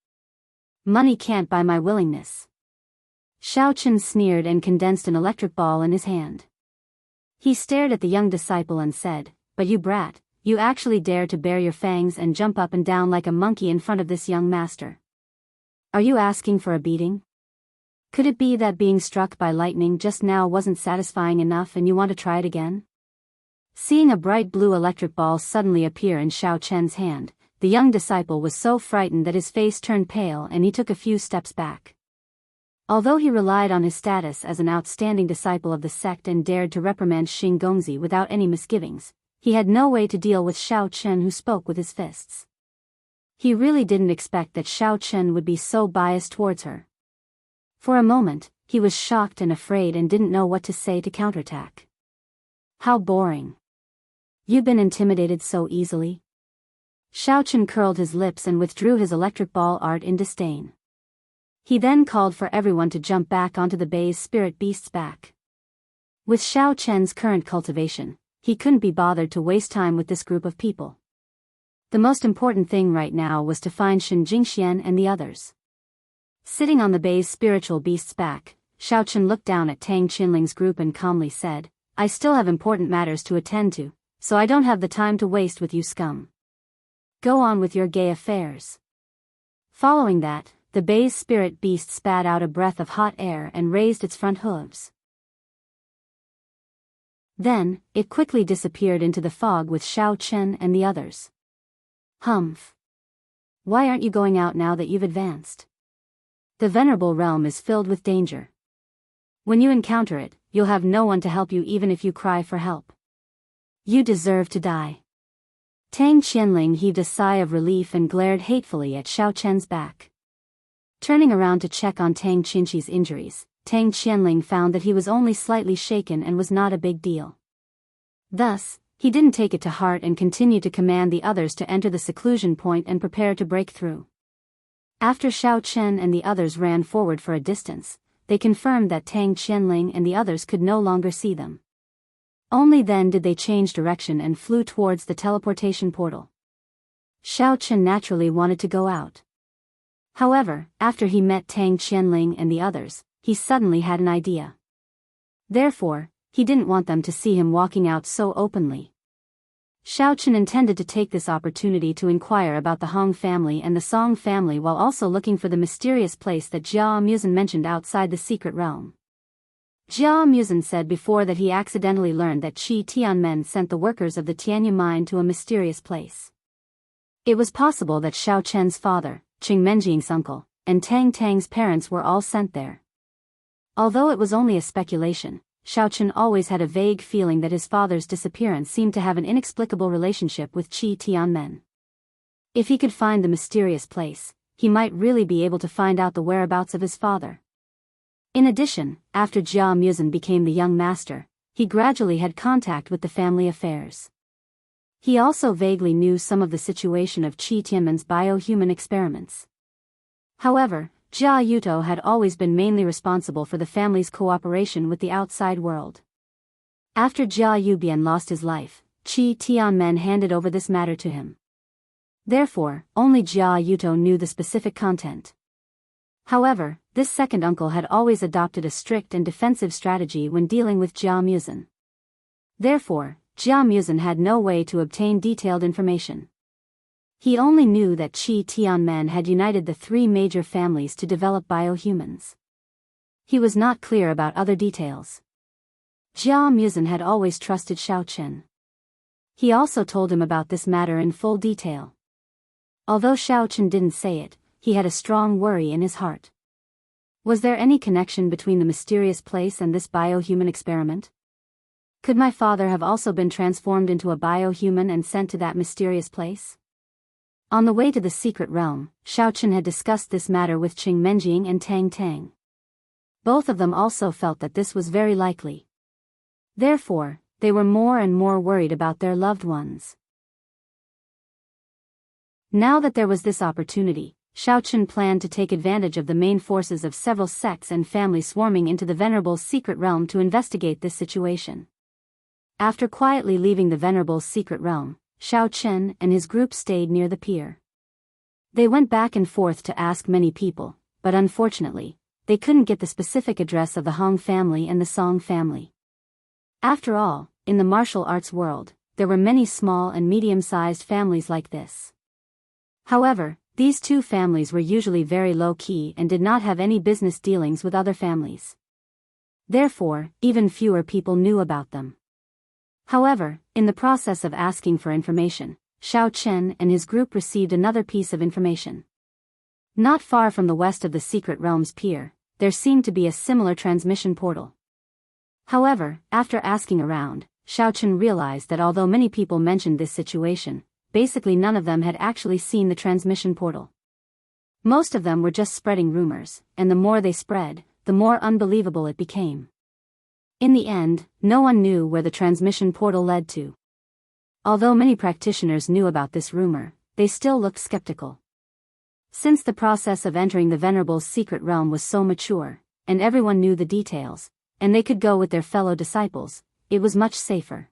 Money can't buy my willingness." Xiao Chen sneered and condensed an electric ball in his hand. He stared at the young disciple and said, "But you brat, you actually dare to bare your fangs and jump up and down like a monkey in front of this young master. Are you asking for a beating? Could it be that being struck by lightning just now wasn't satisfying enough and you want to try it again?" Seeing a bright blue electric ball suddenly appear in Xiao Chen's hand, the young disciple was so frightened that his face turned pale and he took a few steps back. Although he relied on his status as an outstanding disciple of the sect and dared to reprimand Xing Gongzi without any misgivings, he had no way to deal with Xiao Chen who spoke with his fists. He really didn't expect that Xiao Chen would be so biased towards her. For a moment, he was shocked and afraid and didn't know what to say to counterattack. How boring. You've been intimidated so easily? Xiao Chen curled his lips and withdrew his electric ball art in disdain. He then called for everyone to jump back onto the bay's spirit beast's back. With Xiao Chen's current cultivation, he couldn't be bothered to waste time with this group of people. The most important thing right now was to find Shen Jingxian and the others. Sitting on the bay's spiritual beast's back, Xiao Chen looked down at Tang Qinling's group and calmly said, "I still have important matters to attend to, so I don't have the time to waste with you scum. Go on with your gay affairs." Following that, the bay's spirit beast spat out a breath of hot air and raised its front hooves. Then, it quickly disappeared into the fog with Xiao Chen and the others. Humph. Why aren't you going out now that you've advanced? The venerable realm is filled with danger. When you encounter it, you'll have no one to help you even if you cry for help. You deserve to die. Tang Qianling heaved a sigh of relief and glared hatefully at Xiao Chen's back. Turning around to check on Tang Qinqi's injuries, Tang Qianling found that he was only slightly shaken and was not a big deal. Thus, he didn't take it to heart and continued to command the others to enter the seclusion point and prepare to break through. After Xiao Chen and the others ran forward for a distance, they confirmed that Tang Qianling and the others could no longer see them. Only then did they change direction and flew towards the teleportation portal. Xiao Chen naturally wanted to go out. However, after he met Tang Qianling and the others, he suddenly had an idea. Therefore, he didn't want them to see him walking out so openly. Xiao Chen intended to take this opportunity to inquire about the Hong family and the Song family while also looking for the mysterious place that Jia Muzhen mentioned outside the secret realm. Jia Muzhen said before that he accidentally learned that Qi Tianmen sent the workers of the Tianyu mine to a mysterious place. It was possible that Xiao Chen's father, Qing Menjing's uncle, and Tang Tang's parents were all sent there. Although it was only a speculation, Xiao Chen always had a vague feeling that his father's disappearance seemed to have an inexplicable relationship with Qi Tianmen. If he could find the mysterious place, he might really be able to find out the whereabouts of his father. In addition, after Jia Muzhen became the young master, he gradually had contact with the family affairs. He also vaguely knew some of the situation of Qi Tianmen's bio-human experiments. However, Jia Yuto had always been mainly responsible for the family's cooperation with the outside world. After Jia Yubian lost his life, Qi Tianmen handed over this matter to him. Therefore, only Jia Yuto knew the specific content. However, this second uncle had always adopted a strict and defensive strategy when dealing with Jia Muzhen. Therefore, Jia Muzhen had no way to obtain detailed information. He only knew that Qi Tianmen had united the three major families to develop biohumans. He was not clear about other details. Jia Muzhen had always trusted Xiao Chen. He also told him about this matter in full detail. Although Xiao Chen didn't say it, he had a strong worry in his heart. Was there any connection between the mysterious place and this biohuman experiment? Could my father have also been transformed into a biohuman and sent to that mysterious place? On the way to the secret realm, Xiao Chen had discussed this matter with Qing Menjing and Tang Tang. Both of them also felt that this was very likely. Therefore, they were more and more worried about their loved ones. Now that there was this opportunity, Xiao Chen planned to take advantage of the main forces of several sects and families swarming into the Venerable's secret realm to investigate this situation. After quietly leaving the Venerable's secret realm, Xiao Chen and his group stayed near the pier. They went back and forth to ask many people, but unfortunately, they couldn't get the specific address of the Hong family and the Song family. After all, in the martial arts world, there were many small and medium-sized families like this. However, these two families were usually very low-key and did not have any business dealings with other families. Therefore, even fewer people knew about them. However, in the process of asking for information, Xiao Chen and his group received another piece of information. Not far from the west of the Secret Realms pier, there seemed to be a similar transmission portal. However, after asking around, Xiao Chen realized that although many people mentioned this situation, basically none of them had actually seen the transmission portal. Most of them were just spreading rumors, and the more they spread, the more unbelievable it became. In the end, no one knew where the transmission portal led to. Although many practitioners knew about this rumor, they still looked skeptical. Since the process of entering the Venerable's secret realm was so mature, and everyone knew the details, and they could go with their fellow disciples, it was much safer.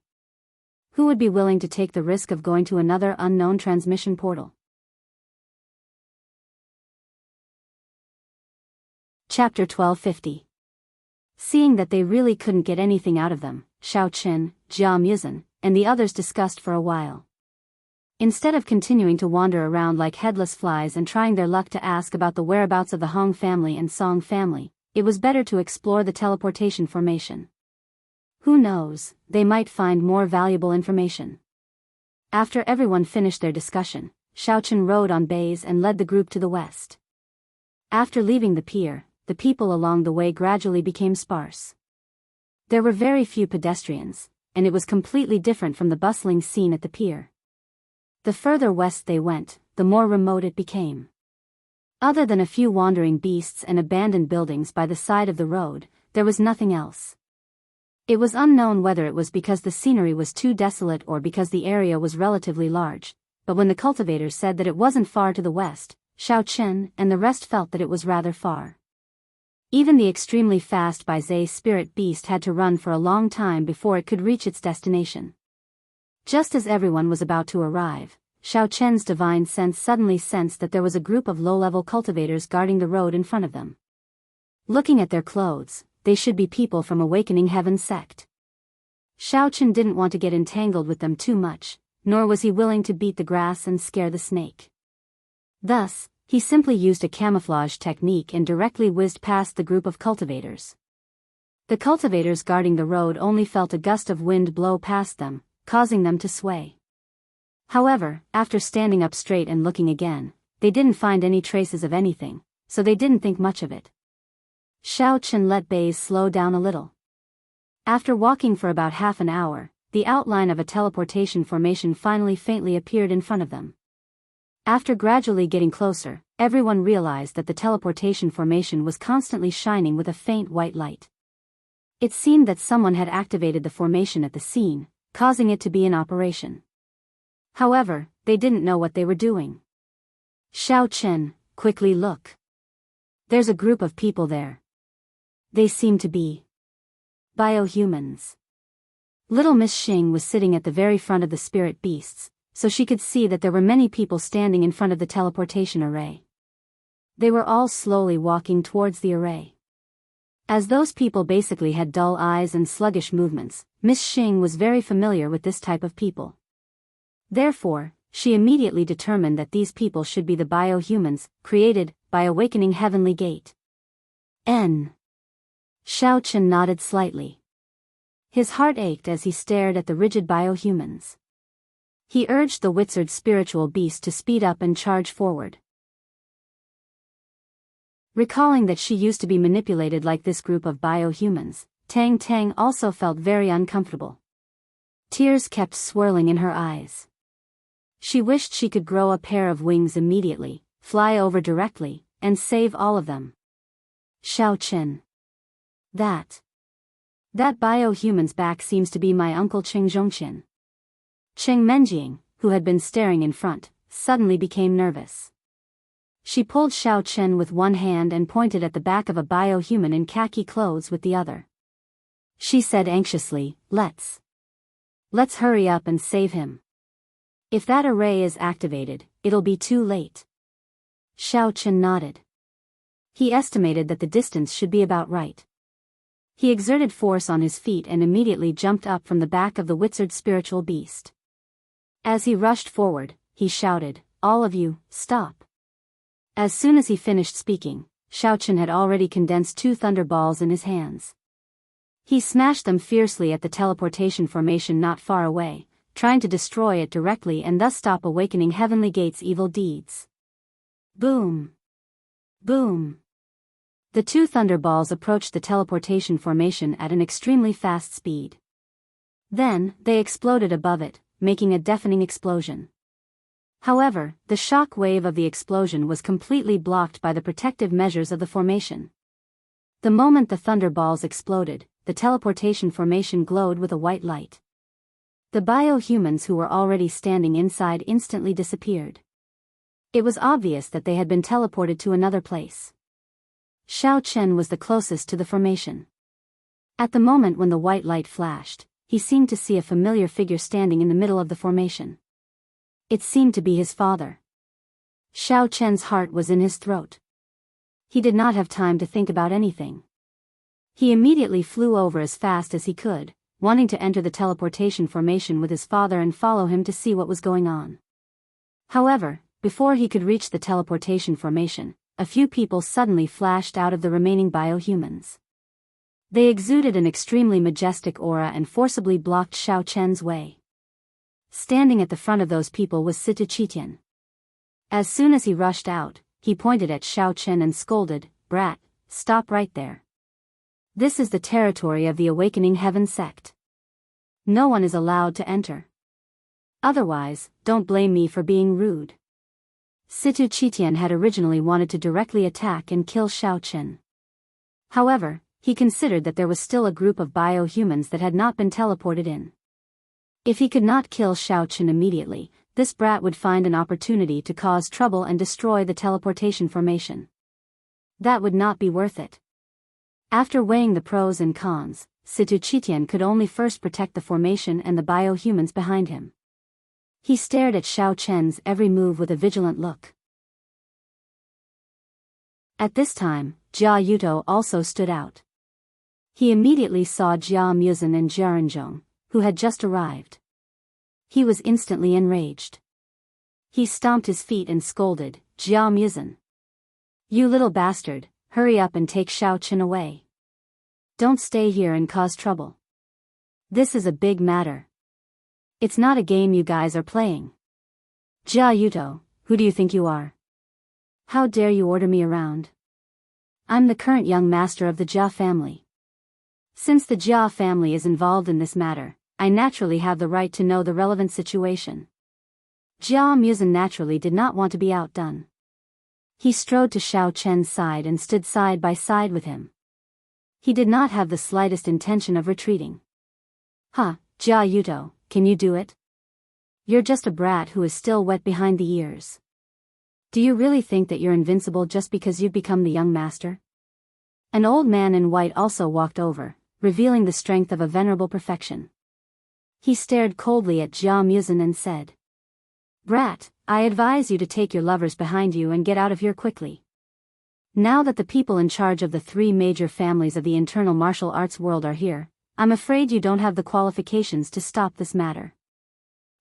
Who would be willing to take the risk of going to another unknown transmission portal? Chapter 1250. Seeing that they really couldn't get anything out of them, Xiao Chen, Jia Muzhen, and the others discussed for a while. Instead of continuing to wander around like headless flies and trying their luck to ask about the whereabouts of the Hong family and Song family, it was better to explore the teleportation formation. Who knows, they might find more valuable information. After everyone finished their discussion, Xiao Chen rode on bays and led the group to the west. After leaving the pier, the people along the way gradually became sparse. There were very few pedestrians, and it was completely different from the bustling scene at the pier. The further west they went, the more remote it became. Other than a few wandering beasts and abandoned buildings by the side of the road, there was nothing else. It was unknown whether it was because the scenery was too desolate or because the area was relatively large, but when the cultivators said that it wasn't far to the west, Xiao Chen and the rest felt that it was rather far. Even the extremely fast Baizé spirit beast had to run for a long time before it could reach its destination. Just as everyone was about to arrive, Xiao Chen's divine sense suddenly sensed that there was a group of low-level cultivators guarding the road in front of them. Looking at their clothes, they should be people from Awakening Heaven sect. Xiao Chen didn't want to get entangled with them too much, nor was he willing to beat the grass and scare the snake. Thus, he simply used a camouflage technique and directly whizzed past the group of cultivators. The cultivators guarding the road only felt a gust of wind blow past them, causing them to sway. However, after standing up straight and looking again, they didn't find any traces of anything, so they didn't think much of it. Xiao Chen let Baze slow down a little. After walking for about half an hour, the outline of a teleportation formation finally faintly appeared in front of them. After gradually getting closer, everyone realized that the teleportation formation was constantly shining with a faint white light. It seemed that someone had activated the formation at the scene, causing it to be in operation. However, they didn't know what they were doing. Xiao Chen, quickly look. There's a group of people there. They seem to be biohumans. Little Miss Xing was sitting at the very front of the spirit beasts, so she could see that there were many people standing in front of the teleportation array. They were all slowly walking towards the array. As those people basically had dull eyes and sluggish movements, Miss Xing was very familiar with this type of people. Therefore, she immediately determined that these people should be the biohumans, created by awakening Heavenly Gate. Xiao Chen nodded slightly. His heart ached as he stared at the rigid biohumans. He urged the wizard spiritual beast to speed up and charge forward. Recalling that she used to be manipulated like this group of biohumans, Tang Tang also felt very uncomfortable. Tears kept swirling in her eyes. She wished she could grow a pair of wings immediately, fly over directly, and save all of them. Xiao Chen. That biohuman's back seems to be my uncle Cheng Zhongqian. Cheng Menjiang, who had been staring in front, suddenly became nervous. She pulled Xiao Chen with one hand and pointed at the back of a biohuman in khaki clothes with the other. She said anxiously, Let's hurry up and save him. If that array is activated, it'll be too late. Xiao Chen nodded. He estimated that the distance should be about right. He exerted force on his feet and immediately jumped up from the back of the wizard spiritual beast. As he rushed forward, he shouted, All of you, stop. As soon as he finished speaking, Xiao Chen had already condensed 2 thunderballs in his hands. He smashed them fiercely at the teleportation formation not far away, trying to destroy it directly and thus stop awakening Heavenly Gate's evil deeds. Boom! Boom! The 2 thunderballs approached the teleportation formation at an extremely fast speed. Then, they exploded above it, making a deafening explosion. However, the shock wave of the explosion was completely blocked by the protective measures of the formation. The moment the thunderballs exploded, the teleportation formation glowed with a white light. The biohumans who were already standing inside instantly disappeared. It was obvious that they had been teleported to another place. Xiao Chen was the closest to the formation. At the moment when the white light flashed, he seemed to see a familiar figure standing in the middle of the formation. It seemed to be his father. Xiao Chen's heart was in his throat. He did not have time to think about anything. He immediately flew over as fast as he could, wanting to enter the teleportation formation with his father and follow him to see what was going on. However, before he could reach the teleportation formation, a few people suddenly flashed out of the remaining biohumans. They exuded an extremely majestic aura and forcibly blocked Xiao Chen's way. Standing at the front of those people was Situ Qitian. As soon as he rushed out, he pointed at Xiao Chen and scolded, Brat, stop right there. This is the territory of the Awakening Heaven sect. No one is allowed to enter. Otherwise, don't blame me for being rude. Situ Qitian had originally wanted to directly attack and kill Xiao Chen. However, he considered that there was still a group of biohumans that had not been teleported in. If he could not kill Xiao Chen immediately, this brat would find an opportunity to cause trouble and destroy the teleportation formation. That would not be worth it. After weighing the pros and cons, Situ Qitian could only first protect the formation and the biohumans behind him. He stared at Xiao Chen's every move with a vigilant look. At this time, Jia Yuto also stood out. He immediately saw Jia Muzhen and Jiaranzhong, who had just arrived. He was instantly enraged. He stomped his feet and scolded, "Jia Muzin. You little bastard, hurry up and take Xiao Chen away. Don't stay here and cause trouble. This is a big matter. It's not a game you guys are playing. Jia Yuto, who do you think you are? How dare you order me around? I'm the current young master of the Jia family. Since the Jia family is involved in this matter, I naturally have the right to know the relevant situation." Jia Muzin naturally did not want to be outdone. He strode to Xiao Chen's side and stood side by side with him. He did not have the slightest intention of retreating. "Huh, Jia Yuto, can you do it? You're just a brat who is still wet behind the ears. Do you really think that you're invincible just because you've become the young master?" An old man in white also walked over, revealing the strength of a venerable perfection. He stared coldly at Jia Muzin and said, "Brat, I advise you to take your lovers behind you and get out of here quickly. Now that the people in charge of the three major families of the internal martial arts world are here, I'm afraid you don't have the qualifications to stop this matter."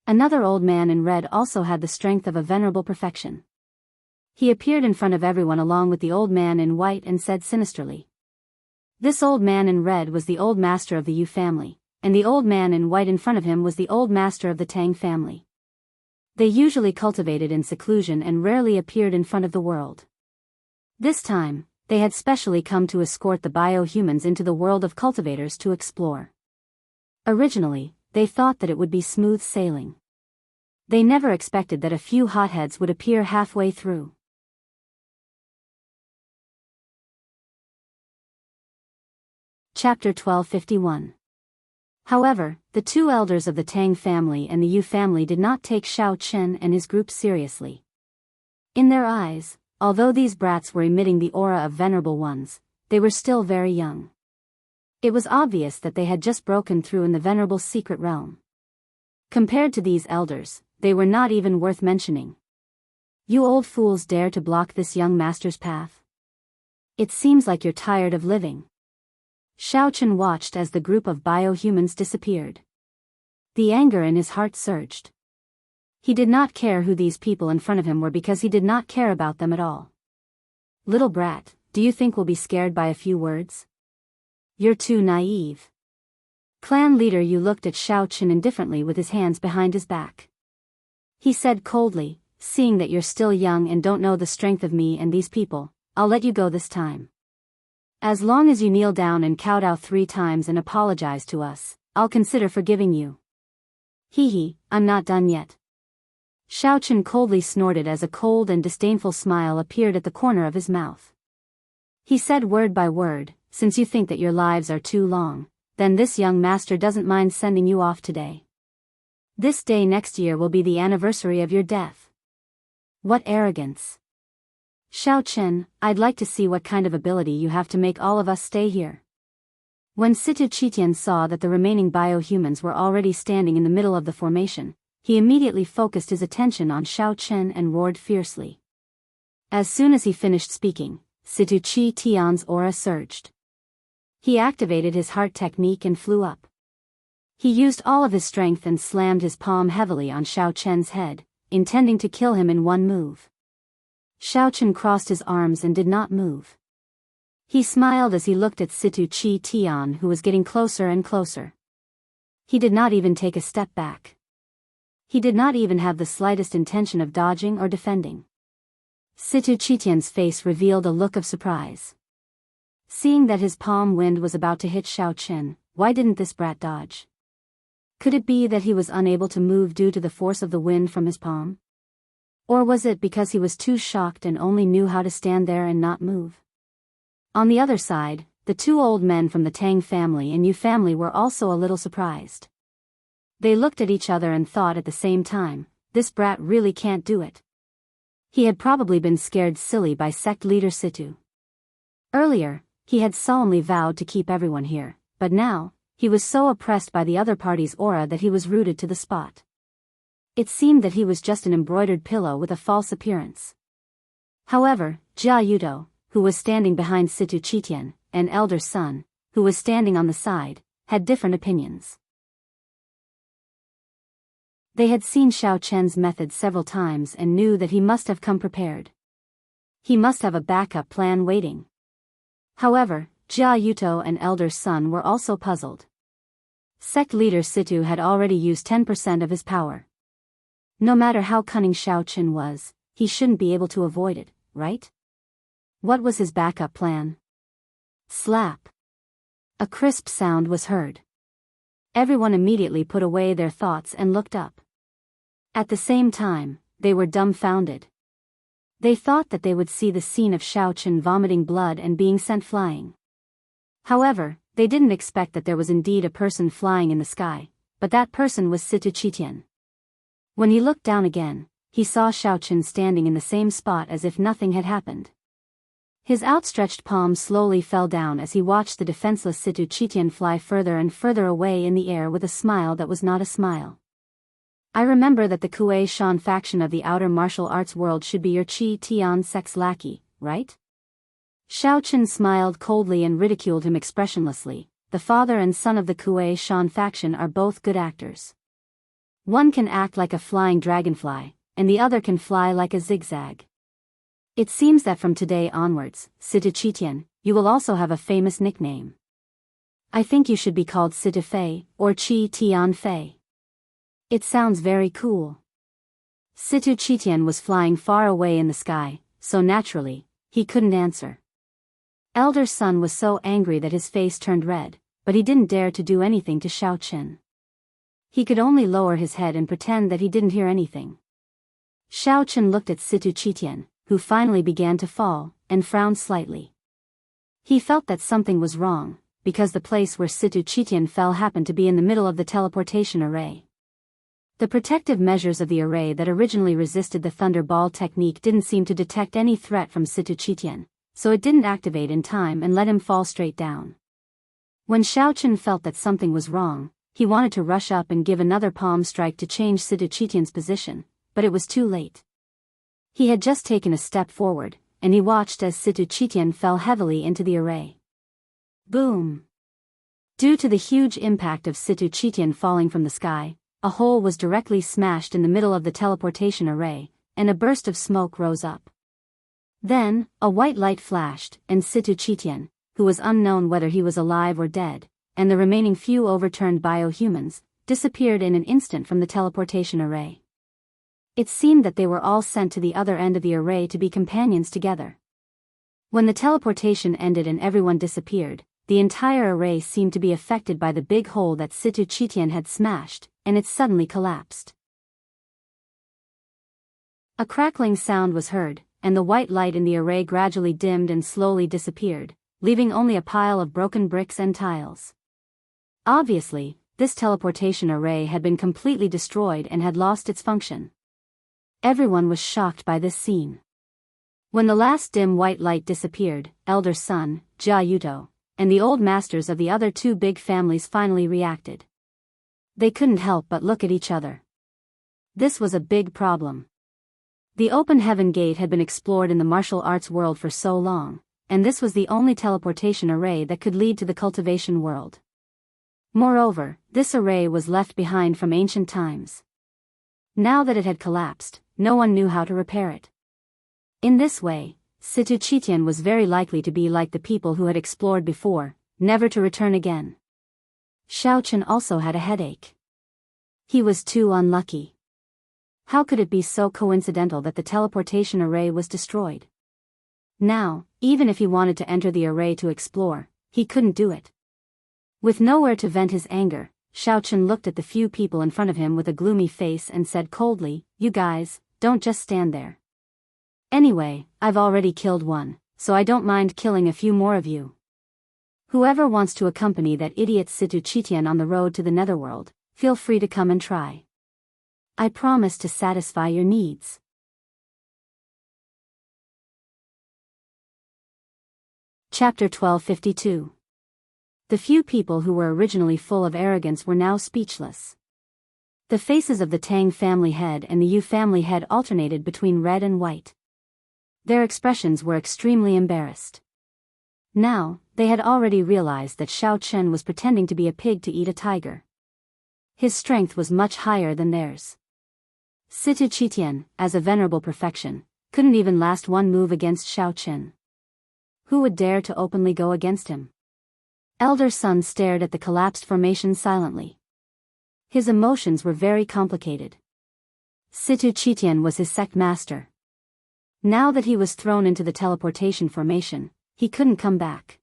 Another old man in red also had the strength of a venerable perfection. He appeared in front of everyone along with the old man in white and said sinisterly. This old man in red was the old master of the Yu family, and the old man in white in front of him was the old master of the Tang family. They usually cultivated in seclusion and rarely appeared in front of the world. This time, they had specially come to escort the bio-humans into the world of cultivators to explore. Originally, they thought that it would be smooth sailing. They never expected that a few hotheads would appear halfway through. Chapter 1251. However, the two elders of the Tang family and the Yu family did not take Xiao Chen and his group seriously. In their eyes, although these brats were emitting the aura of venerable ones, they were still very young. It was obvious that they had just broken through in the venerable secret realm. Compared to these elders, they were not even worth mentioning. "You old fools dare to block this young master's path? It seems like you're tired of living." Xiao Chen watched as the group of bio-humans disappeared. The anger in his heart surged. He did not care who these people in front of him were because he did not care about them at all. "Little brat, do you think we'll be scared by a few words? You're too naive." Clan leader Yu looked at Xiao Chen indifferently with his hands behind his back. He said coldly, "Seeing that you're still young and don't know the strength of me and these people, I'll let you go this time. As long as you kneel down and kowtow 3 times and apologize to us, I'll consider forgiving you." "Hee, I'm not done yet." Xiao Chen coldly snorted as a cold and disdainful smile appeared at the corner of his mouth. He said word by word, "Since you think that your lives are too long, then this young master doesn't mind sending you off today. This day next year will be the anniversary of your death." What arrogance! "Xiao Chen, I'd like to see what kind of ability you have to make all of us stay here." When Situ Qitian saw that the remaining bio-humans were already standing in the middle of the formation, he immediately focused his attention on Xiao Chen and roared fiercely. As soon as he finished speaking, Situ Qitian's aura surged. He activated his heart technique and flew up. He used all of his strength and slammed his palm heavily on Xiao Chen's head, intending to kill him in one move. Xiao Chen crossed his arms and did not move. He smiled as he looked at Situ Qitian, who was getting closer and closer. He did not even take a step back. He did not even have the slightest intention of dodging or defending. Situ Qitian's face revealed a look of surprise. Seeing that his palm wind was about to hit Xiao Chen, why didn't this brat dodge? Could it be that he was unable to move due to the force of the wind from his palm? Or was it because he was too shocked and only knew how to stand there and not move? On the other side, the two old men from the Tang family and Yu family were also a little surprised. They looked at each other and thought at the same time, "This brat really can't do it." He had probably been scared silly by sect leader Situ. Earlier, he had solemnly vowed to keep everyone here, but now, he was so oppressed by the other party's aura that he was rooted to the spot. It seemed that he was just an embroidered pillow with a false appearance. However, Jia Yudo, who was standing behind Situ Qitian, and elder son, who was standing on the side, had different opinions. They had seen Xiao Chen's method several times and knew that he must have come prepared. He must have a backup plan waiting. However, Jia Yuto and elder son were also puzzled. Sect leader Situ had already used 10% of his power. No matter how cunning Xiao Chen was, he shouldn't be able to avoid it, right? What was his backup plan? Slap. A crisp sound was heard. Everyone immediately put away their thoughts and looked up. At the same time, they were dumbfounded. They thought that they would see the scene of Xiao Chen vomiting blood and being sent flying. However, they didn't expect that there was indeed a person flying in the sky, but that person was Situ Qitian. When he looked down again, he saw Xiao Chen standing in the same spot as if nothing had happened. His outstretched palm slowly fell down as he watched the defenseless Situ Qitian fly further and further away in the air with a smile that was not a smile. I remember that the Kuei Shan faction of the outer martial arts world should be your Qi Tian sect's lackey, right? Xiao Chen smiled coldly and ridiculed him expressionlessly. The father and son of the Kuei Shan faction are both good actors. One can act like a flying dragonfly, and the other can fly like a zigzag. It seems that from today onwards, Situ Qitian, you will also have a famous nickname. I think you should be called Situ Fei, or Qi Tian Fei. It sounds very cool. Situ Qitian was flying far away in the sky, so naturally, he couldn't answer. Elder son was so angry that his face turned red, but he didn't dare to do anything to Xiao Chen. He could only lower his head and pretend that he didn't hear anything. Xiao Chen looked at Situ Qitian, who finally began to fall, and frowned slightly. He felt that something was wrong, because the place where Situ Qitian fell happened to be in the middle of the teleportation array. The protective measures of the array that originally resisted the Thunder Ball technique didn't seem to detect any threat from Situ Qitian, so it didn't activate in time and let him fall straight down. When Xiao Chen felt that something was wrong, he wanted to rush up and give another palm strike to change Situ Qitian's position, but it was too late. He had just taken a step forward, and he watched as Situ Qitian fell heavily into the array. Boom! Due to the huge impact of Situ Qitian falling from the sky, a hole was directly smashed in the middle of the teleportation array, and a burst of smoke rose up. Then, a white light flashed, and Situ Qitian, who was unknown whether he was alive or dead, and the remaining few overturned biohumans, disappeared in an instant from the teleportation array. It seemed that they were all sent to the other end of the array to be companions together. When the teleportation ended and everyone disappeared, the entire array seemed to be affected by the big hole that Situ Qitian had smashed, and it suddenly collapsed. A crackling sound was heard, and the white light in the array gradually dimmed and slowly disappeared, leaving only a pile of broken bricks and tiles. Obviously, this teleportation array had been completely destroyed and had lost its function. Everyone was shocked by this scene. When the last dim white light disappeared, elder son, Jia Yuto, and the old masters of the other two big families finally reacted. They couldn't help but look at each other. This was a big problem. The open heaven gate had been explored in the martial arts world for so long, and this was the only teleportation array that could lead to the cultivation world. Moreover, this array was left behind from ancient times. Now that it had collapsed, no one knew how to repair it. In this way, Situ Qitian was very likely to be like the people who had explored before, never to return again. Xiao Chen also had a headache. He was too unlucky. How could it be so coincidental that the teleportation array was destroyed? Now, even if he wanted to enter the array to explore, he couldn't do it. With nowhere to vent his anger, Xiao Chen looked at the few people in front of him with a gloomy face and said coldly, "You guys, don't just stand there. Anyway, I've already killed one, so I don't mind killing a few more of you. Whoever wants to accompany that idiot Situ Qitian on the road to the netherworld, feel free to come and try. I promise to satisfy your needs." Chapter 1252. The few people who were originally full of arrogance were now speechless. The faces of the Tang family head and the Yu family head alternated between red and white. Their expressions were extremely embarrassed. Now, they had already realized that Xiao Chen was pretending to be a pig to eat a tiger. His strength was much higher than theirs. Situ Qitian, as a venerable perfection, couldn't even last one move against Xiao Chen. Who would dare to openly go against him? Elder Sun stared at the collapsed formation silently. His emotions were very complicated. Situ Qitian was his sect master. Now that he was thrown into the teleportation formation, he couldn't come back.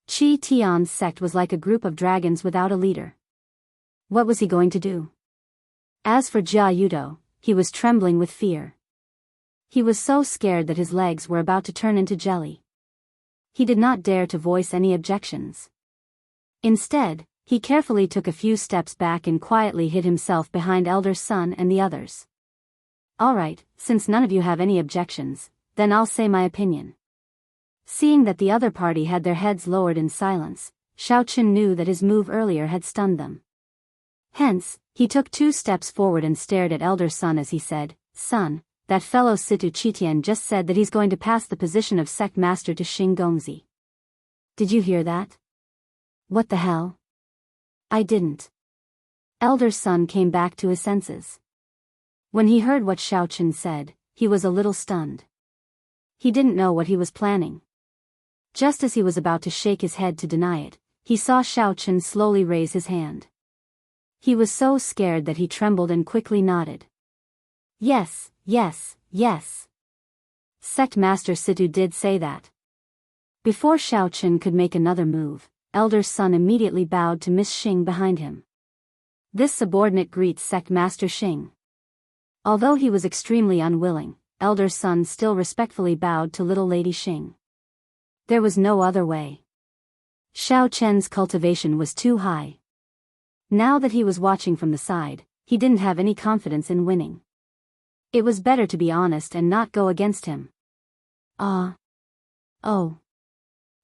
Qi Tian's sect was like a group of dragons without a leader. What was he going to do? As for Jia Yudo, he was trembling with fear. He was so scared that his legs were about to turn into jelly. He did not dare to voice any objections. Instead, he carefully took a few steps back and quietly hid himself behind Elder Sun and the others. Alright, since none of you have any objections, then I'll say my opinion. Seeing that the other party had their heads lowered in silence, Xiao Chen knew that his move earlier had stunned them. Hence, he took 2 steps forward and stared at Elder Sun as he said, "Son, that fellow Situ Qitian just said that he's going to pass the position of sect master to Xing Gongzi. Did you hear that?" "What the hell?" "I didn't." Elder Sun came back to his senses. When he heard what Xiao Chen said, he was a little stunned. He didn't know what he was planning. Just as he was about to shake his head to deny it, he saw Xiao Chen slowly raise his hand. He was so scared that he trembled and quickly nodded. Yes, yes, yes. Sect Master Situ did say that. Before Xiao Chen could make another move, Elder Sun immediately bowed to Miss Xing behind him. This subordinate greets Sect Master Xing. Although he was extremely unwilling, Elder Sun still respectfully bowed to little Lady Xing. There was no other way. Xiao Chen's cultivation was too high. Now that he was watching from the side, he didn't have any confidence in winning. It was better to be honest and not go against him. Oh.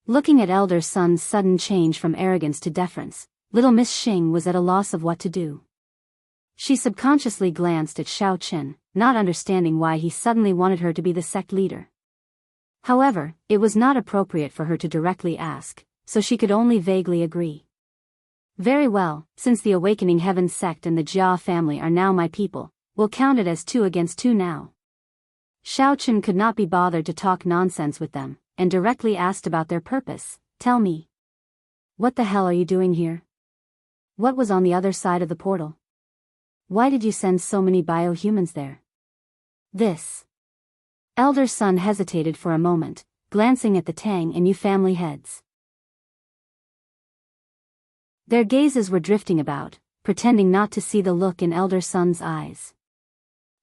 Looking at Elder Sun's sudden change from arrogance to deference, little Miss Xing was at a loss of what to do. She subconsciously glanced at Xiao Chen, not understanding why he suddenly wanted her to be the sect leader. However, it was not appropriate for her to directly ask, so she could only vaguely agree. Very well, since the Awakening Heaven sect and the Jia family are now my people, we'll count it as 2 against 2 now. Xiao Chen could not be bothered to talk nonsense with them, and directly asked about their purpose. "Tell me. What the hell are you doing here? What was on the other side of the portal? Why did you send so many biohumans there?" This. Elder Sun hesitated for a moment, glancing at the Tang and Yu family heads. Their gazes were drifting about, pretending not to see the look in Elder Sun's eyes.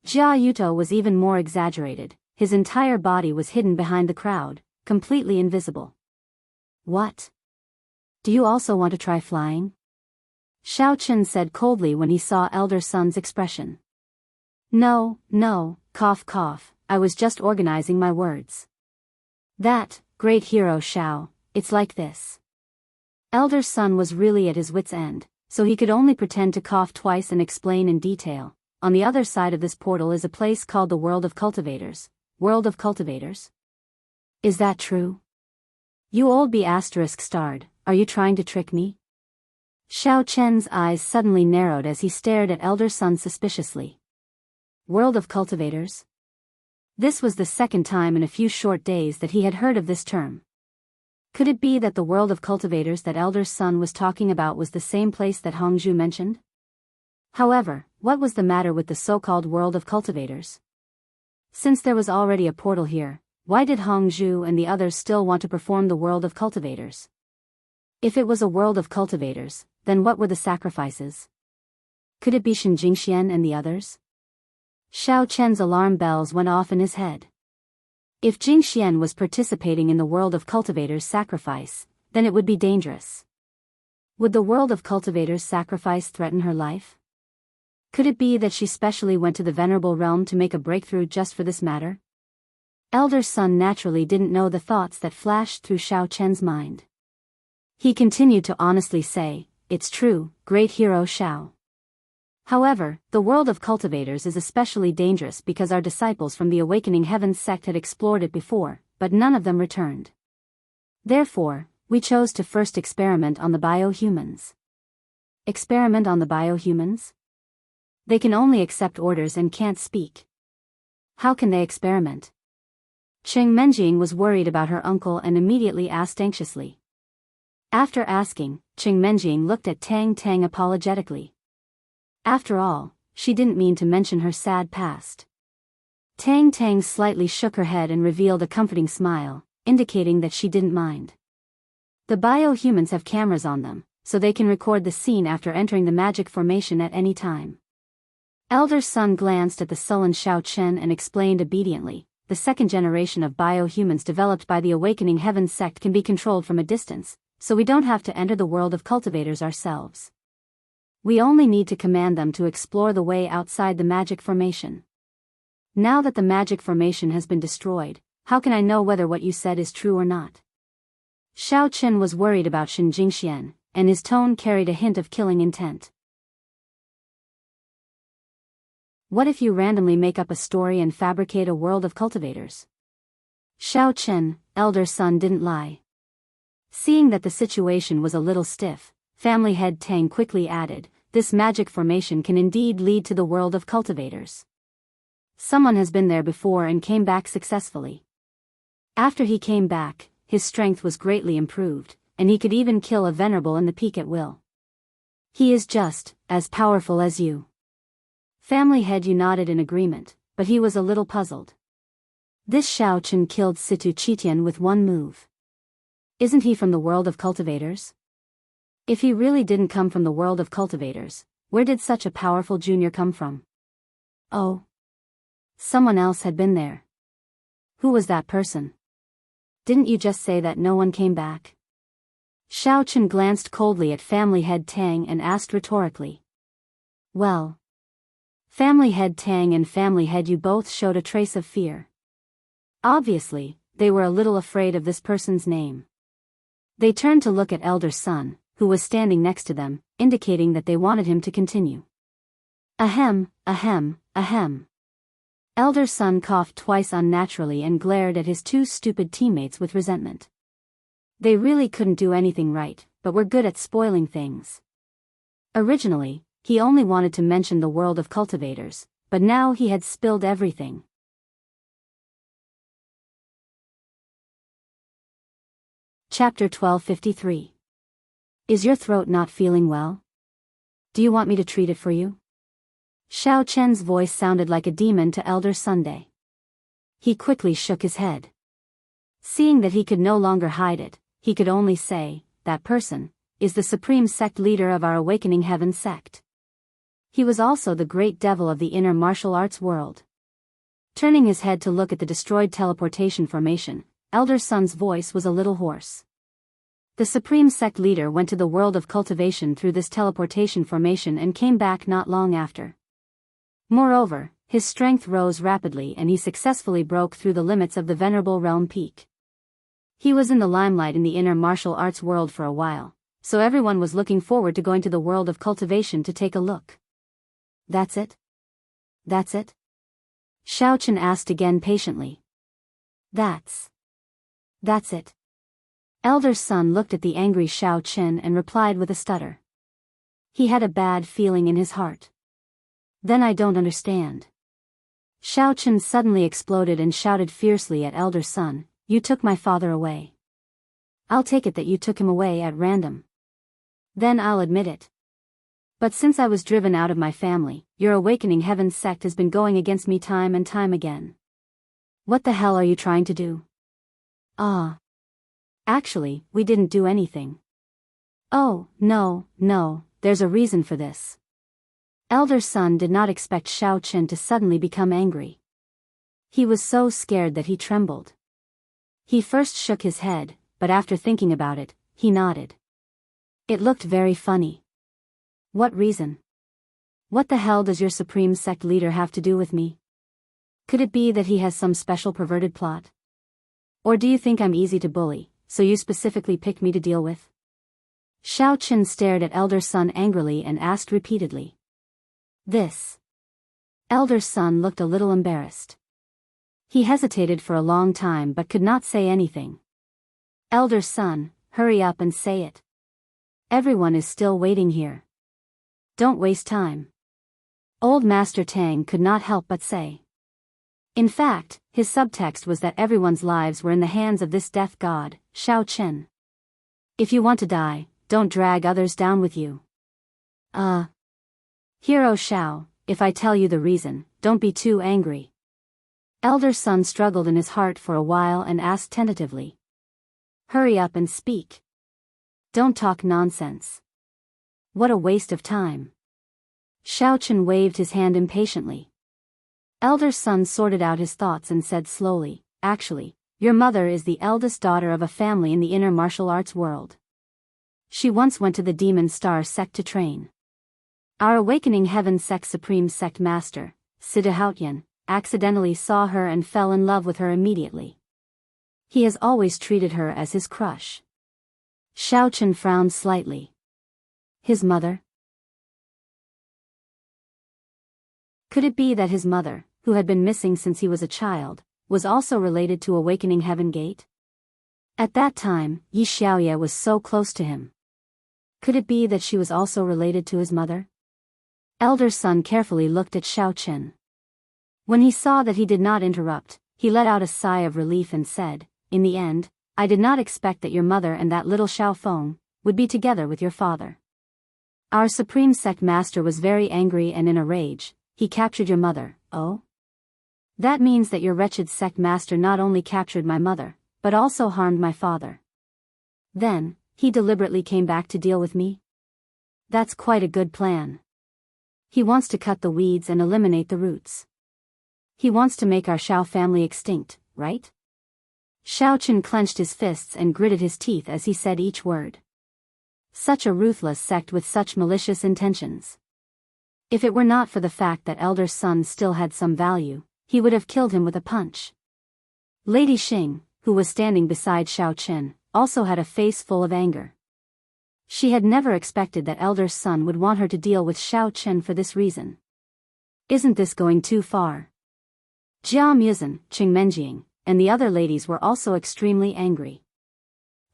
Jia Yuto was even more exaggerated, his entire body was hidden behind the crowd, completely invisible. "What? Do you also want to try flying?" Xiao Chen said coldly when he saw Elder Sun's expression. No, cough cough, I was just organizing my words. That, great hero Xiao, it's like this. Elder Sun was really at his wit's end, so he could only pretend to cough twice and explain in detail. On the other side of this portal is a place called the World of Cultivators. World of Cultivators? Is that true? You old B** starred, are you trying to trick me? Xiao Chen's eyes suddenly narrowed as he stared at Elder Sun suspiciously. World of Cultivators? This was the second time in a few short days that he had heard of this term. Could it be that the World of Cultivators that Elder Sun was talking about was the same place that Hongzhu mentioned? However, what was the matter with the so-called World of Cultivators? Since there was already a portal here, why did Hongzhu and the others still want to perform the World of Cultivators? If it was a World of Cultivators, then what were the sacrifices? Could it be Shen Jingxian and the others? Xiao Chen's alarm bells went off in his head. If Jingxian was participating in the World of Cultivators sacrifice, then it would be dangerous. Would the World of Cultivators sacrifice threaten her life? Could it be that she specially went to the Venerable Realm to make a breakthrough just for this matter? Elder Sun naturally didn't know the thoughts that flashed through Xiao Chen's mind. He continued to honestly say, "It's true, great hero Xiao. However, the World of Cultivators is especially dangerous because our disciples from the Awakening Heaven sect had explored it before, but none of them returned. Therefore, we chose to first experiment on the biohumans." Experiment on the biohumans? They can only accept orders and can't speak. How can they experiment? Cheng Menjing was worried about her uncle and immediately asked anxiously. After asking, Cheng Menjing looked at Tang Tang apologetically. After all, she didn't mean to mention her sad past. Tang Tang slightly shook her head and revealed a comforting smile, indicating that she didn't mind. The bio-humans have cameras on them, so they can record the scene after entering the magic formation at any time. Elder Sun glanced at the sullen Xiao Chen and explained obediently. The second generation of bio-humans developed by the Awakening Heavens sect can be controlled from a distance, so we don't have to enter the world of cultivators ourselves. We only need to command them to explore the way outside the magic formation. Now that the magic formation has been destroyed, how can I know whether what you said is true or not? Xiao Chen was worried about Shen Jingxian, and his tone carried a hint of killing intent. What if you randomly make up a story and fabricate a world of cultivators? Xiao Chen, Elder Sun didn't lie. Seeing that the situation was a little stiff, family head Tang quickly added, this magic formation can indeed lead to the world of cultivators. Someone has been there before and came back successfully. After he came back, his strength was greatly improved, and he could even kill a venerable in the peak at will. He is just as powerful as you. Family head Yu nodded in agreement, but he was a little puzzled. This Xiao Chen killed Situ Qitian with one move. Isn't he from the world of cultivators? If he really didn't come from the world of cultivators, where did such a powerful junior come from? Oh. Someone else had been there. Who was that person? Didn't you just say that no one came back? Xiao Chen glanced coldly at family head Tang and asked rhetorically. Well. Family head Tang and family head Yu both showed a trace of fear. Obviously, they were a little afraid of this person's name. They turned to look at Elder Sun, who was standing next to them, indicating that they wanted him to continue. Ahem, ahem, ahem. Elder Sun coughed twice unnaturally and glared at his two stupid teammates with resentment. They really couldn't do anything right, but were good at spoiling things. Originally, he only wanted to mention the world of cultivators, but now he had spilled everything. Chapter 1253. Is your throat not feeling well? Do you want me to treat it for you? Xiao Chen's voice sounded like a demon to Elder Sunday. He quickly shook his head. Seeing that he could no longer hide it, he could only say, that person is the supreme sect leader of our Awakening Heaven sect. He was also the great devil of the inner martial arts world. Turning his head to look at the destroyed teleportation formation, Elder Sun's voice was a little hoarse. The supreme sect leader went to the world of cultivation through this teleportation formation and came back not long after. Moreover, his strength rose rapidly and he successfully broke through the limits of the Venerable Realm Peak. He was in the limelight in the inner martial arts world for a while, so everyone was looking forward to going to the world of cultivation to take a look. That's it? That's it? Xiao Chen asked again patiently. That's it. Elder Sun looked at the angry Xiao Chen and replied with a stutter. He had a bad feeling in his heart. Then I don't understand. Xiao Chen suddenly exploded and shouted fiercely at Elder Sun, you took my father away. I'll take it that you took him away at random. Then I'll admit it. But since I was driven out of my family, your Awakening Heavens sect has been going against me time and time again. What the hell are you trying to do? Actually, we didn't do anything. Oh, no, there's a reason for this. Elder Sun did not expect Xiao Chen to suddenly become angry. He was so scared that he trembled. He first shook his head, but after thinking about it, he nodded. It looked very funny. What reason? What the hell does your supreme sect leader have to do with me? Could it be that he has some special perverted plot? Or do you think I'm easy to bully, so you specifically picked me to deal with? Xiao Chen stared at Elder Sun angrily and asked repeatedly. This. Elder Sun looked a little embarrassed. He hesitated for a long time but could not say anything. Elder Sun, hurry up and say it. Everyone is still waiting here. Don't waste time. Old Master Tang could not help but say. In fact, his subtext was that everyone's lives were in the hands of this death god, Shao Chen. If you want to die, don't drag others down with you. Hero Shao, if I tell you the reason, don't be too angry. Elder son struggled in his heart for a while and asked tentatively. Hurry up and speak. Don't talk nonsense. What a waste of time. Shao Chen waved his hand impatiently. Elder son sorted out his thoughts and said slowly, actually, your mother is the eldest daughter of a family in the inner martial arts world. She once went to the Demon Star sect to train. Our Awakening Heaven sect supreme sect master, Siddhaotian, accidentally saw her and fell in love with her immediately. He has always treated her as his crush. Shao Chen frowned slightly. His mother? Could it be that his mother, who had been missing since he was a child, was also related to Awakening Heaven Gate? At that time, Yi Xiaoye was so close to him. Could it be that she was also related to his mother? Elder son carefully looked at Shao Chen. When he saw that he did not interrupt, he let out a sigh of relief and said, in the end, I did not expect that your mother and that little Xiao Feng would be together with your father. Our supreme sect master was very angry and in a rage. He captured your mother, oh? That means that your wretched sect master not only captured my mother, but also harmed my father. Then, he deliberately came back to deal with me? That's quite a good plan. He wants to cut the weeds and eliminate the roots. He wants to make our Shao family extinct, right? Shao Chen clenched his fists and gritted his teeth as he said each word. Such a ruthless sect with such malicious intentions. If it were not for the fact that elder son still had some value, he would have killed him with a punch. Lady Xing, who was standing beside Shao Chen, also had a face full of anger. She had never expected that elder son would want her to deal with Shao Chen for this reason. Isn't this going too far? Jia Muzhen, Qing Menjing, and the other ladies were also extremely angry.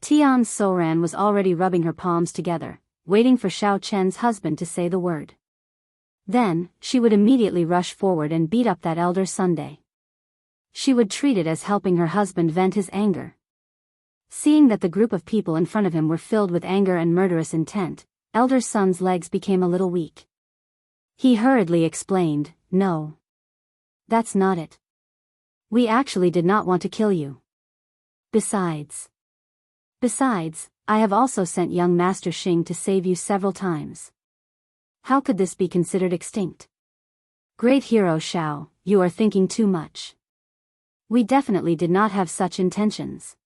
Tian Soran was already rubbing her palms together, waiting for Shao Chen's husband to say the word. Then, she would immediately rush forward and beat up that elder Sunday. She would treat it as helping her husband vent his anger. Seeing that the group of people in front of him were filled with anger and murderous intent, elder son's legs became a little weak. He hurriedly explained, no. That's not it. We actually did not want to kill you. Besides, I have also sent young Master Xing to save you several times. How could this be considered extinct? Great hero Shao, you are thinking too much. We definitely did not have such intentions.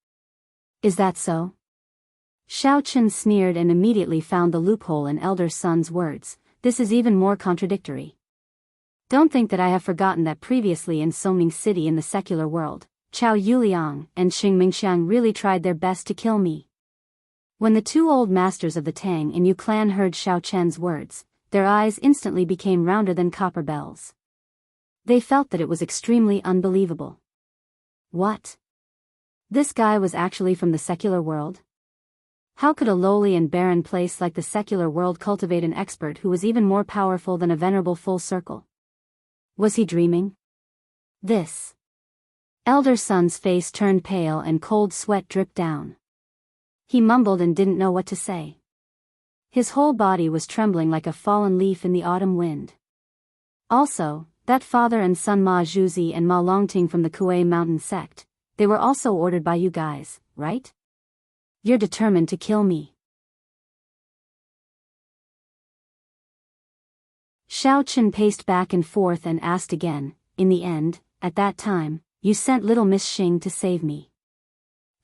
Is that so? Shao Chen sneered and immediately found the loophole in elder son's words. This is even more contradictory. Don't think that I have forgotten that previously in Songning City in the secular world, Chao Yuliang and Xing Mingxiang really tried their best to kill me. When the two old masters of the Tang and Yu clan heard Shao Chen's words, their eyes instantly became rounder than copper bells. They felt that it was extremely unbelievable. What? This guy was actually from the secular world? How could a lowly and barren place like the secular world cultivate an expert who was even more powerful than a venerable full circle? Was he dreaming? This. Elder son's face turned pale and cold sweat dripped down. He mumbled and didn't know what to say. His whole body was trembling like a fallen leaf in the autumn wind. Also, that father and son Ma Zhuzi and Ma Longting from the Kuei Mountain sect, they were also ordered by you guys, right? You're determined to kill me. Shao Chen paced back and forth and asked again, in the end, at that time, you sent little Miss Xing to save me.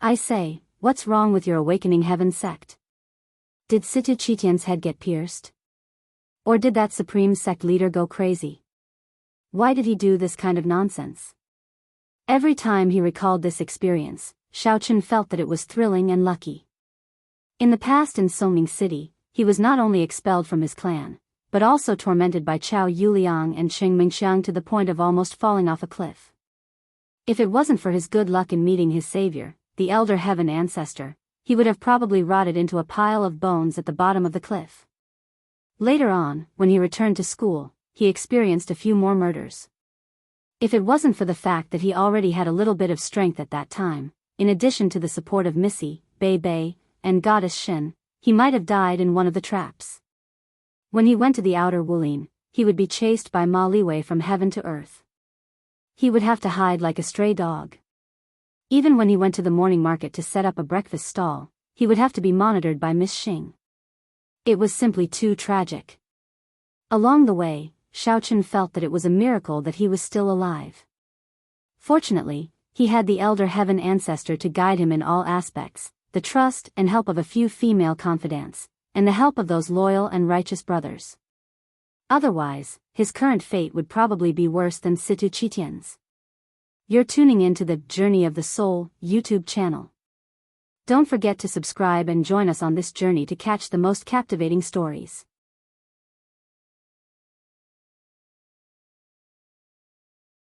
I say, what's wrong with your Awakening Heaven sect? Did Situ Qitian's head get pierced? Or did that supreme sect leader go crazy? Why did he do this kind of nonsense? Every time he recalled this experience, Shao Chen felt that it was thrilling and lucky. In the past in Songning City, he was not only expelled from his clan, but also tormented by Chao Yuliang and Qing Mingxiang to the point of almost falling off a cliff. If it wasn't for his good luck in meeting his savior, the elder heaven ancestor, he would have probably rotted into a pile of bones at the bottom of the cliff. Later on, when he returned to school, he experienced a few more murders. If it wasn't for the fact that he already had a little bit of strength at that time, in addition to the support of Missy, Bei, and Goddess Shin, he might have died in one of the traps. When he went to the outer Wulin, he would be chased by Ma Liwei from heaven to earth. He would have to hide like a stray dog. Even when he went to the morning market to set up a breakfast stall, he would have to be monitored by Miss Xing. It was simply too tragic. Along the way, Xiaochen felt that it was a miracle that he was still alive. Fortunately, he had the elder heaven ancestor to guide him in all aspects, the trust and help of a few female confidants, and the help of those loyal and righteous brothers. Otherwise, his current fate would probably be worse than Situ Qitian's. You're tuning in to the Journey of the Soul YouTube channel. Don't forget to subscribe and join us on this journey to catch the most captivating stories.